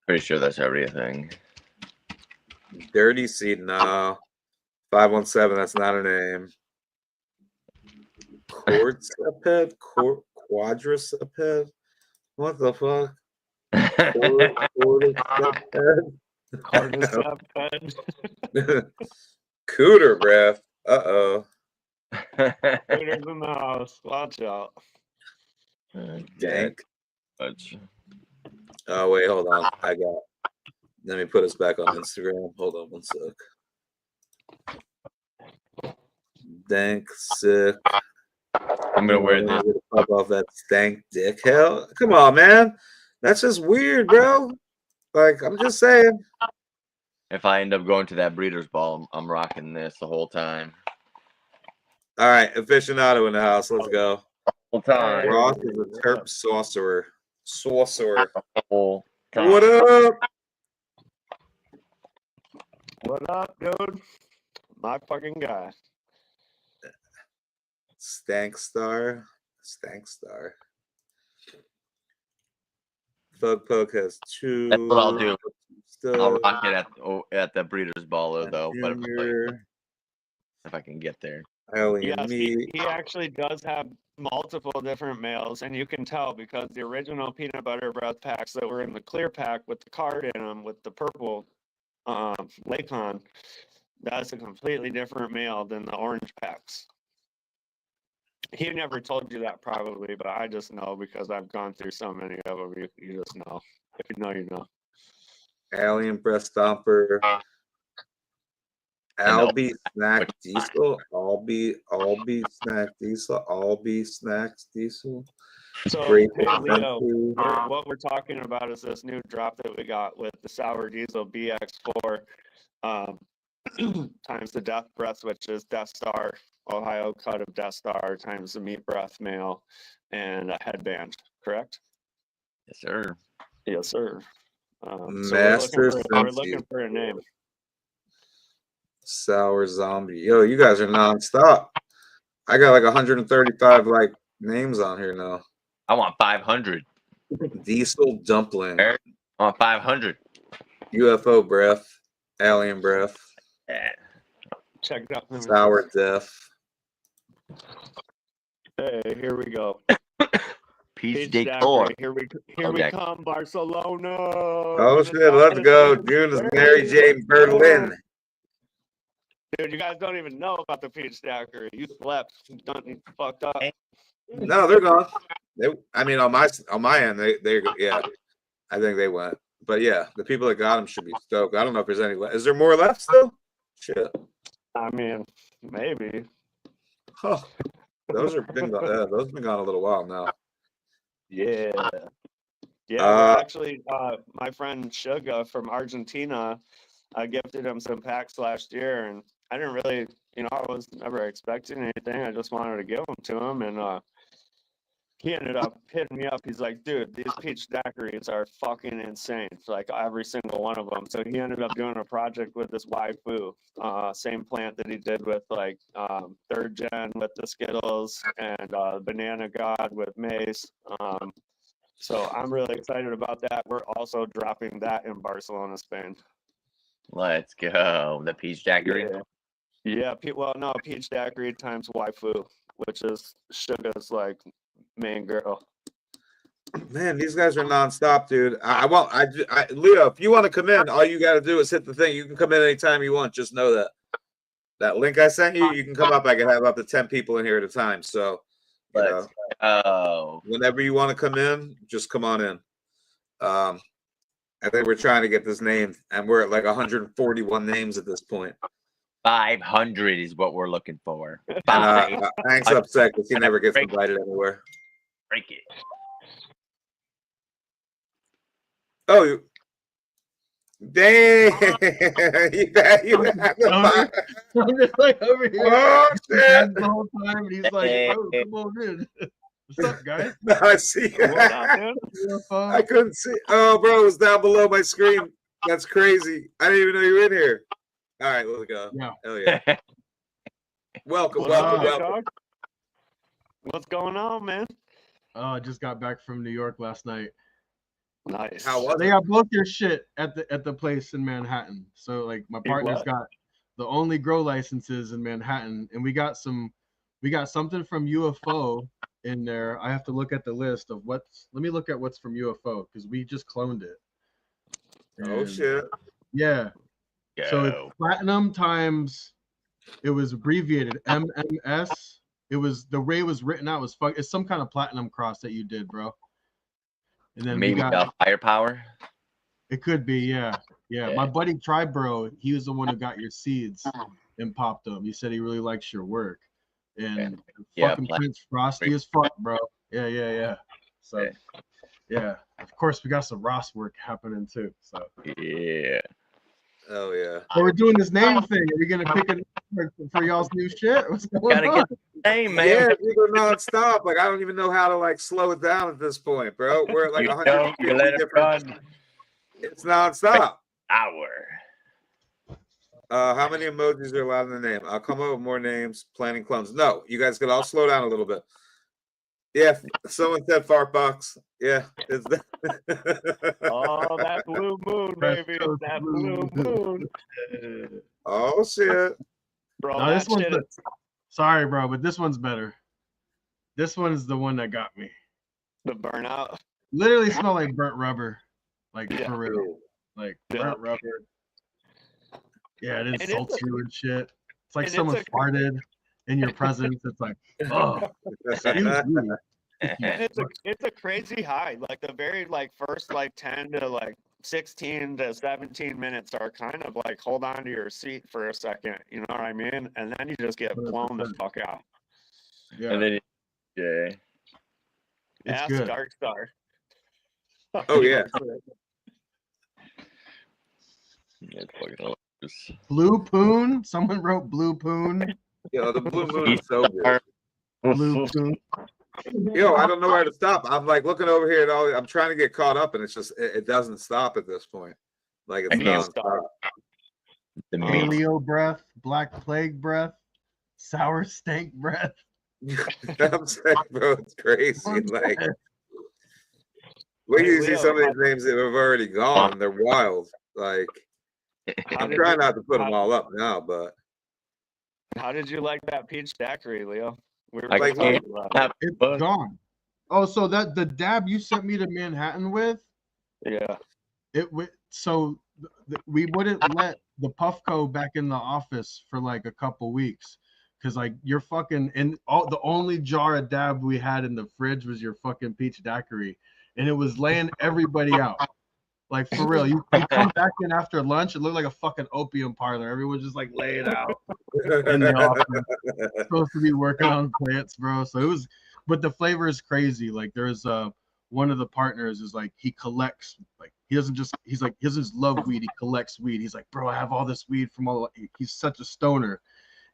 Pretty sure that's already a thing. Dirty Seed. No. 517. That's not a name. Quadruped. Quadruped. What the fuck? Cooter breath. Uh-oh. Cooters in the house. Watch out. Dank. Oh, wait, hold on. Let me put us back on Instagram. Hold on one sec. Dank, sick. I'm gonna wear this. Pop off that stank dick. Hell, come on, man. That's just weird, bro. Like, I'm just saying. If I end up going to that breeder's ball, I'm rocking this the whole time. All right, aficionado in the house. Let's go. Whole time. Ross is a terp sorcerer. Whole time. What up? What up, dude? My fucking guy. Stank Star. Thug Poke has 2. That's what I'll do. I'll rock it at the breeder's ball though. But if I can get there. Yes, he actually does have multiple different males, and you can tell because the original peanut butter breath packs that were in the clear pack with the card in them with the purple Lakon, that's a completely different male than the orange packs. He never told you that probably, but I just know because I've gone through so many of them. You just know. If you know, you know. Alien Breast Stomper. Albie Snack Diesel. Albie Snack Diesel. Albie Snacks Diesel. So, hey, Leo, what we're talking about is this new drop that we got with the Sour Diesel BX4 times the Death Breath, which is Death Star, Ohio cut of Death Star, times the Meat Breath male, and a headband, correct? Yes, sir. Yes, sir. Master we're looking for a name. Sour Zombie. Yo, you guys are nonstop. I got like 135 like names on here now. I want 500. Diesel dumpling. On 500. UFO breath. Alien breath. Yeah. Check it out. Sour death. Hey, here we go. Peach Daiquiri. decor. Here we Okay. come, Barcelona. Oh shit, let's go. June is Mary Jane Berlin. Dude, you guys don't even know about the peach daiquiri. You slept. You done fucked up. No, they're gone. I mean, on my end, they yeah, I think they went. But yeah, the people that got them should be stoked. I don't know if there's any left. Is there more left still? Shit. I mean, maybe. Huh. Those have been gone a little while now. Yeah. Well, actually, my friend Suga from Argentina, I gifted him some packs last year, and I didn't really, I was never expecting anything. I just wanted to give them to him, and he ended up hitting me up. He's like, dude, these peach daiquiris are fucking insane. It's like every single one of them. So he ended up doing a project with this waifu, same plant that he did with like third gen with the Skittles and Banana God with Mace. So I'm really excited about that. We're also dropping that in Barcelona, Spain. Let's go. The peach daiquiri. Yeah. Peach daiquiri times waifu, which is Suga's like main girl. Man, these guys are nonstop, dude. Leo, if you want to come in, all you got to do is hit the thing. You can come in anytime you want. Just know that link I sent you, you can come up. I can have up to 10 people in here at a time. So, whenever you want to come in, just come on in. I think we're trying to get this name, and we're at like 141 names at this point. 500 is what we're looking for. Hank's upset because he never gets invited anywhere. Break it. Oh, dang! you had the I'm just like over here. Oh shit! The whole time, and he's like, "Oh, come on in." What's up, guys? No, I see. What up, man? I couldn't see. Oh, bro, it was down below my screen. That's crazy. I didn't even know you were in here. All right, let's go. Yeah. Hell yeah. Welcome. What's going on, man? Oh, I just got back from New York last night. Nice. How was They it? got both their shit at the place in Manhattan. So like my partner's got the only grow licenses in Manhattan, and we got something from UFO in there. I have to look at the list of let me look at what's from UFO because we just cloned it. Oh shit. Yeah. So it's platinum times, it was abbreviated MMS. It was the way it was written out was it's some kind of platinum cross that you did, bro. And then maybe got firepower. It could be, yeah. My buddy Tribro, he was the one who got your seeds and popped them. He said he really likes your work. And fucking Prince Frosty as fuck, bro. Yeah. So yeah, of course we got some Ross work happening too. So yeah. Oh yeah. So we're doing this name thing. Are we gonna pick a name for y'all's new shit? What's going on? Get the name, man. Yeah, we go nonstop. Like I don't even know how to like slow it down at this point, bro. We're at like 150 different. It's nonstop. Hour. How many emojis are allowed in the name? I'll come up with more names. Planning clones. No, you guys could all slow down a little bit. Yeah, someone said fart box. Yeah, it's Oh, that blue moon, baby. That blue moon. Oh shit. Bro, no, this one's sorry, bro, but this one's better. This one is the one that got me. The burnout. Literally smell like burnt rubber. Like for real. Like burnt rubber. Yeah, it insults you and shit. It's like someone farted in your presence. It's like, oh, excuse me. It's a crazy high. Like the very first 10 to 16 to 17 minutes are kind of like hold on to your seat for a second. You know what I mean? And then you just get blown the fuck out. Yeah. And then it's Ask good. Dark Star. Oh yeah. It's fucking hilarious. Blue Poon. Someone wrote Blue Poon. Yo, the blue moon is so good. Blue Poon. Yo, I don't know where to stop. I'm like looking over here at all. I'm trying to get caught up, and it's just it doesn't stop at this point. Like it's nonstop. The Paleo breath, Black Plague breath, sour stank breath. I'm saying, bro, it's crazy. Like Wait till Hey, you see Leo, some of these names that have already gone. They're wild. Like, I'm trying not to put them all up now, but how did you like that peach daiquiri, Leo? We were Like, talking about it. It's gone. Oh, so that the dab you sent me to Manhattan with, Yeah. So we wouldn't let the Puffco back in the office for like a couple weeks because like you're fucking and the only jar of dab we had in the fridge was your fucking peach daiquiri, and it was laying everybody out. Like for real, you come back in after lunch, it looked like a fucking opium parlor. Everyone's just like laid out in the office, supposed to be working on plants, bro. So it was, but the flavor is crazy. Like there's one of the partners is like he collects, like he doesn't just love weed, he collects weed. He's like, bro, I have all this weed from all. He's such a stoner,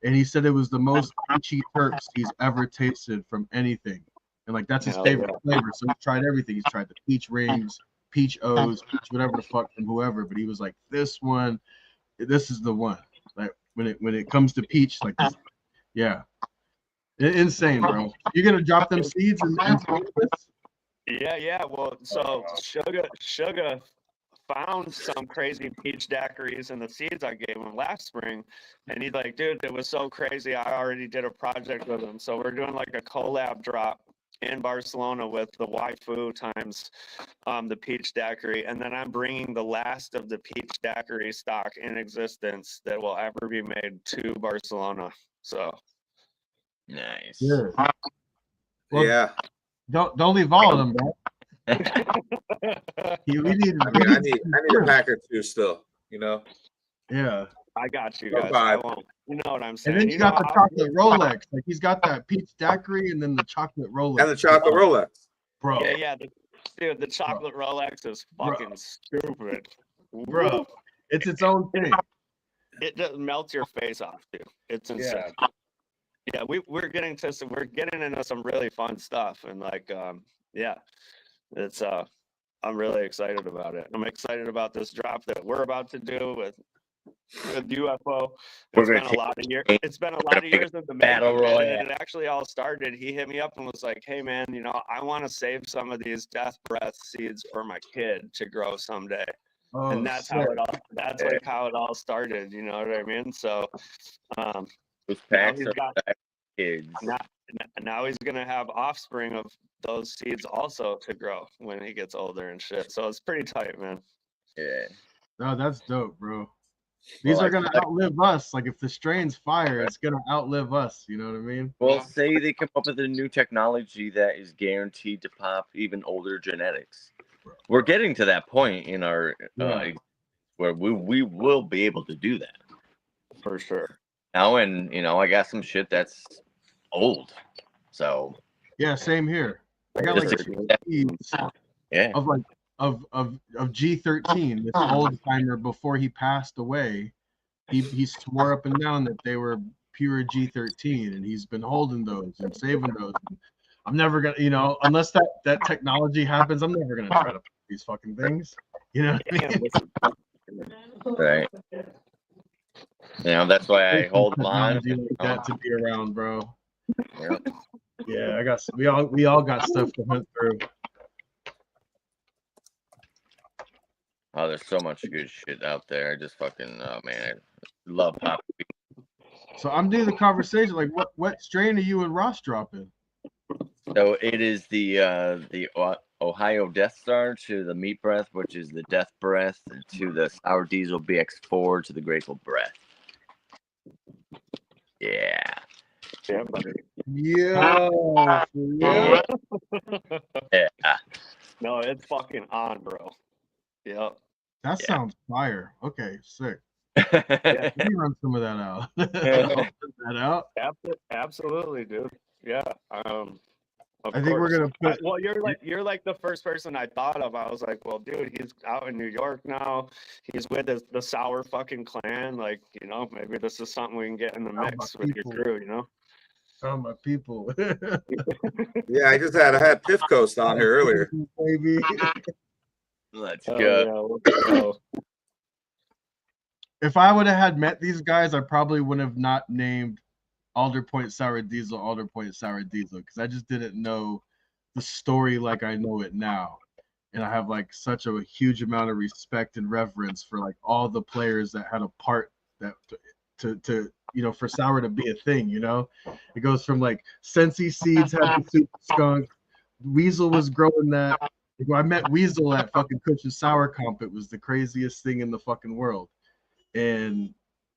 and he said it was the most peachy terps he's ever tasted from anything, and like that's his favorite flavor. So he's tried everything. He's tried the peach rings, peach O's, peach whatever the fuck from whoever. But he was like, this is the one. Like when it comes to peach, like this, yeah, insane, bro. You're gonna drop them seeds and Yeah. Well, so Sugar found some crazy peach daiquiris in the seeds I gave him last spring, and he's like, dude, it was so crazy. I already did a project with him, so we're doing like a collab drop in Barcelona with the waifu times the peach daiquiri, and then I'm bringing the last of the peach daiquiri stock in existence that will ever be made to Barcelona. So nice. Yeah. Well, yeah. Don't leave all of them, bro. I need a pack or two still, you know. Yeah. I got you guys. I won't. You know what I'm saying. And then you got the chocolate Rolex. Like he's got that peach daiquiri and then the chocolate Rolex. And the chocolate Rolex. Bro. Yeah. Dude, the chocolate Rolex is fucking stupid. Bro. It's its own thing. It just melts your face off, dude. It's insane. Yeah, we're getting into some really fun stuff, and like it's I'm really excited about it. I'm excited about this drop that we're about to do with UFO. It's been a lot of years. It's been a lot of years in the making, and it actually all started. He hit me up and was like, "Hey man, I want to save some of these death breath seeds for my kid to grow someday." And that's how it all. That's like how it all started. You know what I mean? So, now he's got kids. Now he's gonna have offspring of those seeds also to grow when he gets older and shit. So it's pretty tight, man. Yeah. No, that's dope, bro. These are gonna outlive us. Like if the strain's fire, it's gonna outlive us. You know what I mean? Well, say they come up with a new technology that is guaranteed to pop even older genetics. We're getting to that point in our where we will be able to do that for sure. Now, and I got some shit that's old, so yeah, same here. I got like of G13, this old timer before he passed away. He swore up and down that they were pure G13, and he's been holding those and saving those. I'm never gonna, unless that technology happens, I'm never gonna try to put these fucking things. You know what I mean? Right. That's why I hold mine. Like that to be around, bro. Yeah, we all got stuff to hunt through. Oh, there's so much good shit out there. I just fucking man, I love pop. So I'm doing the conversation. Like, what strain are you and Ross dropping? So it is the Ohio Death Star to the Meat Breath, which is the Death Breath, to the Sour Diesel BX4 to the Grateful Breath. Yeah. Yeah, buddy. Yeah. Yeah. No, it's fucking on, bro. Yep. That sounds fire. Okay, sick. Let me run some of that out. That out. Absolutely, dude. Yeah. I think we're gonna put. Well, you're like the first person I thought of. I was like, well, dude, he's out in New York now. He's with the Sour fucking clan. Like, maybe this is something we can get in the mix with your crew. Oh, my people. Yeah, I had Piff Coast on here earlier. Baby. Let's go. Yeah, let's go. If I would have had met these guys, I probably would have not named Alder Point Sour Diesel because I just didn't know the story like I know it now. and I have like such a huge amount of respect and reverence for like all the players that had a part that to you know, for sour to be a thing. You know, it goes from like Sensi Seeds had the Super Skunk, Weasel was growing that. I met Weasel at fucking Cushion Sour Comp. It was the craziest thing in the fucking world, and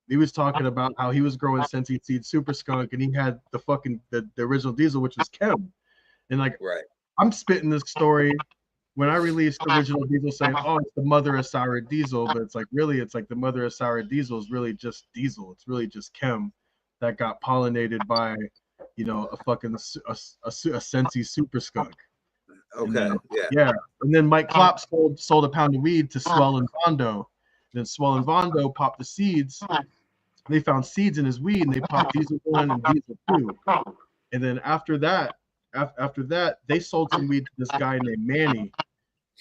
he was talking about how he was growing Sensi Seed Super Skunk, and he had the fucking the original diesel, which was Chem, and like I'm spitting this story when I released original diesel saying, oh, it's the mother of sour diesel, but it's like really, it's like the mother of sour diesel is really just diesel. It's really just Chem that got pollinated by, you know, a fucking a Sensi Super Skunk. Okay. Then, yeah. And then Mike Klopp sold a pound of weed to Swell and Vondo. Then Swell and Vondo popped the seeds. They found seeds in his weed, and they popped Diesel 1 and Diesel 2. And then after that, they sold some weed to this guy named Manny.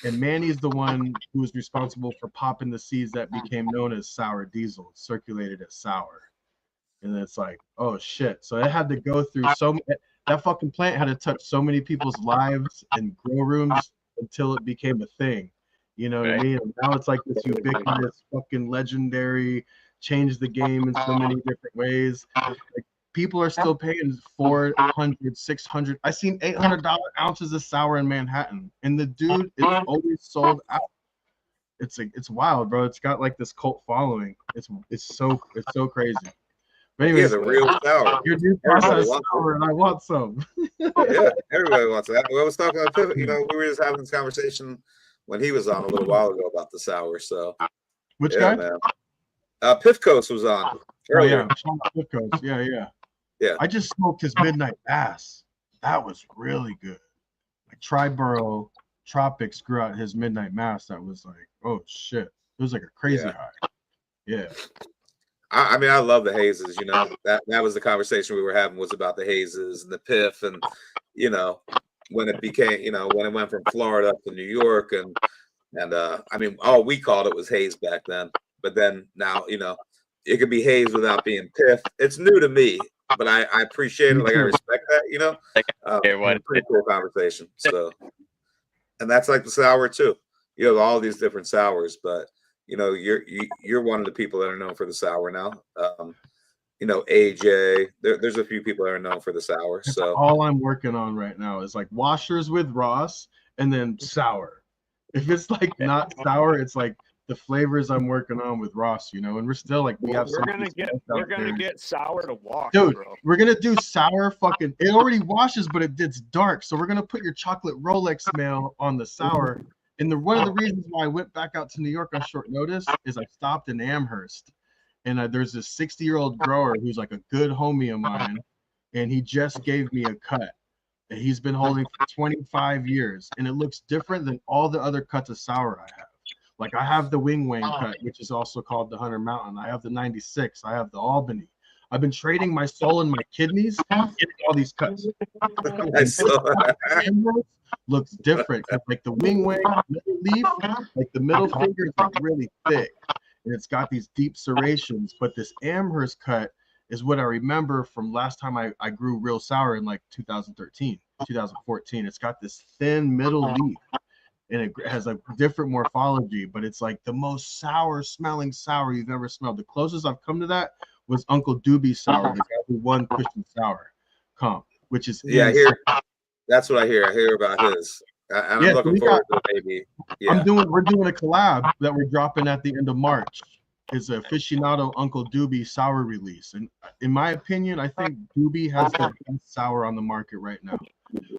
And Manny's the one who was responsible for popping the seeds that became known as sour diesel, circulated as sour. And it's like, oh shit. So it had to go through that fucking plant had to touch so many people's lives and grow rooms until it became a thing. You know what I mean? And now it's like this ubiquitous fucking legendary, changed the game in so many different ways. Like, people are still paying $400, $600. I seen $800 ounces of sour in Manhattan, and the dude is always sold out. It's like, it's wild, bro. It's got like this cult following. It's so crazy. But anyways, the real sour. Your new process sour, and I want some. Yeah, everybody wants that. I was talking about Piff, you know, we were just having this conversation when he was on a little while ago about the sour. So which guy? Man. Piff Coast was on earlier. Oh, yeah, Piff Coast. Yeah. I just smoked his Midnight Mass. That was really good. Like Triborough Tropics grew out his Midnight Mass. That was like, oh shit. It was like a crazy high. Yeah. I mean, I love the hazes, you know. That was the conversation we were having, was about the hazes and the Piff, and you know, when it became, you know, when it went from Florida up to New York, and I mean, all we called it was haze back then. But then now, you know, it could be haze without being Piff. It's new to me, but I appreciate it. Like, I respect that, you know. Pretty cool conversation. So, and that's like the sour too. You have all these different sours, but you know, you're one of the people that are known for the sour now. You know, AJ. There's a few people that are known for the sour. So all I'm working on right now is like washers with Ross, and then sour. If it's like not sour, it's like the flavors I'm working on with Ross, you know. And we're still like, we have we're gonna get sour to wash, dude, bro. We're gonna do sour fucking, it already washes, but it's dark, so we're gonna put your chocolate Rolex smell on the sour. And one of the reasons why I went back out to New York on short notice is I stopped in Amherst, and there's this 60-year-old grower who's like a good homie of mine, and he just gave me a cut that he's been holding for 25 years, and it looks different than all the other cuts of sour I have. Like, I have the Wing Wang cut, which is also called the Hunter Mountain. I have the 96. I have the Albany. I've been trading my soul and my kidneys, getting all these cuts. Looks different, because like the Wing Wang middle leaf, like the middle finger is like really thick, and it's got these deep serrations. But this Amherst cut is what I remember from last time I grew real sour in like 2013, 2014. It's got this thin middle leaf, and it has a different morphology, but it's like the most sour smelling sour you've ever smelled. The closest I've come to that was Uncle Doobie sour, the guy who won Christian Sour comp, which is that's what I hear. I hear about his. I'm looking forward to maybe. Yeah. We're doing a collab that we're dropping at the end of March. It's an Aficionado Uncle Doobie sour release, and in my opinion, I think Doobie has the best sour on the market right now.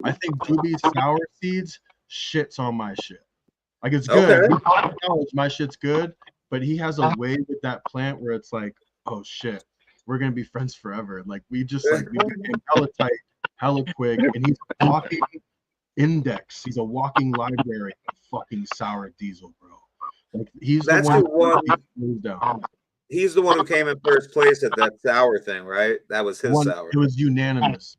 I think Doobie's sour seeds shits on my shit. Like, it's good. My shit's good, but he has a way with that plant where it's like, oh shit, we're gonna be friends forever. Like, we became hella tight, hella quick, and he's a walking index. He's a walking library of fucking sour diesel, bro. Like, he's the one who came in first place at that sour thing, right? That was his sour. It was unanimous.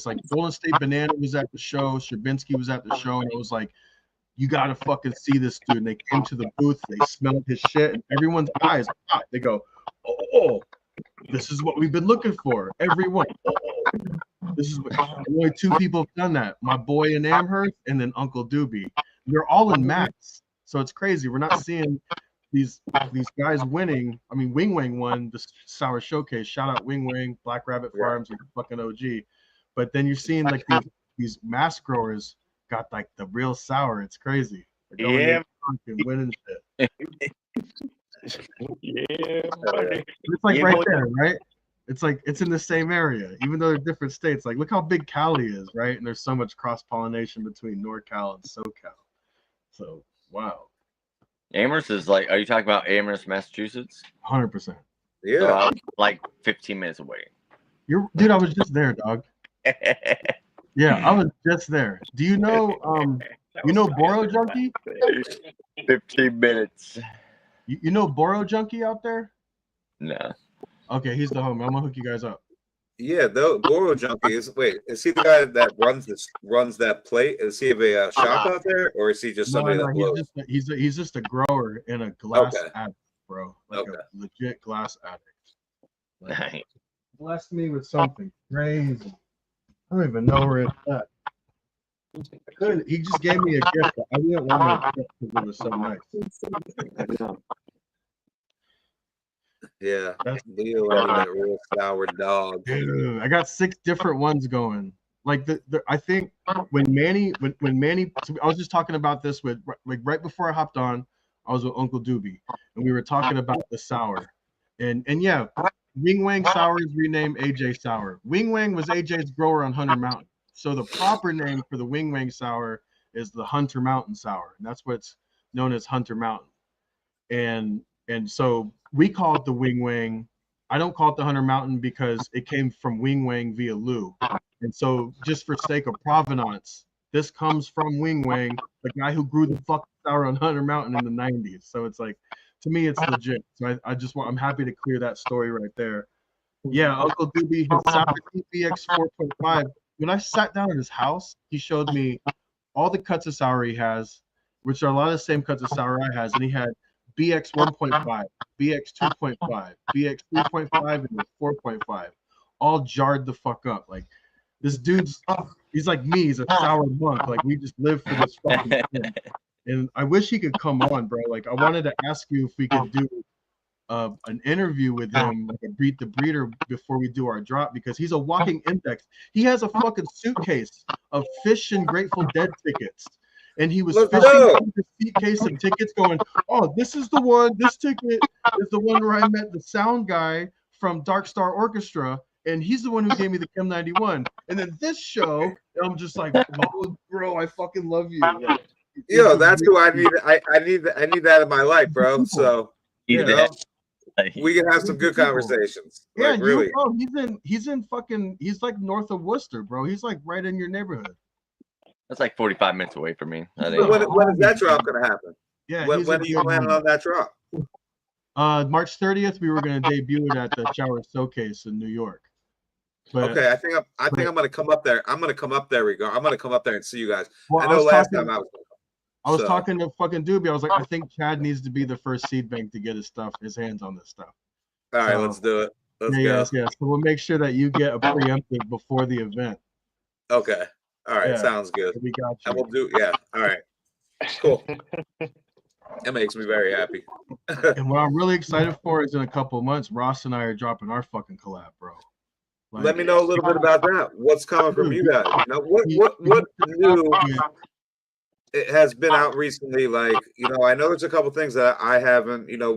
Like, Golden State Banana was at the show, Shabinsky was at the show, and it was like, you gotta fucking see this dude. And they came to the booth, they smelled his shit, and everyone's eyes pop. They go, oh, this is what we've been looking for. Everyone, This is only 2 people have done that. My boy in Amherst and then Uncle Doobie. They're all in Max, so it's crazy. We're not seeing these guys winning. I mean, Wing Wang won the sour showcase. Shout out Wing Wang, Black Rabbit Farms, and fucking OG. But then you're seeing like these mass growers got like the real sour. It's crazy. They're going in and winning shit. Buddy. It's like right there, right? It's like it's in the same area, even though they're different states. Like, look how big Cali is, right? And there's so much cross pollination between NorCal and SoCal. So, wow. Amherst is like, are you talking about Amherst, Massachusetts? 100%. Yeah. So I was like 15 minutes away. Dude, I was just there, dog. Yeah, I was just there. Do you know Boro Junkie? 15 minutes. You know Boro Junkie out there? No. Okay, he's the homie. I'm gonna hook you guys up. Yeah, the Goro Junkie is. Wait, is he the guy that runs that plate? Is he a shop out there, or is he just somebody that blows? He's just a grower and a glass Okay. addict, bro. Like a legit glass addict. Like, Nice. blessed me with something crazy. I don't even know where it's at. I couldn't. He just gave me a gift. But I didn't want it because it was so nice. Yeah, Leo and that real sour dog. Dude, I got 6 different ones going. Like I think when Manny, so I was just talking about this with like right before I hopped on, I was with Uncle Doobie, and we were talking about the sour, and yeah, Wing Wang sour is renamed AJ sour. Wing Wang was AJ's grower on Hunter Mountain, so the proper name for the Wing Wang sour is the Hunter Mountain sour, and that's what's known as Hunter Mountain, and so we call it the Wing Wang. I don't call it the Hunter Mountain because it came from Wing Wang via Lou. And so just for sake of provenance, this comes from Wing Wang, the guy who grew the fucking sour on Hunter Mountain in the 90s. So it's like, to me, it's legit. So I'm happy to clear that story right there. Yeah, Uncle Doobie, his sour BX 4.5. When I sat down at his house, he showed me all the cuts of sour he has, which are a lot of the same cuts of sour I has. And he had BX 1.5, BX 2.5, BX 3.5, and 4.5, all jarred the fuck up. Like, this dude's, he's like me, he's a sour monk. Like, we just live for this fucking thing. And I wish he could come on, bro. Like, I wanted to ask you if we could do an interview with him, like a Beat the Breeder, before we do our drop, because he's a walking index. He has a fucking suitcase of Fish and Grateful Dead tickets. And he was fishing through the suitcase of tickets going, oh, this is the one, this ticket is the one where I met the sound guy from Dark Star Orchestra, and he's the one who gave me the Chem 91. And then this show, I'm just like, oh, bro, I fucking love you. Like, yo, that's who I need. I need that in my life, bro. So you know, we can have some good conversations. Yeah, like, really. He's like north of Worcester, bro. He's like right in your neighborhood. That's like 45 minutes away from me. When is that drop gonna happen? Yeah, when are you planning on that drop? March 30th, we were gonna debut it at the Shower Showcase in New York. But, okay, I think I'm gonna come up there. I'm gonna come up there. I'm gonna come up there and see you guys. Well, I know last time I was talking to fucking Doobie. I was like, I think Chad needs to be the first seed bank to get his hands on this stuff. All right, let's do it. Let's go. Yes. So we'll make sure that you get a preemptive before the event. Okay. All right, sounds good. We got you. And we'll do, all right. Cool. That makes me very happy. And what I'm really excited for is in a couple of months, Ross and I are dropping our fucking collab, bro. Like, let me know a little bit about that. What's coming from you guys? You know, what new it has been out recently? Like, you know, I know there's a couple things that I haven't, you know,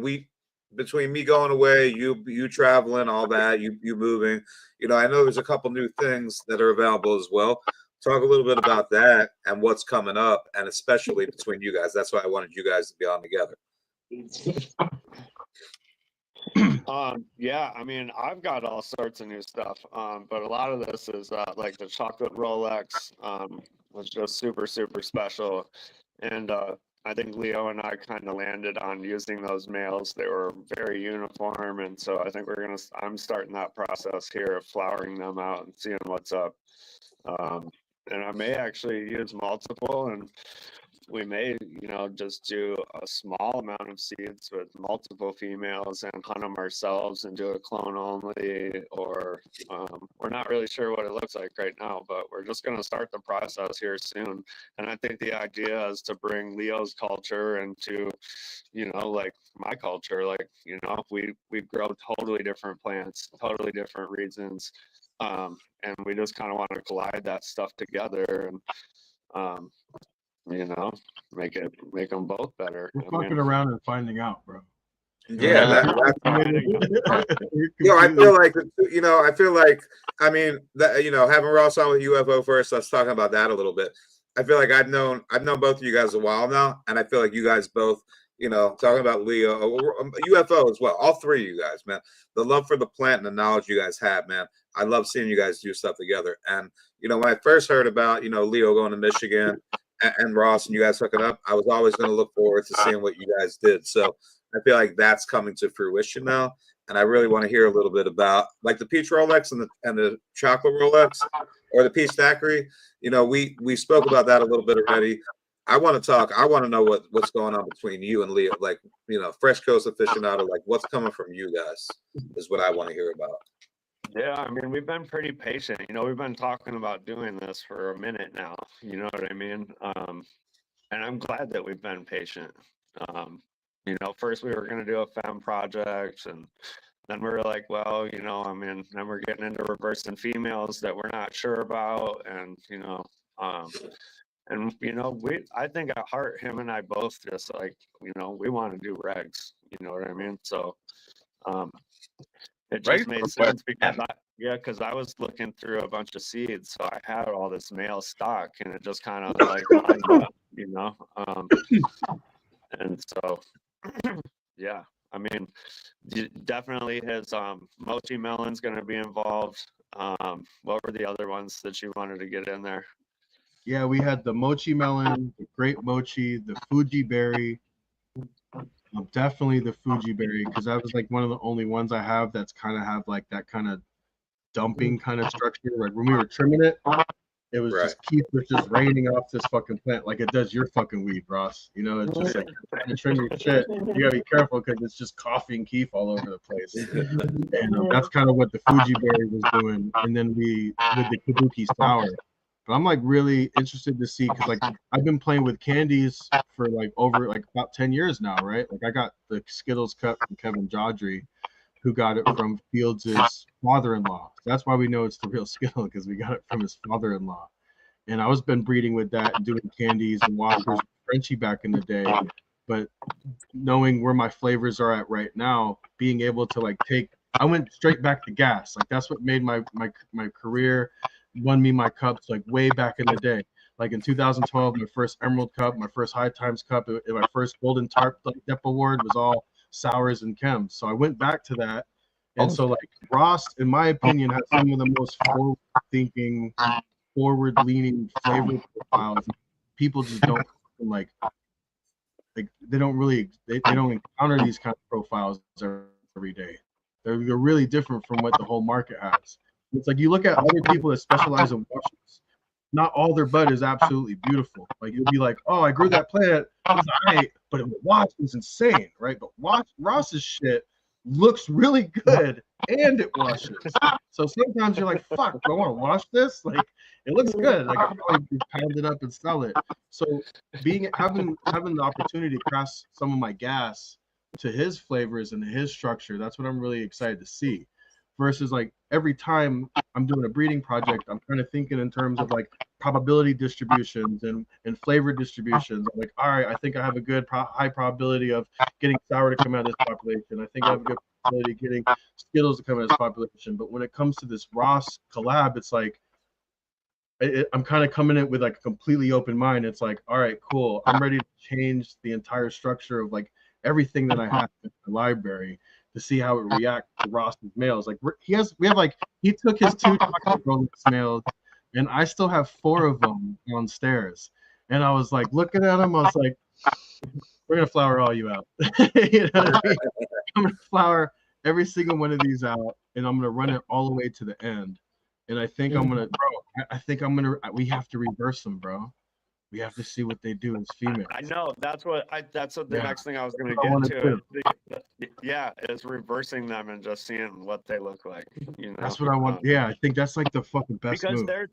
between me going away, you traveling, all that, you moving, you know, I know there's a couple new things that are available as well. Talk a little bit about that and what's coming up, and especially between you guys. That's why I wanted you guys to be on together. Yeah, I mean, I've got all sorts of new stuff, but a lot of this is like the chocolate Rolex was just super, super special. And I think Leo and I kind of landed on using those males. They were very uniform, and so I think I'm starting that process here of flowering them out and seeing what's up. And I may actually use multiple, and we may, you know, just do a small amount of seeds with multiple females and hunt them ourselves and do a clone only, or we're not really sure what it looks like right now, but we're just going to start the process here soon. And I think the idea is to bring Leo's culture into, you know, like my culture, like, you know, we grow totally different plants, totally different reasons. And we just kind of want to collide that stuff together and, you know, make them both better. We're fucking around and finding out, bro. Yeah, you know, I feel like, you know, I mean, that, you know, having Ross on with UFO first, let's talk about that a little bit. I feel like I've known both of you guys a while now, and I feel like you guys both, you know, talking about Leo, UFO as well, all three of you guys, man, the love for the plant and the knowledge you guys have, man. I love seeing you guys do stuff together. And, you know, when I first heard about, you know, Leo going to Michigan and Ross and you guys hooking up, I was always going to look forward to seeing what you guys did. So I feel like that's coming to fruition now. And I really want to hear a little bit about like the peach Rolex and the chocolate Rolex or the peach daiquiri. You know, we spoke about that a little bit already. I want to know what's going on between you and Leo, like, you know, Fresh Coast Aficionado, like what's coming from you guys is what I want to hear about. Yeah, I mean, we've been pretty patient. You know, we've been talking about doing this for a minute now. You know what I mean? And I'm glad that we've been patient. You know, first we were going to do a femme project, and then we were like, well, you know, I mean, then we're getting into reversing females that we're not sure about, and you know, I think at heart, him and I both just like, you know, we want to do regs. You know what I mean? So, it just made sense because I was looking through a bunch of seeds, so I had all this male stock, and it just kind of like lined up, you know. And so, yeah, I mean, definitely his mochi melon's going to be involved. What were the other ones that you wanted to get in there? Yeah, we had the mochi melon, the grape mochi, the Fuji berry. Definitely the Fuji berry, because that was like one of the only ones I have that's kind of have like that kind of dumping kind of structure. Like when we were trimming it, it was just Keith was just raining off this fucking plant like it does your fucking weed, Ross. You know, it's just like you trim your shit. You gotta be careful because it's just coughing Keith all over the place. And that's kind of what the Fuji berry was doing. And then we with the Kabuki sour. But I'm like really interested to see because like I've been playing with candies for like over like about 10 years now, right? Like I got the Skittles cut from Kevin Jodry, who got it from Fields' father-in-law. That's why we know it's the real Skittle, because we got it from his father-in-law. And I was been breeding with that and doing candies and wafers with Frenchie back in the day. But knowing where my flavors are at right now, being able to like I went straight back to gas. Like that's what made my career, won me my cups like way back in the day. Like in 2012, my first Emerald Cup, my first High Times Cup, and my first Golden Tarp Dep Award was all sours and chems. So I went back to that. And so like Ross, in my opinion, has some of the most forward-thinking, forward-leaning flavor profiles. People just don't like they don't really they don't encounter these kind of profiles every day. They're really different from what the whole market has. It's like you look at other people that specialize in washes. Not all their bud is absolutely beautiful. Like you'll be like, oh, I grew that plant, it was alright, but the wash was insane, right? But Ross's shit looks really good and it washes. So sometimes you're like, fuck, do I want to wash this? Like it looks good. Like I'll probably pound it up and sell it. So having the opportunity to cross some of my gas to his flavors and his structure, that's what I'm really excited to see. Versus like every time I'm doing a breeding project, I'm kind of thinking in terms of like probability distributions and flavor distributions. I'm like, all right, I think I have a good high probability of getting sour to come out of this population. I think I have a good probability of getting Skittles to come out of this population. But when it comes to this Ross collab, it's like I'm kind of coming in with like a completely open mind. It's like, all right, cool. I'm ready to change the entire structure of like everything that I have in the library to see how it reacts to Ross's males. Like he took his 2 chocolate Rolex males, and I still have 4 of them downstairs. And I was like looking at them, I was like, we're gonna flower all you out. You know what I mean? I'm gonna flower every single one of these out, and I'm gonna run it all the way to the end. And I think we have to reverse them, bro. We have to see what they do as females. I know that's what the next thing I was going to I get to. Is reversing them and just seeing what they look like. You know, that's what I want. Yeah, I think that's like the fucking best because move.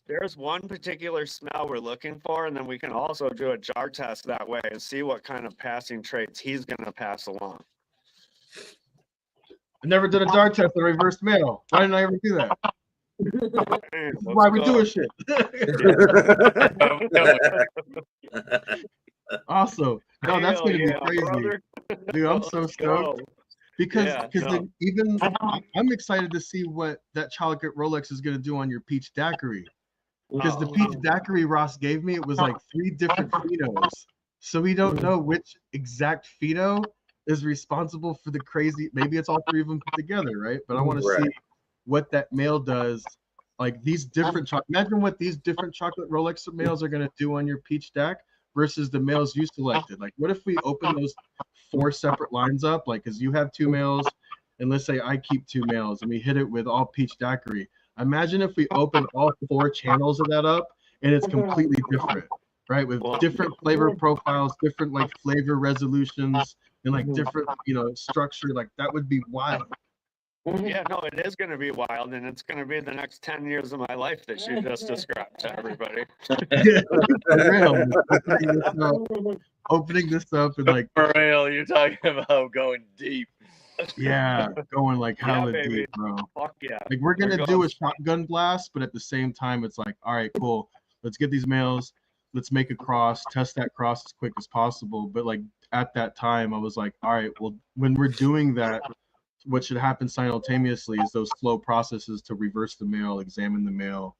there's one particular smell we're looking for, and then we can also do a jar test that way and see what kind of passing traits he's going to pass along. I never did a jar test on reverse male. Why didn't I ever do that? Why we doing shit? Awesome. No, that's gonna be crazy, brother. Dude. I'm so stoked because even I'm excited to see what that chocolate Rolex is gonna do on your peach daiquiri. Because the peach daiquiri Ross gave me, it was like 3 different phenos. So we don't know which exact pheno is responsible for the crazy. Maybe it's all 3 of them put together, right? But I want to see what that male does. Like these different imagine what these different chocolate Rolex males are going to do on your peach deck versus the males you selected. Like what if we open those 4 separate lines up, like because you have 2 males and let's say I keep 2 males and we hit it with all peach daiquiri. Imagine if we open all 4 channels of that up and it's completely different, right? With different flavor profiles, different like flavor resolutions and like different, structure. Like that would be wild. Yeah, no, it is going to be wild, and it's going to be the next 10 years of my life that you just described to everybody. Opening this up and like for real, you're talking about going deep. Yeah, going like hella deep, bro. Fuck yeah. Like we're gonna do a shotgun blast, but at the same time, it's like, all right, cool. Let's get these males. Let's make a cross, test that cross as quick as possible. But like at that time, I was like, all right, well, when we're doing that, what should happen simultaneously is those slow processes to reverse the male, examine the male,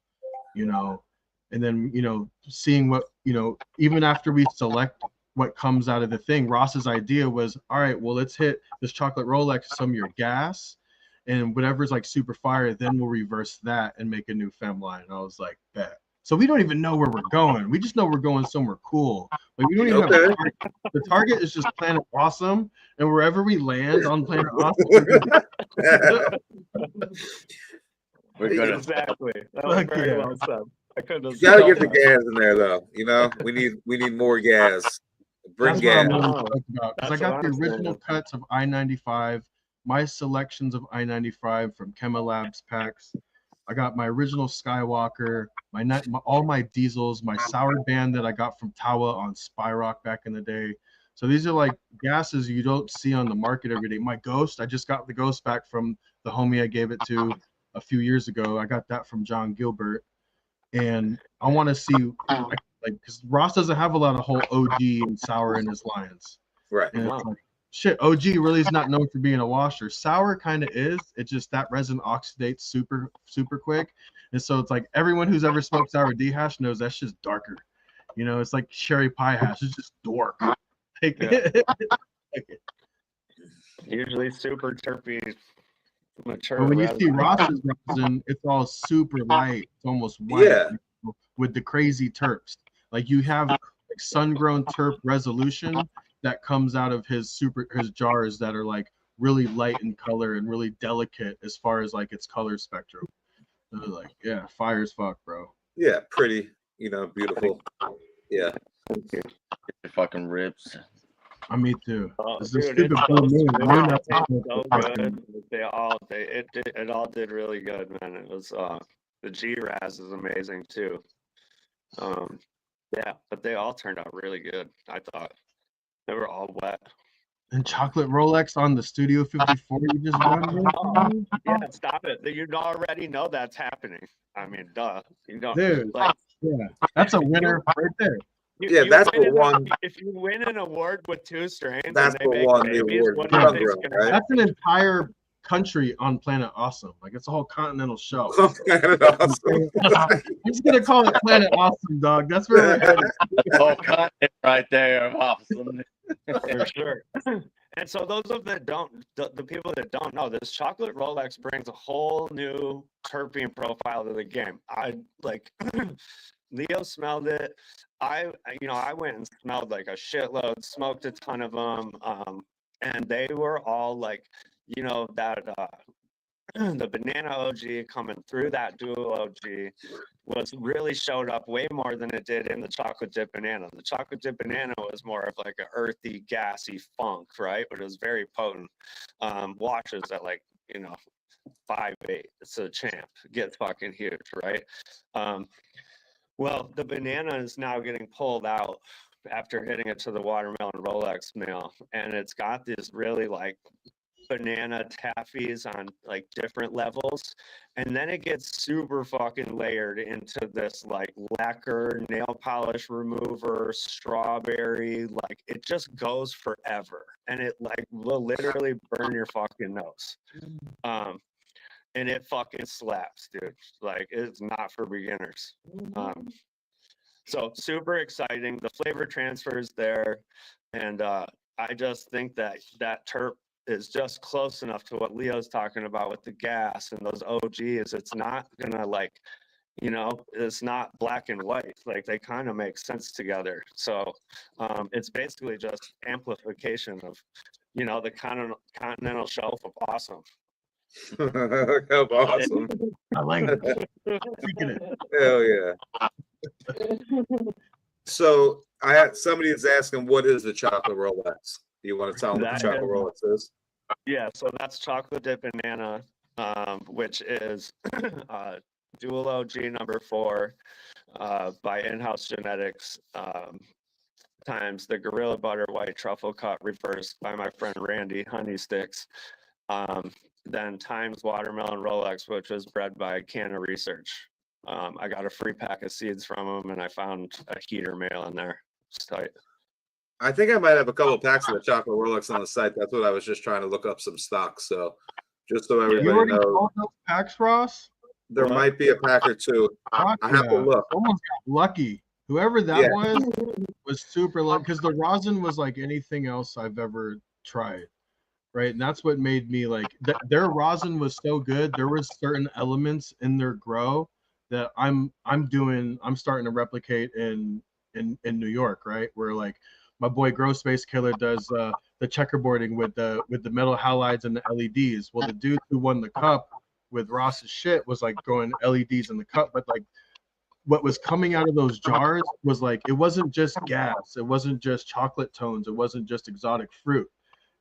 and then seeing what even after we select what comes out of the thing. Ross's idea was, all right, well, let's hit this chocolate Rolex, some of your gas, and whatever's like super fire, then we'll reverse that and make a new fem line. And I was like, bet. So we don't even know where we're going. We just know we're going somewhere cool. Like we don't even have a target. The target is just Planet Awesome, and wherever we land on Planet Awesome, we're gonna exactly. That was very well said. I couldn't have. You gotta get the gas in there, though. We need more gas. Bring gas. Because I got the original cuts of I-95, my selections of I-95 from Chema Labs packs. I got my original Skywalker, all my diesels, my sour band that I got from Tawa on Spyrock back in the day. So these are like gases you don't see on the market every day. My Ghost, I just got the Ghost back from the homie I gave it to a few years ago. I got that from John Gilbert. And I want to see, like, because Ross doesn't have a lot of whole OG and sour in his lines. Right. And it's like, shit, OG really is not known for being a washer. Sour kind of is. It's just that resin oxidates super, super quick. And so it's like everyone who's ever smoked sour D hash knows that's just darker. It's like cherry pie hash. It's just dork. Usually super terpy, mature. But when you see Ross's resin, it's all super light. It's almost white with the crazy terps. Like you have like sun-grown terp resolution that comes out of his jars that are like really light in color and really delicate as far as like its color spectrum. So like, yeah, fire as fuck, bro. Yeah, pretty, beautiful. Yeah. It fucking rips. Me too. Dude, it all did really good, man. It was the G-Raz is amazing too. Yeah, but they all turned out really good. I thought they were all wet. And chocolate Rolex on the Studio 54 you just won? Yeah, stop it. You already know that's happening. I mean, duh. You don't. Dude, that's a winner right there. That's the one. If you win an award with 2 strains, that's the one. That's an entire country on Planet Awesome. Like it's a whole continental show. Planet Awesome. I'm just gonna call it Planet Awesome, dog. That's where we're headed. The whole continent right there of awesome. For sure. And so those of the people that don't know, this chocolate Rolex brings a whole new terpene profile to the game. I like Leo smelled it. I went and smelled like a shitload, smoked a ton of them, and they were all like, that the banana OG coming through that dual OG was really showed up way more than it did in the chocolate dip banana. The chocolate dip banana was more of like an earthy, gassy funk, right? But it was very potent. Washes at like, 5'8". It's a champ. Gets fucking huge, right? Well, the banana is now getting pulled out after hitting it to the watermelon Rolex mill, and it's got these really like banana taffies on like different levels, and then it gets super fucking layered into this like lacquer, nail polish remover, strawberry, like it just goes forever, and it like will literally burn your fucking nose. And it fucking slaps, dude. Like it's not for beginners. So super exciting. The flavor transfer is there, and I just think that terp is just close enough to what Leo's talking about with the gas and those OGs. It's not gonna like, it's not black and white. Like they kind of make sense together. So it's basically just amplification of, the continental shelf of awesome. Awesome. I like it. Hell yeah. So I had somebody is asking, what is the chocolate Rolex? Do you want to tell them what the chocolate Rolex is? Yeah, so that's chocolate dip banana, which is dual OG number 4 by In-House Genetics, times the Gorilla Butter White Truffle Cut reversed by my friend Randy Honey Sticks, then times Watermelon Rolex, which was bred by Canna Research. I got a free pack of seeds from him, and I found a heater male in there. It's tight. I think I might have a couple packs of the chocolate Rolex on the site. That's what I was just trying to look up some stock. So just so everybody you already knows. called those packs, Ross? There might be a pack or two. I have to look. Someone got lucky. Whoever that was super lucky, because the rosin was like anything else I've ever tried, right? And that's what made me like their rosin was so good. There was certain elements in their grow that I'm starting to replicate in New York, right? Where like my boy Grow Space Killer does the checkerboarding with the metal halides and the LEDs. Well, the dude who won the cup with Ross's shit was like going LEDs in the cup, but like what was coming out of those jars was like, it wasn't just gas, it wasn't just chocolate tones, it wasn't just exotic fruit,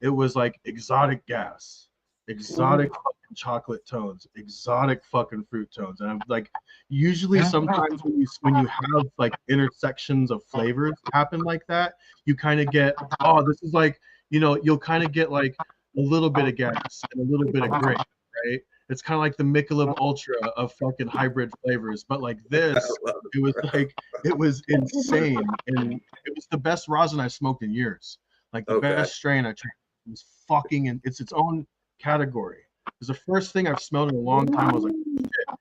it was like exotic gas, exotic fucking chocolate tones, exotic fucking fruit tones. And I'm like, usually sometimes when you have like intersections of flavors happen like that, you kind of get, oh, this is like, you'll kind of get like a little bit of gas and a little bit of grape, right? It's kind of like the Michelob Ultra of fucking hybrid flavors. But like this, it was insane. And it was the best rosin I've smoked in years. Like the best strain I tried. It was fucking, and it's its own category. It was the first thing I've smelled in a long time. I was like, shit,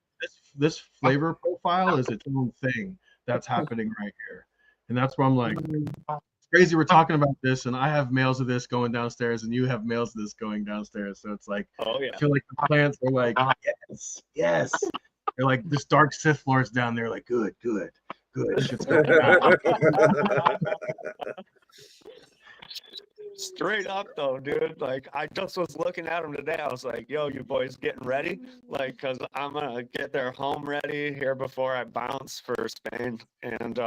this flavor profile is its own thing that's happening right here. And that's where I'm like, it's crazy we're talking about this, and I have males of this going downstairs, and you have males of this going downstairs. So it's like, I feel like the plants are like, yes. They're like, this dark Sith Lord's down there, like, good. Shit's going down. Straight up though, dude. Like I just was looking at them today. I was like, yo, you boys getting ready? Like, cause I'm gonna get their home ready here before I bounce for Spain and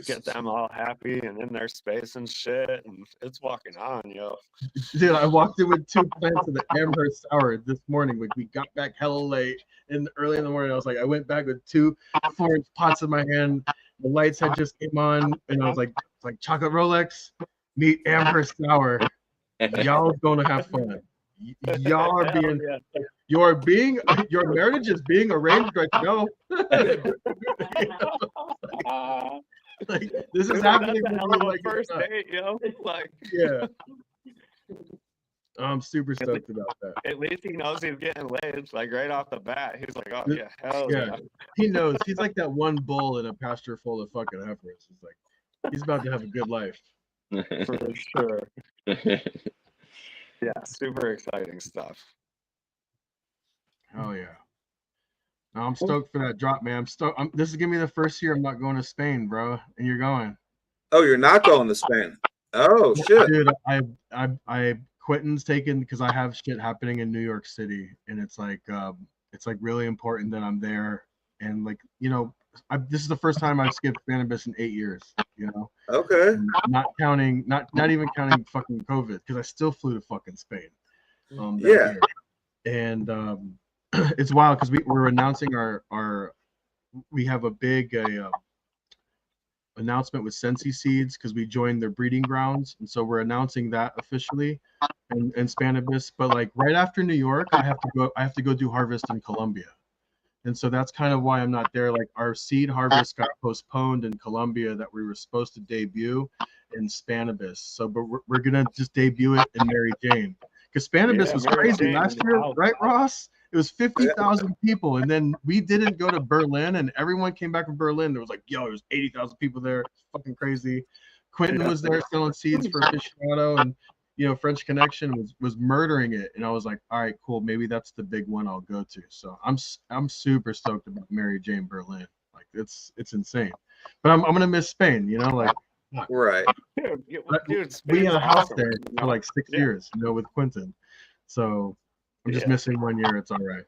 get them all happy and in their space and shit. And it's walking on, yo. Dude, I walked in with 2 plants of the Amherst sour this morning. We got back hella late and early in the morning. I was like, I went back with 2 4-inch pots in my hand. The lights had just came on, and I was like, it's like chocolate Rolex. Meet Amherst Sour. Y'all gonna have fun. Y'all are being, your marriage is being arranged right now. Like this is happening. Like first date, yo. Like yeah. I'm super stoked about that. At least he knows he's getting laid, like right off the bat. He's like, oh yeah, hell yeah. He knows. He's like that one bull in a pasture full of fucking heifers. He's like, he's about to have a good life. For sure. Yeah, super exciting stuff. Oh yeah. I'm stoked for that drop, man. I'm stoked. This is gonna be the first year I'm not going to Spain, bro. And you're going. Oh, you're not going to Spain. Oh shit. Dude, I Quentin's taken because I have shit happening in New York City, and it's like really important that I'm there. And like, you know, this is the first time I've skipped Spannabis in 8 years. You know. Okay. And not even counting fucking COVID, because I still flew to fucking Spain. That year. And it's wild because we're announcing we have a big announcement with Sensi Seeds because we joined their breeding grounds, and so we're announcing that officially and Spannabis. But like right after New York, I have to go do harvest in Colombia, and so that's kind of why I'm not there. Like our seed harvest got postponed in Colombia that we were supposed to debut in Spannabis. So but we're gonna just debut it in Mary Jane, because Spannabis was Mary crazy Jane last in the year, house. right, Ross? It was 50,000 people, and then we didn't go to Berlin, and everyone came back from Berlin. There was like, yo, there's 80,000 people there. It's fucking crazy. Quentin was there selling seeds for Aficionado, and you know, French Connection was murdering it. And I was like, all right, cool, maybe that's the big one I'll go to. So I'm super stoked about Mary Jane Berlin. Like it's insane. But I'm gonna miss Spain, you know, like right. Dude, we had a house awesome, there you know? for like 6 years, you know, with Quentin. So I'm just missing 1 year. It's all right.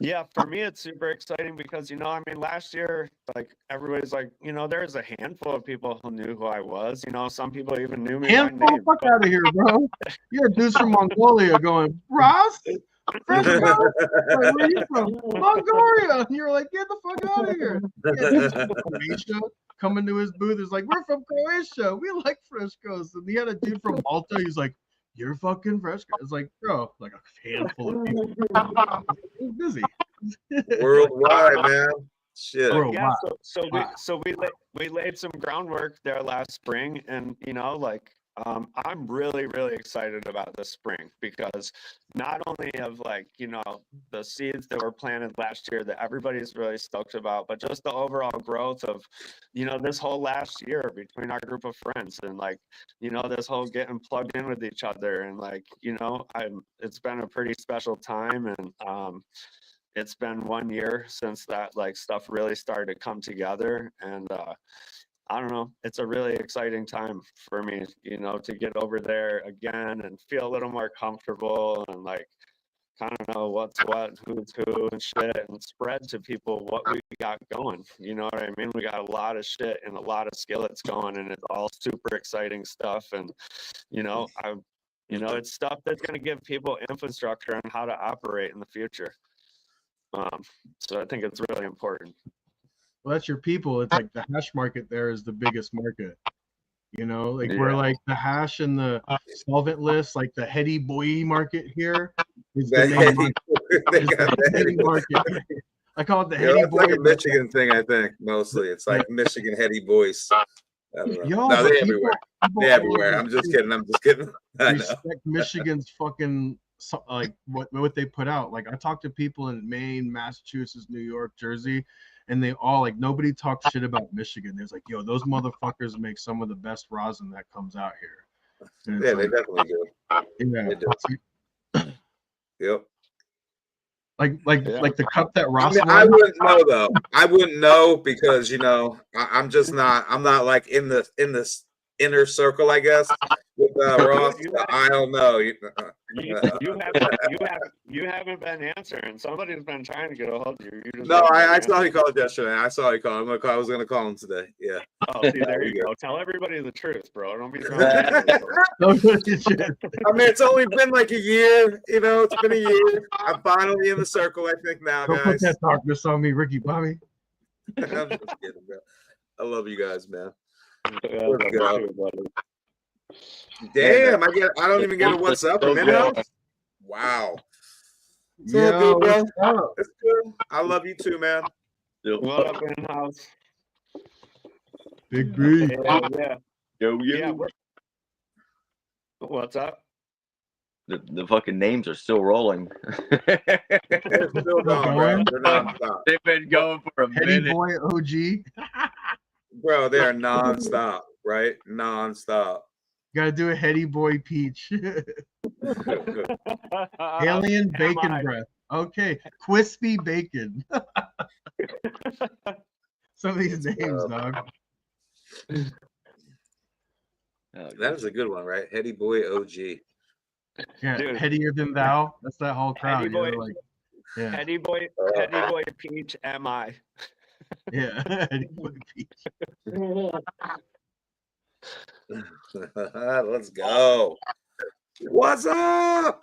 Yeah, for me, it's super exciting because, you know, I mean, last year, like, everybody's like, you know, there's a handful of people who knew who I was. You know, some people even knew me by name. Fuck out of here, bro. You had dudes from Mongolia going, Ross? Fresh Coast? Like, where are you from? Mongolia. And you're like, get the fuck out of here. Yeah, dudes from Croatia coming to his booth. It's like, we're from Croatia. We like Fresh Coast. And he had a dude from Malta. He's like, you're fucking Fresh Coast. It's like, bro, like a handful of people. He's busy. Worldwide, man. Shit. Yeah, so we laid some groundwork there last spring, and you know, like I'm really excited about this spring because not only of like, you know, the seeds that were planted last year that everybody's really stoked about, but just the overall growth of, you know, this whole last year between our group of friends, and like, you know, this whole getting plugged in with each other, and like, you know, it's been a pretty special time, and it's been 1 year since that like stuff really started to come together, and I don't know, it's a really exciting time for me, you know, to get over there again and feel a little more comfortable and like kind of know what's what, who's who and shit, and spread to people what we got going. You know what I mean? We got a lot of shit and a lot of skillets going, and it's all super exciting stuff. And you know, it's stuff that's going to give people infrastructure on how to operate in the future. So I think it's really important. Well, that's your people. It's like the hash market there is the biggest market. You know, like we're like the hash and the solvent list, like the heady boy market here is the main market. I call it the heady boy. It's like a Michigan thing, I think, mostly. It's like Michigan heady boys. I don't know. Yo, no, they're everywhere. They're everywhere. I'm just kidding. I respect Michigan's fucking like what they put out. Like I talked to people in Maine, Massachusetts, New York, Jersey, and they all like, nobody talked shit about Michigan. There's like, yo, those motherfuckers make some of the best rosin that comes out here. Yeah, like, they definitely do. Yeah, they do. Yep. Like the cup that Ross I wouldn't know though. I wouldn't know because, you know, I'm not like in this inner circle, I guess, with Ross. I don't know. You haven't been answering. Somebody's been trying to get a hold of you. I saw he called yesterday. I saw he called. I was gonna call him today. Yeah. Oh, see, there you go. Tell everybody the truth, bro. Don't be throwing I mean, it's only been like a year. You know, it's been a year. I'm finally in the circle, I think now, Don't guys. put that darkness on me, Ricky Bobby. I'm just kidding, bro. I love you guys, man. Damn, I don't even get a what's up from in-house. Wow. Yeah, bro. That's good. I love you too, man. What up, in-house? Big B. Yeah. Yo. Yeah. What's up? The fucking names are still rolling. They're still going, bro. They're nonstop. They've been going for a Heady minute. boy OG. Bro, they are nonstop, right? Nonstop. Gotta do a heady boy peach. Alien bacon breath. Okay. Crispy bacon. Some of these names, dog. That is a good one, right? Heady boy OG. Yeah, Dude. headier than thou. That's that whole crowd. Heady boy, Like, yeah, Heady boy Peach, am I? yeah. Heady boy Peach. Let's go. What's up?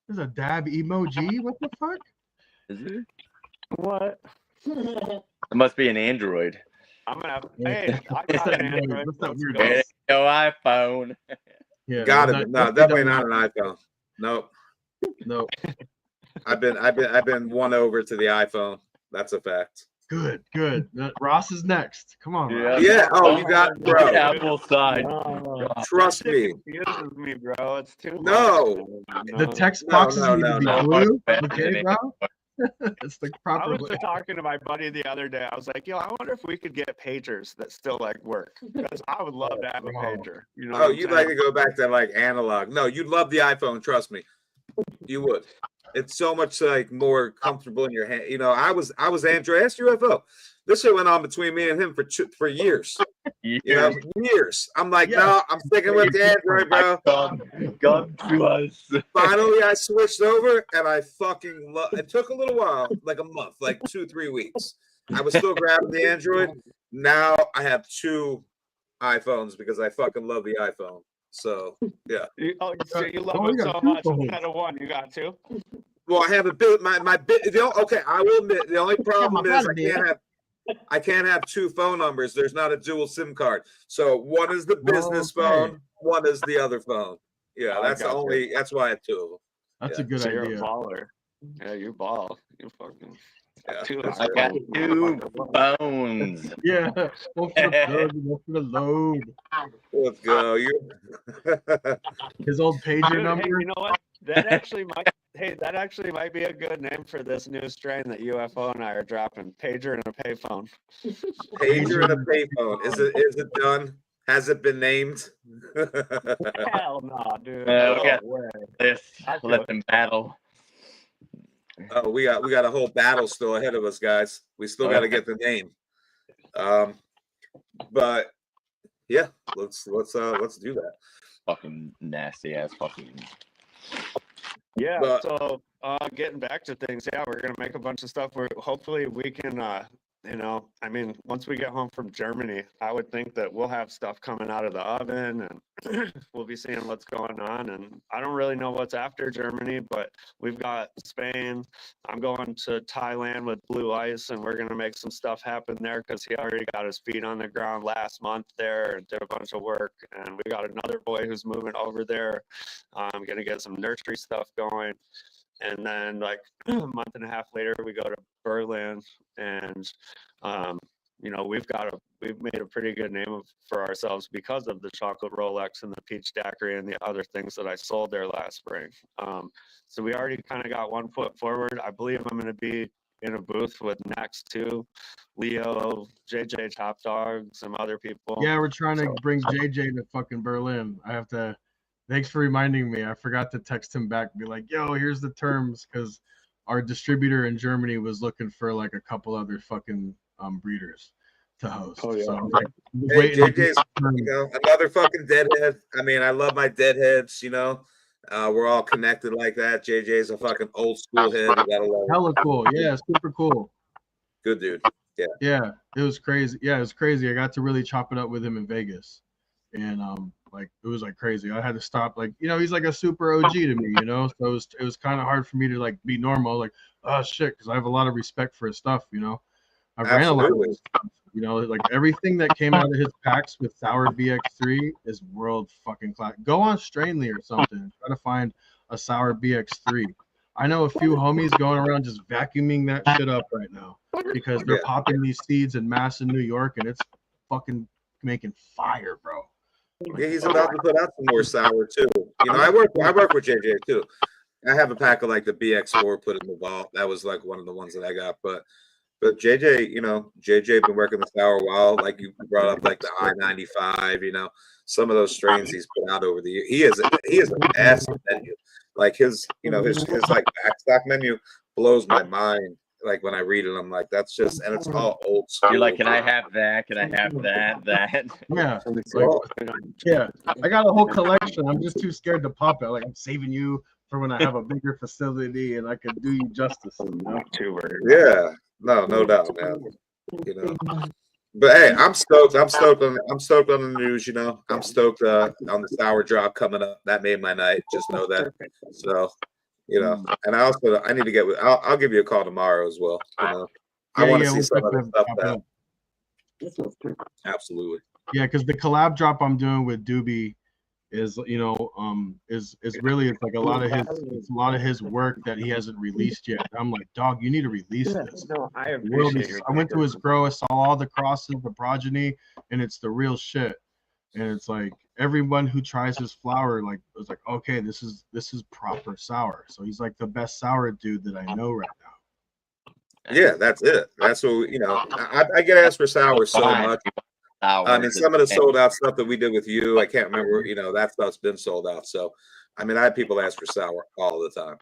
There's a dab emoji. What the fuck? Is it? What? It must be an Android. I'm gonna have. Hey, I got an Android. What's that Let's weird go. There you go, iPhone. Yeah, Got that- it. No, that- definitely not an iPhone. Nope. No, I've been won over to the iPhone. That's a fact. good. Ross is next. Come on, Yeah. Ross. Yeah. Oh, you got bro. Apple side. No, Trust that me. shit confuses me, bro. It's too No. much. The No. text No, boxes no, need no, to be no. blue. Fuck, Okay, man. bro. It's the I proper was way. just talking to my buddy the other day. I was like, yo, I wonder if we could get pagers that still like work. Because I would love to have a pager. You know Oh, what I'm you'd saying? like to go back to like analog. No, you'd love the iPhone, trust me. You would. It's so much like more comfortable in your hand. You know, I was Android. Ask UFO. This shit went on between me and him for years. You know, years. I'm like, Yeah. no, I'm sticking with the Android, bro. Come to us. Finally, I switched over, and I fucking love. It took a little while, like a month, like 2-3 weeks. I was still grabbing the Android. Now I have 2 iPhones because I fucking love the iPhone. So yeah. So you love Oh, it you got so 2 much. phones. Instead of one, you got 2. Well, I have a bit. My bit. Okay, I will admit the only problem is I can't have 2 phone numbers. There's not a dual SIM card. So one is the business Okay. phone, one is the other phone. Yeah, I that's the got you. only. That's why I have 2 of them. That's Yeah. a good So you're a idea. baller. Yeah, you ball. You fucking. Yeah, 2 that's I got iPhones. 2 phones. Yeah. One for the plug, one for the load. Let's go. You. His old pager Dude, number. hey, you know what? That actually might be a good name for this new strain that UFO and I are dropping. Pager and a payphone. Pager and a payphone. Is it done? Has it been named? Hell no, dude. We No got way. this. I feel Let it. them battle. Oh, we got a whole battle still ahead of us, guys. We still got to get the name. But yeah, let's do that. Fucking nasty ass fucking. Yeah. But- So getting back to things, yeah, we're gonna make a bunch of stuff where hopefully we can you know, I mean, once we get home from Germany, I would think that we'll have stuff coming out of the oven and we'll be seeing what's going on. And I don't really know what's after Germany, but we've got Spain. I'm going to Thailand with Blue Ice, and we're going to make some stuff happen there because he already got his feet on the ground last month there and did a bunch of work. And we got another boy who's moving over there. I'm going to get some nursery stuff going. And then like a month and a half later, we go to Berlin, and you know, we've made a pretty good name for ourselves because of the chocolate Rolex and the peach daiquiri and the other things that I sold there last spring. So we already kind of got one foot forward. I believe I'm going to be in a booth with next to Leo, JJ Top Dog, some other people. Yeah, we're trying to bring JJ to fucking Berlin. I have to. Thanks for reminding me. I forgot to text him back and be like, yo, here's the terms, because our distributor in Germany was looking for like a couple other fucking breeders to host. Oh, yeah. So I'm like, Hey, JJ's another fucking deadhead. I mean, I love my deadheads, you know. We're all connected like that. JJ's a fucking old school head. We gotta love it. Hella cool. Yeah, super cool. Good dude. Yeah. Yeah, it was crazy. Yeah, it was crazy. I got to really chop it up with him in Vegas. And like it was like crazy. I had to stop, like, you know, he's like a super OG to me, you know. So it was kind of hard for me to like be normal, like, oh shit, because I have a lot of respect for his stuff, you know. I ran a lot of his stuff, you know, like everything that came out of his packs with Sour BX3 is world fucking class. Go on Strainly or something, try to find a Sour BX3. I know a few homies going around just vacuuming that shit up right now because they're popping these seeds in Mass in New York, and it's fucking making fire, bro. Yeah, he's about to put out some more sour too. You know, I work with JJ too. I have a pack of like the BX4 put in the vault. That was like one of the ones that I got. But JJ, you know, JJ been working the sour a while. Like you brought up, like the I-95. You know, some of those strains he's put out over the year. He is a massive menu. Like his like backstock menu blows my mind. like when I read it, I'm like, that's just, and it's all old school. You're like, can I have that? Can I have that? Yeah. Yeah. I got a whole collection. I'm just too scared to pop it. Like, I'm saving you for when I have a bigger facility and I can do you justice. Yeah. No doubt, man. You know. But hey, I'm stoked. I'm stoked on the news. You know, I'm stoked on the sour drop coming up. That made my night. Just know that. So, you know, and I need to get with. I'll give you a call tomorrow as well. You know, I want to see some of the stuff that. Absolutely. Yeah, because the collab drop I'm doing with Doobie is, you know, is really, it's like a lot of his work that he hasn't released yet. I'm like, dog, you need to release this. I went to his grow, I saw all the crosses, the progeny, and it's the real shit. And it's like everyone who tries his flower, like, was like, okay, this is proper sour. So he's like the best sour dude that I know right now. Yeah, that's it. That's what you know. I get asked for sour so much. And some of the sold out stuff that we did with you, I can't remember. You know, that stuff's been sold out. So, I mean, I have people ask for sour all the time.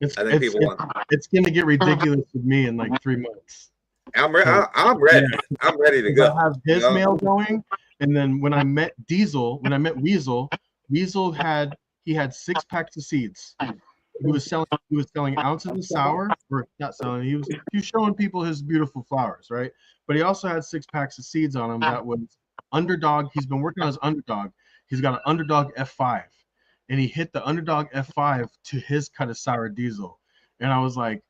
It's going to get ridiculous with me in like 3 months. I'm ready. Yeah. I'm ready to go. I have his mail going, and then when I met Weasel had 6 packs of seeds. He was selling ounces of sour, or not selling. He was showing people his beautiful flowers, right? But he also had 6 packs of seeds on him. That was Underdog. He's been working on his Underdog. He's got an Underdog F5, and he hit the Underdog F5 to his cut of sour diesel. And I was like,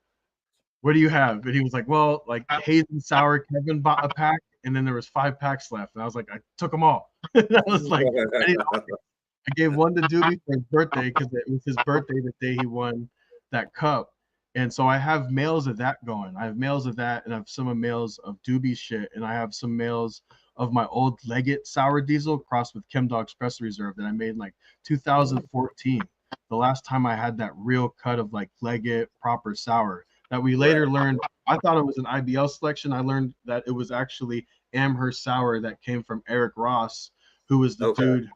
"What do you have?" And he was like, "Well, like Haze and Sour. Kevin bought a pack, and then there was 5 packs left." And I was like, "I took them all." I was like, I gave one to Doobie for his birthday because it was his birthday the day he won that cup. And so I have mails of that going. I have mails of that, and I have some mails of Doobie shit, and I have some mails of my old Leggett sour diesel crossed with Chemdog Espresso Reserve that I made in like 2014. The last time I had that real cut of like Leggett proper sour that we later learned. I thought it was an IBL selection. I learned that it was actually Amherst sour that came from Eric Ross, who was the dude.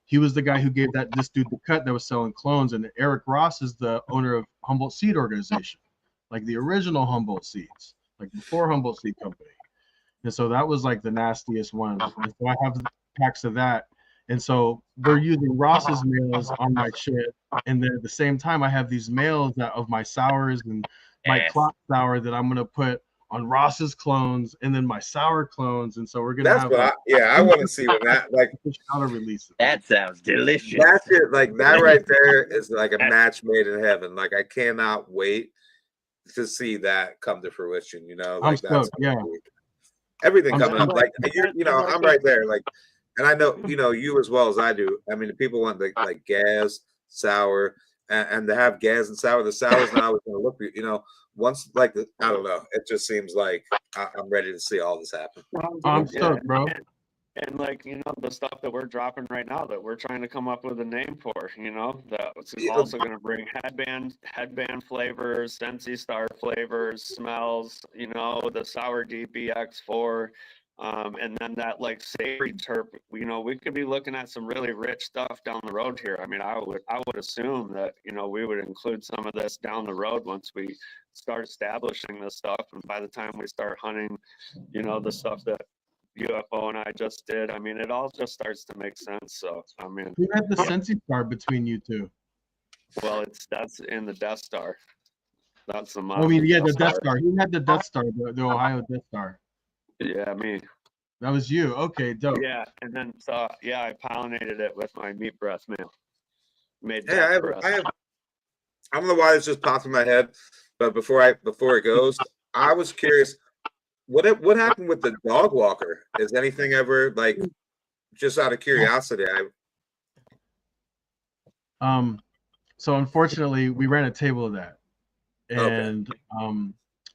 He was the guy who gave this dude the cut that was selling clones. And Eric Ross is the owner of Humboldt Seed Organization, like the original Humboldt Seeds, like before Humboldt Seed Company. And so that was like the nastiest one. And so I have packs of that. And so we're using Ross's mails on my shit. And then at the same time, I have these mails of my sours and my clock sour that I'm going to put on Ross's clones and then my sour clones. And so we're going to have I want to see when that, like, how to release it. That sounds delicious. That's it. Like that right there is like a match made in heaven. Like I cannot wait to see that come to fruition. You know, like that's everything coming up. Like you know, I'm right there. Like, and I know you as well as I do. I mean, people want like gas, sour, and to have gas and sour. The sour's not always going to look. You know, once like I don't know. It just seems like I'm ready to see all this happen. I'm stoked, bro. And like, the stuff that we're dropping right now that we're trying to come up with a name for, that's also going to bring headband flavors, Sensi Star flavors, smells, the Sour DBX4, and then that like savory terp, we could be looking at some really rich stuff down the road here. I mean, I would assume that, we would include some of this down the road once we start establishing this stuff. And by the time we start hunting, the stuff that UFO and I just did, I mean, it all just starts to make sense. So, I mean, who had the Sensi Star between you two? Well, that's in the Death Star. That's the the Death Star. Who had the Death Star, the Ohio Death Star? Yeah, me. That was you. Okay, dope. Yeah, and then I pollinated it with my meat breath mail. I don't know why this just popped in my head, but before it goes, I was curious. What happened with the dog walker? Is anything ever like, just out of curiosity? So unfortunately, we ran a table of that, and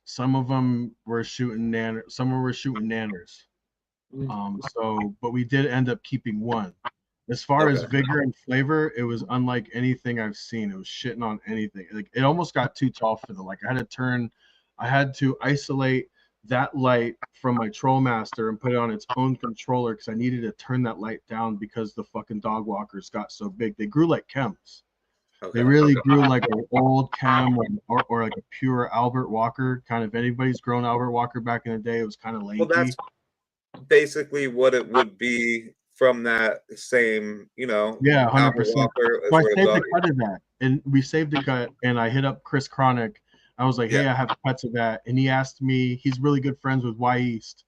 some of them were shooting nanners, some were shooting nanners. But we did end up keeping one. As far as vigor and flavor, it was unlike anything I've seen. It was shitting on anything. Like it almost got too tall for I had to isolate that light from my Trollmaster and put it on its own controller because I needed to turn that light down because the fucking dog walkers got so big. They grew like chems. They really grew like an old chem or like a pure Albert Walker. Kind of anybody's grown Albert Walker back in the day, it was kind of lanky. Well, that's basically what it would be from that same, you know. Yeah, 100%. Walker So I saved the cut of that, and we saved the cut, and I hit up Chris Chronic. I was like, hey, I have cuts of that, and he asked me. He's really good friends with Y East.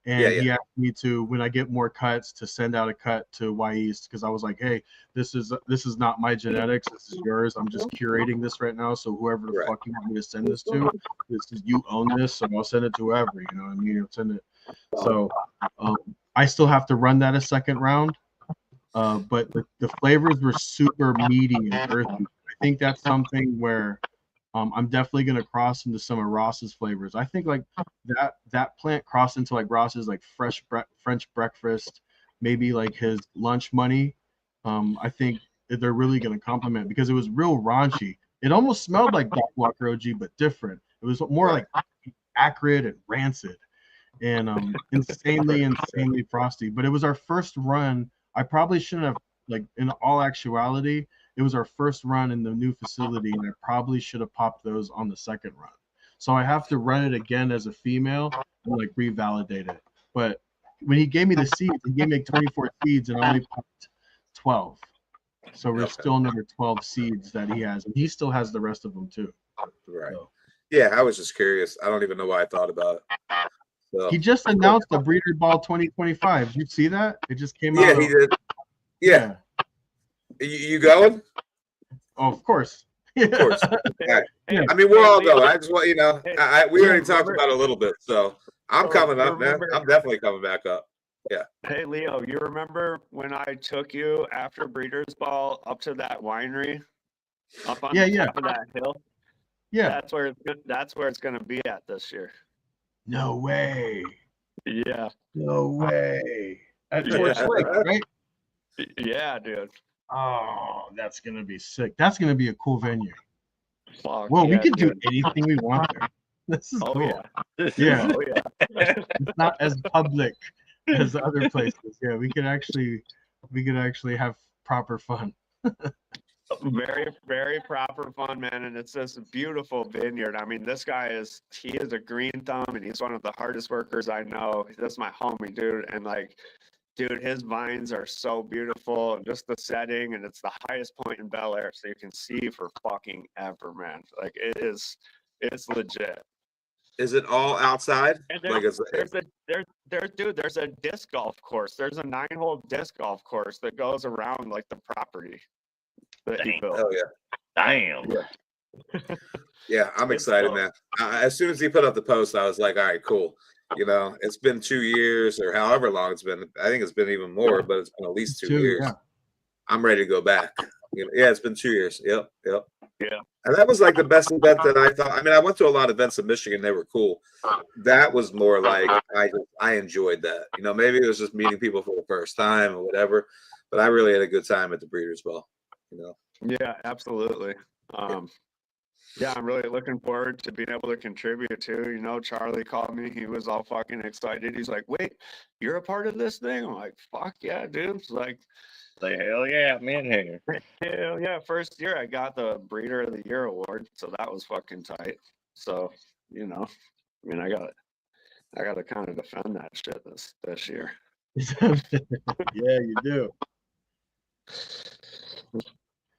And he asked me to, when I get more cuts, to send out a cut to Y East, because I was like, hey, this is not my genetics. This is yours. I'm just curating this right now. So whoever the fuck you want me to send this to, you own this. So I'll send it to whoever. You know what I mean? I'll send it. So I still have to run that a second round. But the flavors were super meaty and earthy. I think that's something where I'm definitely gonna cross into some of Ross's flavors. I think like that plant crossed into like Ross's like French breakfast, maybe like his lunch money. I think they're really gonna complement, because it was real raunchy. It almost smelled like Doc Walker OG, but different. It was more like acrid and rancid, and insanely frosty. But it was our first run. I probably shouldn't have, like, in all actuality, it was our first run in the new facility, and I probably should have popped those on the second run. So I have to run it again as a female and like revalidate it. But when he gave me the seeds, he gave me like 24 seeds, and I only popped 12. So we're still another 12 seeds that he has, and he still has the rest of them too. Right. So. Yeah, I was just curious. I don't even know why I thought about it. So. He just announced the Breeder Ball 2025. Did you see that? It just came out. Yeah, he did. Yeah. You going? Oh, of course. Of course. Right. Yeah. I mean, we're all going. I just want, you know, we already talked about it a little bit, so I'm coming up, man. I'm definitely coming back up. Yeah. Hey, Leo, you remember when I took you after Breeders' Ball up to that winery, up on top of that hill? Yeah. That's where it's going to be at this year. No way. Yeah. No way. At Torch Lake, right? Yeah, dude. Oh, that's gonna be sick. That's gonna be a cool venue. Fuck, well, we can do anything we want there. This is cool. Yeah. Oh yeah. It's not as public as the other places. Yeah, we could actually have proper fun. Very, very proper fun, man. And it's this beautiful vineyard. I mean, this guy is a green thumb, and he's one of the hardest workers I know. That's my homie, dude. And like, dude, his vines are so beautiful, and just the setting, and it's the highest point in Bel Air, so you can see for fucking ever, man. Like, it's legit. Is it all outside? There's a disc golf course. There's a 9-hole disc golf course that goes around like the property that he built. Oh yeah. Damn. Yeah. Yeah, I'm excited, man. As soon as he put up the post, I was like, all right, cool. You know, it's been 2 years or however long it's been. I think it's been even more, but it's been at least 2 years. Yeah. I'm ready to go back. You know, yeah, it's been 2 years. Yep. Yeah. And that was like the best event that I thought. I mean, I went to a lot of events in Michigan. They were cool. That was more like I enjoyed that. You know, maybe it was just meeting people for the first time or whatever, but I really had a good time at the Breeders' Ball. You know. Yeah, absolutely. Yeah, I'm really looking forward to being able to contribute too. You know, Charlie called me. He was all fucking excited. He's like, wait, you're a part of this thing? I'm like, fuck yeah, dude. It's like, hell yeah, I'm in here. Hell yeah. First year I got the Breeder of the Year award, so that was fucking tight. So, you know, I mean, I gotta kind of defend that shit this year. Yeah, you do.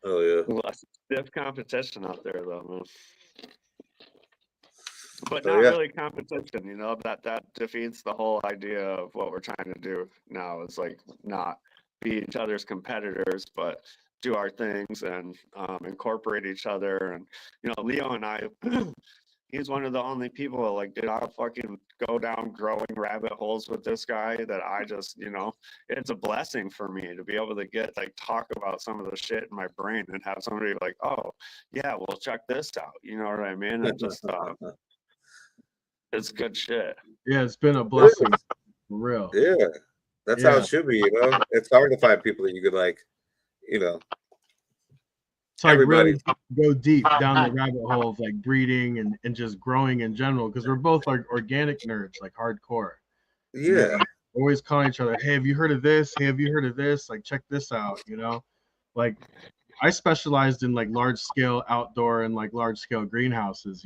Oh yeah. Well, stiff competition out there though, man. But not really competition, you know, that defeats the whole idea of what we're trying to do now. Is like not be each other's competitors, but do our things and incorporate each other. And you know, Leo and I, he's one of the only people like, dude, I'll fucking go down growing rabbit holes with this guy that I just, you know, it's a blessing for me to be able to get like talk about some of the shit in my brain and have somebody like, oh yeah, well check this out. You know what I mean? It just it's good shit. Yeah, it's been a blessing for real. Yeah. That's how it should be, you know. It's hard to find people that you could like, you know. So everybody really go deep down the rabbit hole of like breeding and just growing in general, because we're both like organic nerds, like hardcore. Yeah. You know, always calling each other, hey, have you heard of this? Hey, have you heard of this? Like, check this out, you know? Like, I specialized in like large scale outdoor and like large scale greenhouses,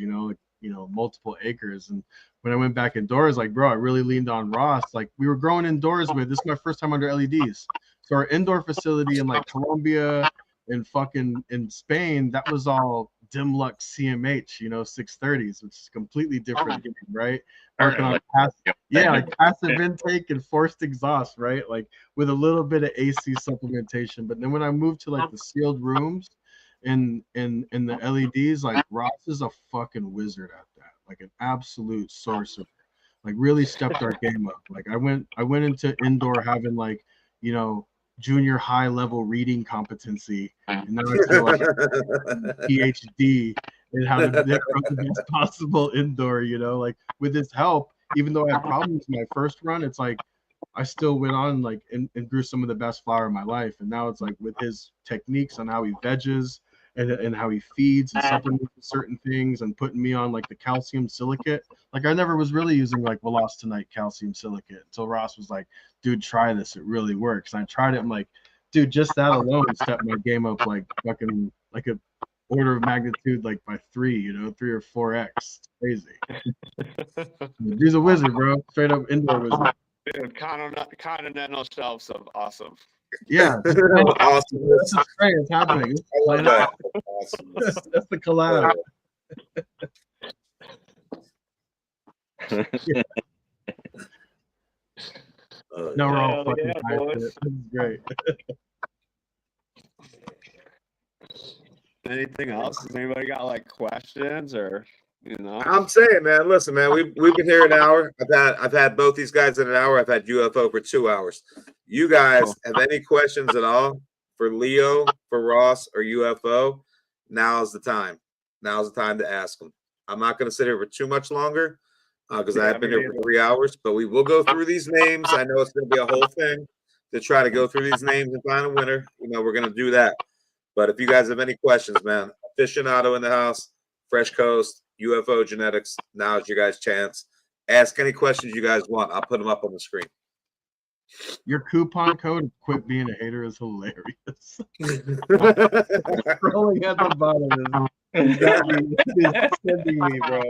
multiple acres. And when I went back indoors, like, bro, I really leaned on Ross. Like, we were growing indoors with, this is my first time under LEDs. So our indoor facility in like Colombia and fucking in Spain, that was all dim lux CMH, 630s, which is completely different, right? Working on passive intake and forced exhaust, right? Like with a little bit of AC supplementation. But then when I moved to like the sealed rooms in the LEDs, like Ross is a fucking wizard at that, like an absolute sorcerer. Like really stepped our game up. Like I went into indoor having like, junior high level reading competency, and now I feel like PhD in how to grow the best possible indoor, like with his help, even though I had problems in my first run, it's like I still went on like and grew some of the best flower in my life. And now it's like with his techniques on how he veges and how he feeds and supplements certain things and putting me on like the calcium silicate. Like I never was really using like Velostenite calcium silicate until Ross was like, dude, try this. It really works. And I tried it. I'm like, dude, just that alone stepped my game up like fucking like a order of magnitude, like by 3 or 4x. It's crazy. He's a wizard, bro. Straight up indoor wizard. Dude, continental shelves of awesome. Yeah, awesome. That's great. It's happening. I love that. Awesome. That's the collab. No, we're all fucking tired. This is great. Anything else? Has anybody got like questions or I'm saying, man, listen, man, we've been here an hour. I've had both these guys in an hour. I've had UFO for 2 hours. You guys have any questions at all for Leo, for Ross, or UFO? Now's the time. Now's the time to ask them. I'm not going to sit here for too much longer because I've been here for 3 hours, but we will go through these names. I know it's going to be a whole thing to try to go through these names and find a winner. We're going to do that. But if you guys have any questions, man, Aficionado in the house, Fresh Coast, UFO Genetics, now's your guys' chance. Ask any questions you guys want. I'll put them up on the screen. Your coupon code, quit being a hater, is hilarious. Scrolling at the bottom is sending me, bro.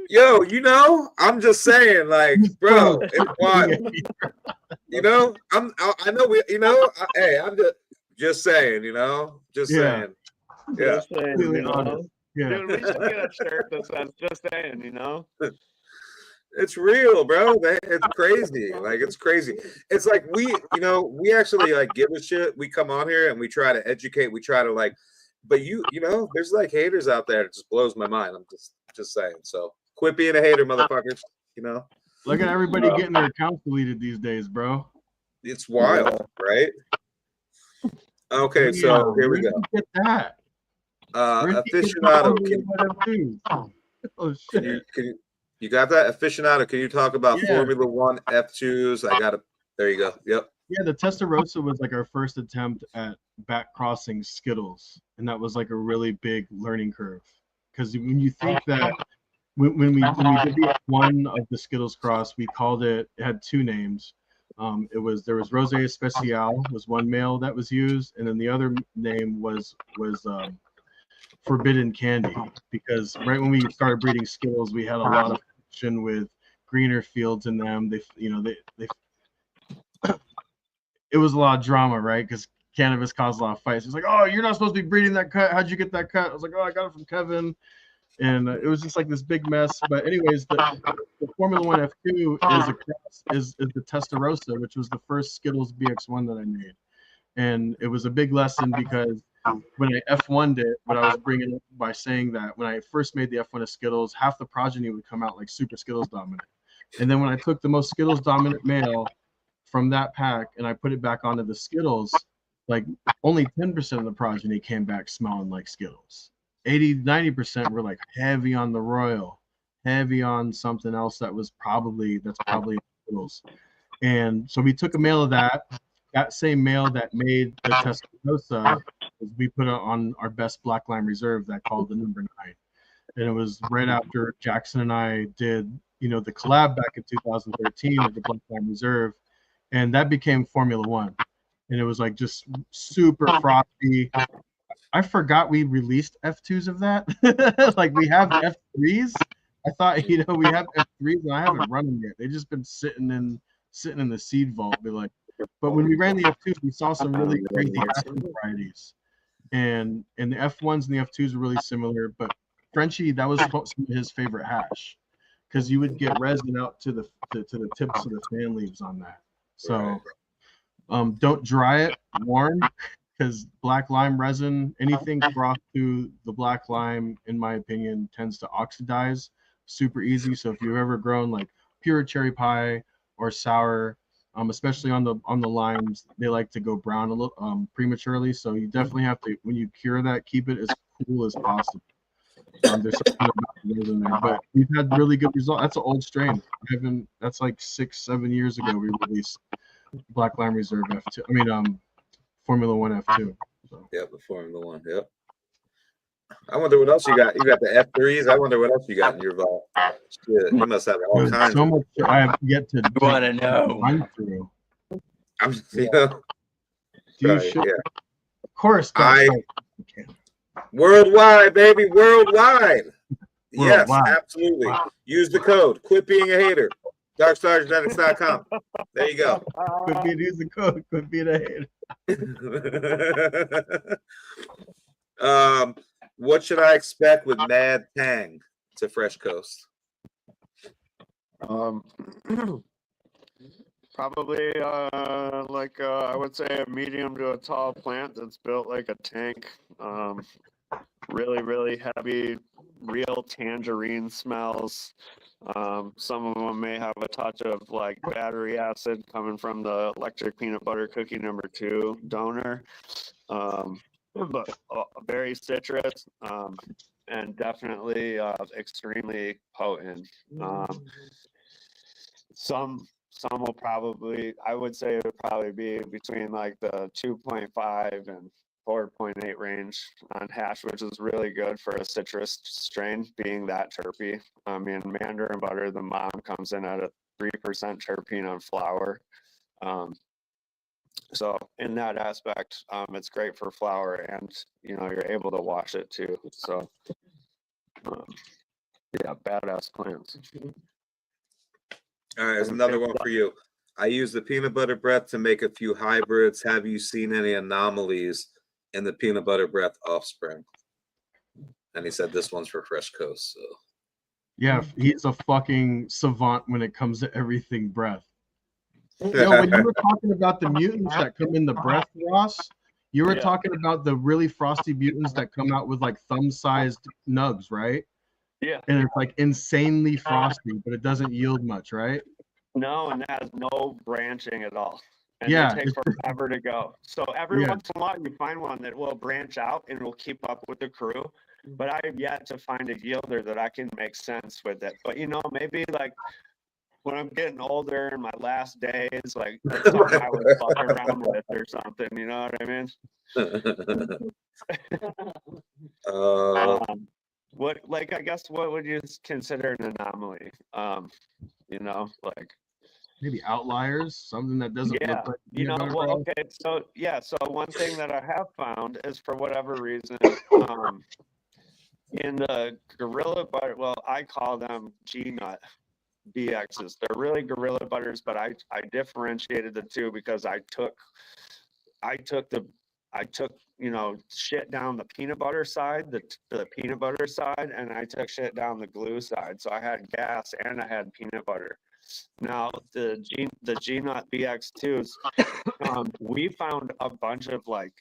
Yo, I'm just saying, like, bro, it's wild. I know we, hey, I'm just saying, just saying. Yeah. Just saying, Yeah. Dude, we should get a shirt that says "just saying," It's real, bro. It's crazy. Like, it's crazy. It's like we actually like give a shit. We come on here and we try to educate. We try to like, but there's like haters out there. It just blows my mind. I'm just saying. So quit being a hater, motherfuckers. Look at everybody getting their accounts deleted these days, bro. It's wild, right? Okay, so here we go. Get that. Aficionado. Oh shit. You got that? Aficionado, can you talk about Formula One F2s? There you go. Yep. Yeah, the Testarossa was like our first attempt at back crossing Skittles, and that was like a really big learning curve. Because when you think that when we did the F1 of the Skittles cross, we called it had 2 names. There was Rosé Especial was one male that was used, and then the other name was Forbidden Candy, because right when we started breeding Skittles, we had a lot of friction with greener fields in them. It was a lot of drama, right? Because cannabis caused a lot of fights. It's like, oh, you're not supposed to be breeding that cut. How'd you get that cut? I was like, oh, I got it from Kevin. And it was just like this big mess. But anyways, the Formula One F2 is the Testarossa, which was the first Skittles BX1 that I made. And it was a big lesson because when I F1'd it, what I was bringing up by saying that when I first made the F1 of Skittles, half the progeny would come out like super Skittles dominant. And then when I took the most Skittles dominant male from that pack and I put it back onto the Skittles, like only 10% of the progeny came back smelling like Skittles. 90% were like heavy on the Royal, heavy on something else that's probably Skittles. And so we took a male of that same male that made the Testarossa, we put it on our best Black Lime Reserve that called the number 9. And it was right after Jackson and I did, the collab back in 2013 of the Black Lime Reserve. And that became Formula One. and it was like just super frosty. I forgot we released F2s of that. Like we have F3s. I thought, you know, we have F3s and I haven't run them yet. They've just been sitting in the seed vault. But when we ran the F2s, we saw some really crazy varieties. And the F1s and the F2s are really similar, but Frenchie, that was some of his favorite hash, because you would get resin out to the tips of the fan leaves on that. So don't dry it, warm, because black lime resin, anything frothed to the black lime, in my opinion, tends to oxidize super easy. So if you've ever grown like pure cherry pie or sour, especially on the limes, they like to go brown a little prematurely. So you definitely have to, when you cure that, keep it as cool as possible. There's something about the resin there, but we've had really good results. That's an old strain. That's like 6-7 years ago we released Black Lime Reserve F2. I mean, Formula One F2. So. Yep, the Formula One. Yep. I wonder what else you got. You got the F3s. I wonder what else you got in your vault. Shit, you must have all kinds. So much I have yet to want to know. run through. I'm, you know, Of course. Worldwide, baby, worldwide. Yes, Worldwide. absolutely. Use the code. Quit being a hater. DarkStarsGenetics.com. There you go. Use the code. Quit being a hater. What should I expect with Mad Tang to Fresh Coast? Probably like I would say a medium to a tall plant that's built like a tank. Really, really heavy, real tangerine smells. Some of them may have a touch of like battery acid coming from the electric peanut butter cookie #2 donor. But very citrus, and definitely extremely potent. Some will probably, I would say it would probably be between like the 2.5 and 4.8 range on hash, which is really good for a citrus strain, being that terpy. I mean, Mandarin butter, the mom comes in at a 3% terpene on flower. So in that aspect, it's great for flower, and you know, you're able to wash it too. So yeah, badass plants. All right, there's another one for you. I use the peanut butter breath to make a few hybrids. Have you seen any anomalies in the peanut butter breath offspring? And he said this one's for Fresh Coast. So Yeah, he's a fucking savant when it comes to everything breath. Yo, when you were talking about the mutants that come in the breath, Ross, you were talking about the really frosty mutants that come out with like thumb-sized nugs, right? Yeah. And it's like insanely frosty, but it doesn't yield much, right? No, and that has no branching at all. And yeah, they take forever to go. So every once in a while you find one that will branch out and will keep up with the crew. But I have yet to find a yielder that I can make sense with it. But you know, maybe like when I'm getting older in my last days, like that's something I would fuck around with or something, you know what I mean? What, like, I guess what would you consider an anomaly? You know, like maybe outliers, something that doesn't look like, you know, well, okay, so so one thing that I have found is, for whatever reason, in the gorilla butter, well, I call them G-nut BXs. They're really gorilla butters, but I differentiated the two because I took you know, shit down the peanut butter side, the peanut butter side, and I took shit down the glue side. So I had gas and I had peanut butter. Now the G-nut BX2s, we found a bunch of like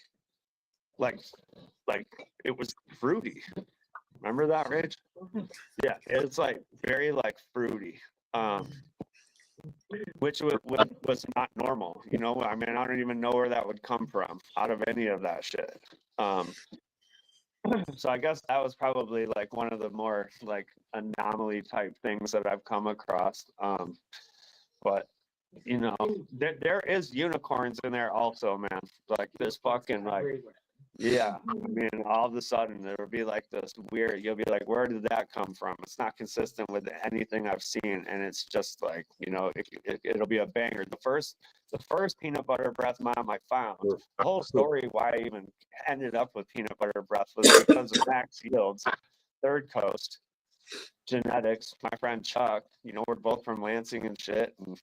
it was fruity. Remember that, Rich? Yeah, it's like very like fruity, which was not normal. You know, I mean, I don't even know where that would come from out of any of that shit. So I guess that was probably like one of the more like anomaly type things that I've come across. But you know, there is unicorns in there also, man. Like this fucking like Yeah, I mean, all of a sudden there would be like this weird. You'll be like, "Where did that come from?" It's not consistent with anything I've seen, and it's just like, you know, it'll be a banger. The first peanut butter breath mom I found. The whole story why I even ended up with peanut butter breath was because of Max Yields, Third Coast Genetics. My friend Chuck, you know, we're both from Lansing and shit, and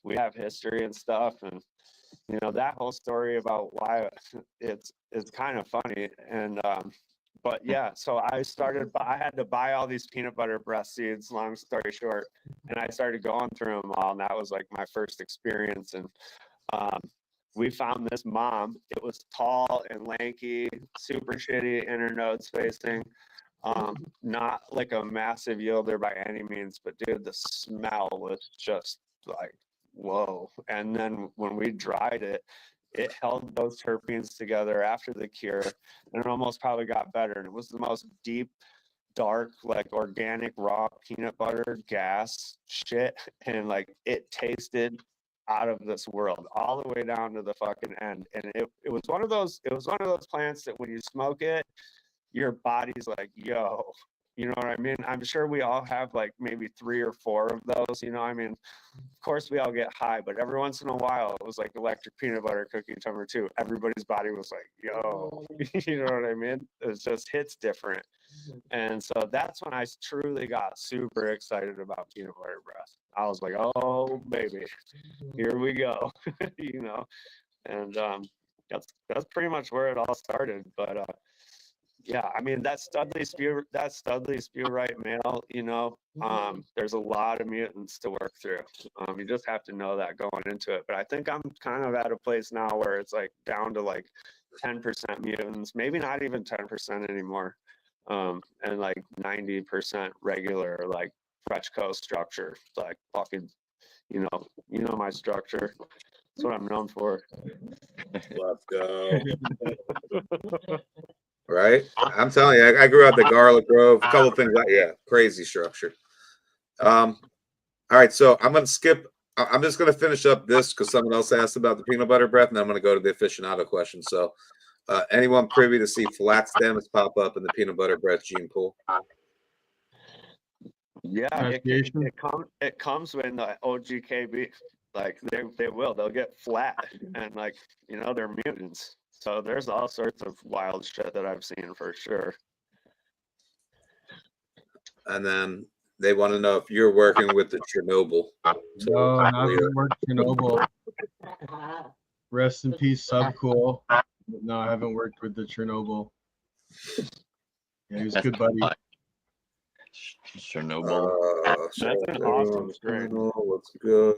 we have history and stuff, and you know, that whole story about why it's kind of funny. And but yeah, so I had to buy all these peanut butter breath seeds, long story short, and I started going through them all, and that was like my first experience. And we found this mom. It was tall and lanky, super shitty internode spacing. Not like a massive yielder by any means, but dude, the smell was just like, whoa. And then when we dried it, it held those terpenes together after the cure, and it almost probably got better. And it was the most deep, dark, like organic raw peanut butter gas shit. And like it tasted out of this world all the way down to the fucking end. And it was one of those plants that when you smoke it, your body's like, yo, you know what I mean? I'm sure we all have like maybe 3 or 4 of those, you know, I mean, of course we all get high, but every once in a while it was like electric peanut butter cookie number 2. Everybody's body was like, yo, you know what I mean? It just hits different. And so that's when I truly got super excited about peanut butter breath. I was like, oh baby, here we go, you know? And that's pretty much where it all started. But yeah, I mean that Studley spew right male, you know, there's a lot of mutants to work through. You just have to know that going into it. But I think I'm kind of at a place now where it's like down to like 10% mutants, maybe not even 10% anymore, and like 90% regular, like Fresh Coast structure, like fucking, you know my structure. That's what I'm known for. Let's go. Right? I'm telling you, I grew up the Garlic Grove. A couple of things. Yeah, crazy structure. All right, so I'm going to skip. I'm just going to finish up this because someone else asked about the peanut butter breath, and I'm going to go to the aficionado question. So, anyone privy to see flat stems pop up in the peanut butter breath gene pool? Yeah, it comes when the OGKB, like they'll get flat, and like, you know, they're mutants. So there's all sorts of wild shit that I've seen for sure. And then they want to know if you're working with the Chernobyl. No, I haven't worked Chernobyl. Rest in peace, Subcool. No, I haven't worked with the Chernobyl. Yeah, he was a good buddy. Chernobyl. That's an awesome strain. What's good?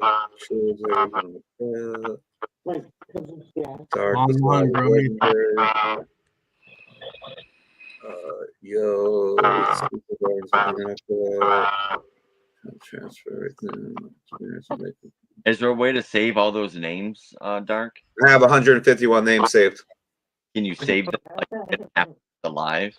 Yo, transfer everything. Is there a way to save all those names, Dark? I have 151 names saved. Can you save them like after the live?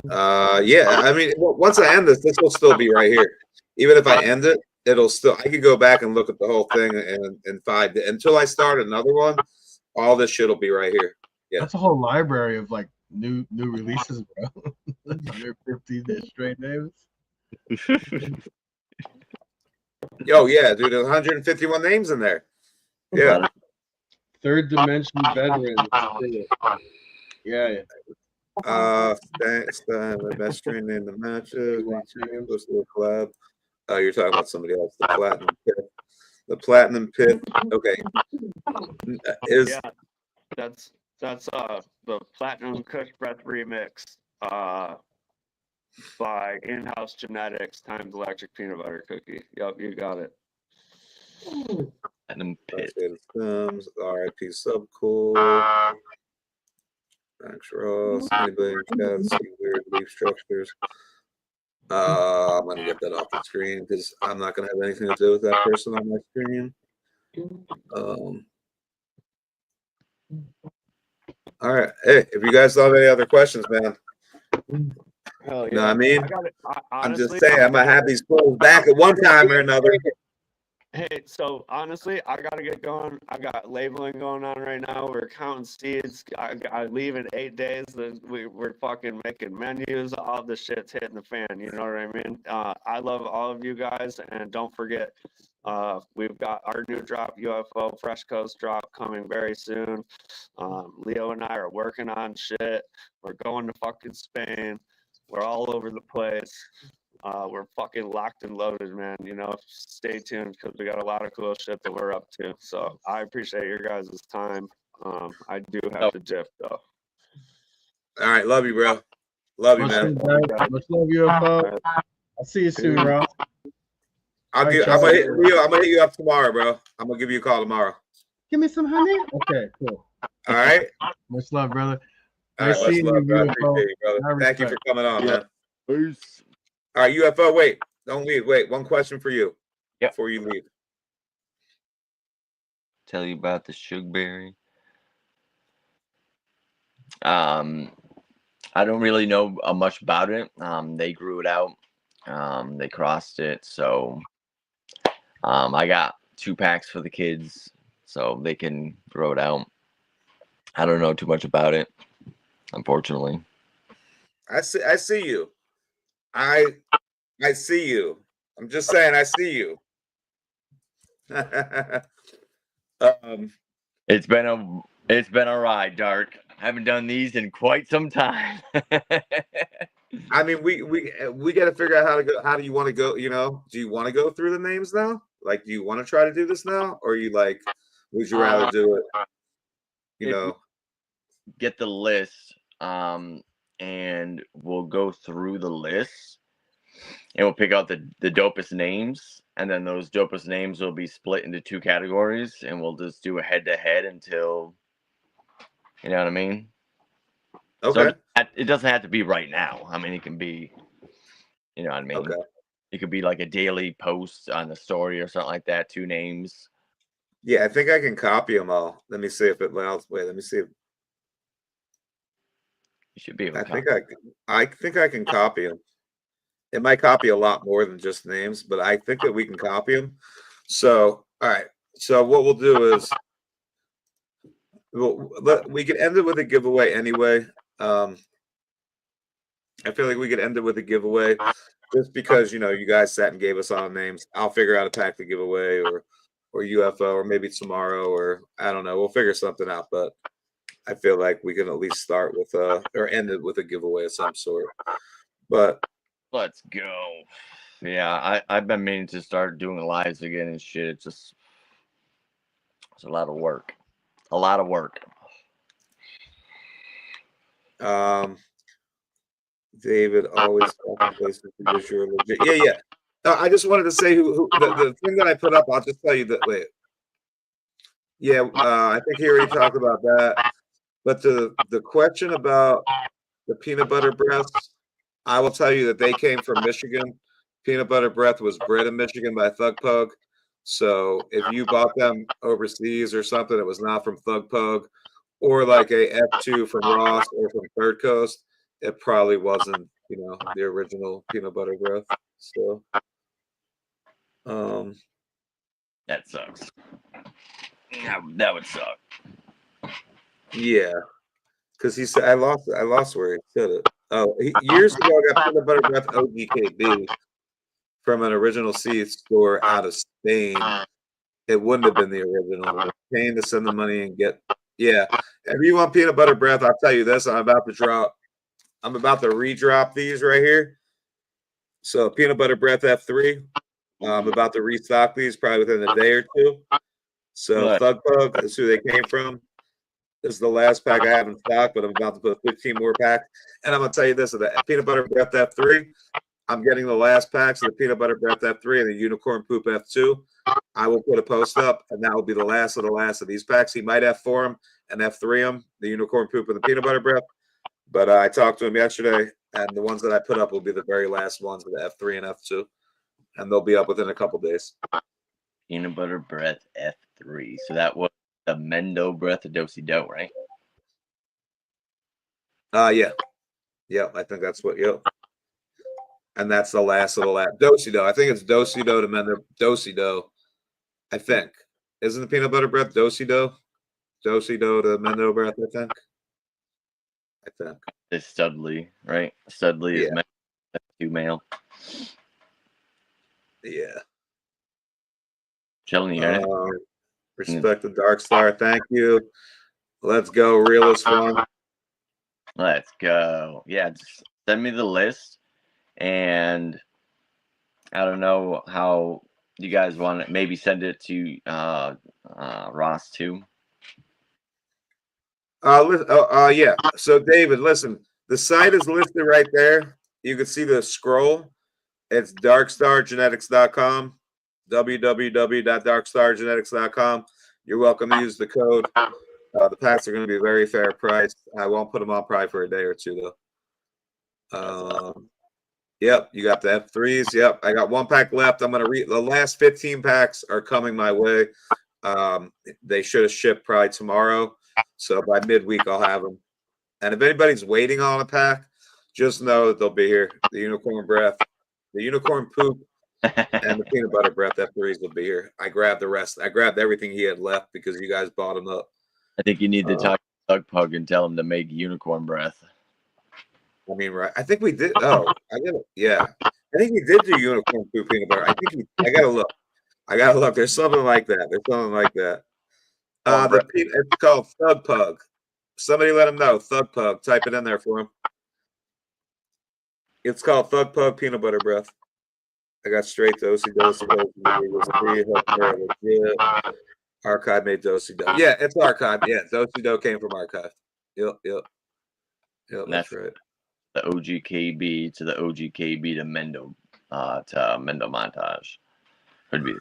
Yeah, I mean, once I end this will still be right here. Even if I end it, it'll still. I could go back and look at the whole thing and find it until I start another one. All this shit will be right here. Yeah, that's a whole library of like new releases, bro. 150 straight names. Yo, yeah, dude, there's 151 names in there. Yeah. Third dimension veterans. Yeah. Thanks. The best strain in the matches. Goes to a collab. You're talking about somebody else. The platinum pit. The platinum pit. Okay. Yeah, that's the Platinum Kush Breath remix by In-House Genetics times Electric Peanut Butter Cookie. Yep, you got it. Platinum pit. Comes RIP Subcool. Thanks, Ross. Anybody in chat see weird leaf structures? I'm gonna get that off the screen because I'm not gonna have anything to do with that person on my screen. All right. Hey, if you guys don't have any other questions, man. Hell yeah. You know what I mean? Honestly, I'm just saying, I'm gonna have these clothes back at one time or another. Hey, so honestly, I gotta get going. I got labeling going on right now. We're counting seeds. I leave in 8 days. We're fucking making menus. All the shit's hitting the fan. You know what I mean? I love all of you guys, and don't forget, we've got our new drop, UFO Fresh Coast drop, coming very soon. Leo and I are working on shit. We're going to fucking Spain. We're all over the place. We're fucking locked and loaded, man. You know, stay tuned because we got a lot of cool shit that we're up to. So I appreciate your guys' time. I do have to dip though. All right, love you, bro. Love you, Much man. love, guys. Much love, UFO. I'll see you soon, bro. I'm gonna hit Leo. I'm gonna hit you up tomorrow, bro. I'm gonna give you a call tomorrow. Give me some honey. Okay, cool. All right. Much love, brother. All right, Nice seeing you, bro. I UFO. appreciate you, brother. Thank you for coming on, man. Peace. All right, UFO. Wait, don't leave. Wait, one question for you. Yep. Before you leave. Tell you about the sugarberry. I don't really know much about it. They grew it out. They crossed it, so I got 2 packs for the kids so they can grow it out. I don't know too much about it, unfortunately. I see you. I see you. I'm just saying I see you. It's been a ride, Dark. I haven't done these in quite some time. I mean, we got to figure out how to go. How do you want to go? You know, do you want to go through the names now? Like, do you want to try to do this now, or you like? Would you rather do it? You know, get the list, and we'll go through the list, and we'll pick out the dopest names, and then those dopest names will be split into 2 categories, and we'll just do a head-to-head until, you know what I mean? okay. So it doesn't have to be right now. I mean, it can be, you know what I mean? Okay. It could be like a daily post on the story or something like that. 2 names. Yeah, I think I can copy them all. Let me see if it allows. Wait, let me see. You should be able to I think I can copy them. It might copy a lot more than just names, but I think that we can copy them. So, all right. So what we'll do is we could end it with a giveaway anyway. I feel like we could end it with a giveaway just because, you know, you guys sat and gave us all names. I'll figure out a pack to give away or UFO, or maybe tomorrow, or I don't know. We'll figure something out, but I feel like we can at least start with or end it with a giveaway of some sort. But let's go. Yeah, I've been meaning to start doing lives again and shit. It's a lot of work. A lot of work. David always places because you're legit. Yeah. I just wanted to say who the thing that I put up. I'll just tell you that. Wait. Yeah, I think he already talked about that. But the question about the peanut butter breaths, I will tell you that they came from Michigan. Peanut butter breath was bred in Michigan by Thug Pug. So if you bought them overseas or something, it was not from Thug Pug, or like a F2 from Ross or from Third Coast, it probably wasn't, you know, the original peanut butter breath. So, that sucks. That would suck. Yeah, because he said I lost where he said it. Oh, years ago I got peanut butter breath OGKB from an original seed store out of Spain. It wouldn't have been the original. Paying to send the money and get. Yeah, if you want peanut butter breath, I'll tell you this: I'm about to redrop these right here. So peanut butter breath F3. I'm about to restock these probably within a day or 2. So Thug Pug is who they came from. This is the last pack I have in stock, but I'm about to put 15 more packs. And I'm gonna tell you this: of the peanut butter breath F3, I'm getting the last packs of the peanut butter breath F3 and the unicorn poop F2. I will put a post up, and that will be the last of these packs. He might F4 them and F3 them, the unicorn poop and the peanut butter breath. But I talked to him yesterday, and the ones that I put up will be the very last ones of the F3 and F2, and they'll be up within a couple days. Peanut butter breath F3. So that was the Mendo breath of Dosey Doe, right? Yeah. I think that's what. Yep. And that's the last of the last Dosey Doe. I think it's Dosey Doe to Mendo Dosey Doe. I think. Isn't the peanut butter breath do-si-do? Do-si-do to Mendo breath, I think. It's Studley, right? Studley is male. Yeah. Chilling you. Respect the Dark Star. Thank you. Let's go, realist one. Let's go. Yeah, just send me the list, and I don't know how you guys want it. Maybe send it to Ross too. Yeah. So David, listen, the site is listed right there. You can see the scroll. It's darkstargenetics.com, www.darkstargenetics.com. You're welcome to use the code. The packs are going to be very fair price. I won't put them on probably for a day or two though. Yep, you got the F3s. Yep, I got one pack left. I'm going to read the last 15 packs are coming my way. They should have shipped probably tomorrow. So by midweek, I'll have them. And if anybody's waiting on a pack, just know that they'll be here. The unicorn breath, the unicorn poop, and the peanut butter breath F3s will be here. I grabbed the rest. I grabbed everything he had left because you guys bought them up. I think you need to talk to Doug Pug and tell him to make unicorn breath. I mean, right? I think we did. Oh, I did. Yeah, I think we did do unicorn poop peanut butter. I think I gotta look. There's something like that. It's called Thug Pug. Somebody let him know. Thug Pug. Type it in there for him. It's called Thug Pug Peanut Butter Breath. I got straight do-si-do. Archive made do-si-do. Yeah, it's archive. Yeah, do-si-do came from archive. Yep, that's right. The OGKB to the OGKB to Mendo montage. Could be.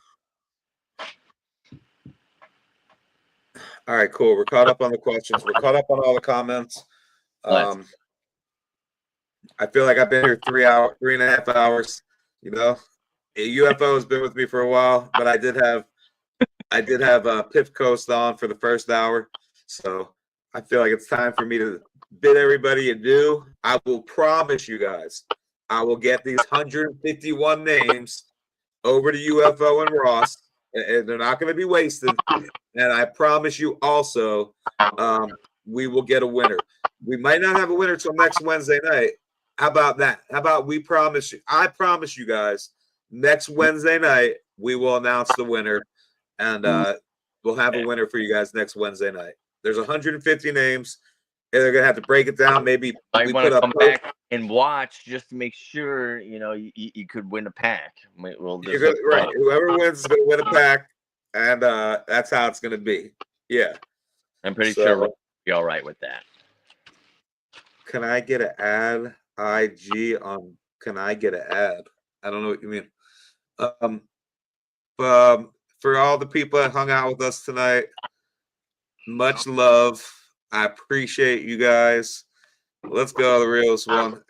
All right, cool. We're caught up on the questions. We're caught up on all the comments. I feel like I've been here 3.5 hours. You know, a UFO has been with me for a while, but I did have Piff Coast on for the first hour, so I feel like it's time for me to bid everybody adieu. I will promise you guys, I will get these 151 names over to UFO and Ross, and they're not going to be wasted. And I promise you also, we will get a winner. We might not have a winner till next Wednesday night. How about that? How about we promise you? I promise you guys, next Wednesday night, we will announce the winner. And we'll have a winner for you guys next Wednesday night. There's 150 names. And they're going to have to break it down. Maybe we put up back and watch just to make sure, you could win a pack. We'll just right. Whoever wins is going to win a pack. And that's how it's going to be. Yeah. I'm pretty sure we'll be all right with that. Can I get an ad? IG on can I get an ad? I don't know what you mean. For all the people that hung out with us tonight, much love. I appreciate you guys. Let's go, the realest one.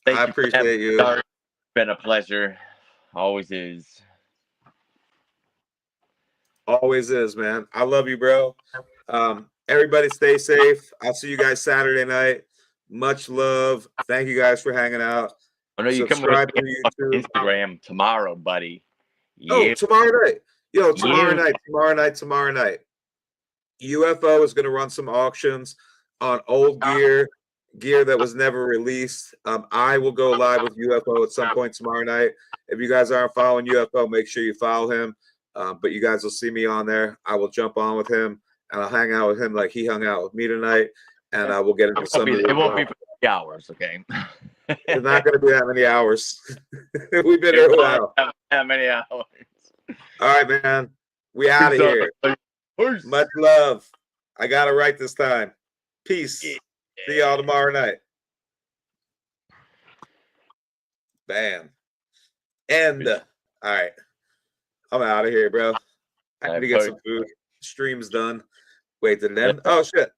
I appreciate you. It's been a pleasure. Always is. Always is, man. I love you, bro. Everybody stay safe. I'll see you guys Saturday night. Much love. Thank you guys for hanging out. I know you subscribe come to YouTube. Instagram tomorrow, buddy. Yeah. Oh, tomorrow night. Tomorrow night. UFO is going to run some auctions on old gear that was never released. I will go live with UFO at some point tomorrow night. If you guys aren't following UFO, make sure you follow him. But you guys will see me on there. I will jump on with him, and I'll hang out with him like he hung out with me tonight. And I will get into some. It won't be for 3 hours, okay? It's not going to be that many hours. We've been here a while. That many hours. All right, man. We out of here. Peace. Much love. I got it right this time. Peace. Yeah. See y'all tomorrow night. Bam. And all right. I'm out of here, bro. I need to get some food. Stream's done. Wait, did it end? Oh, shit.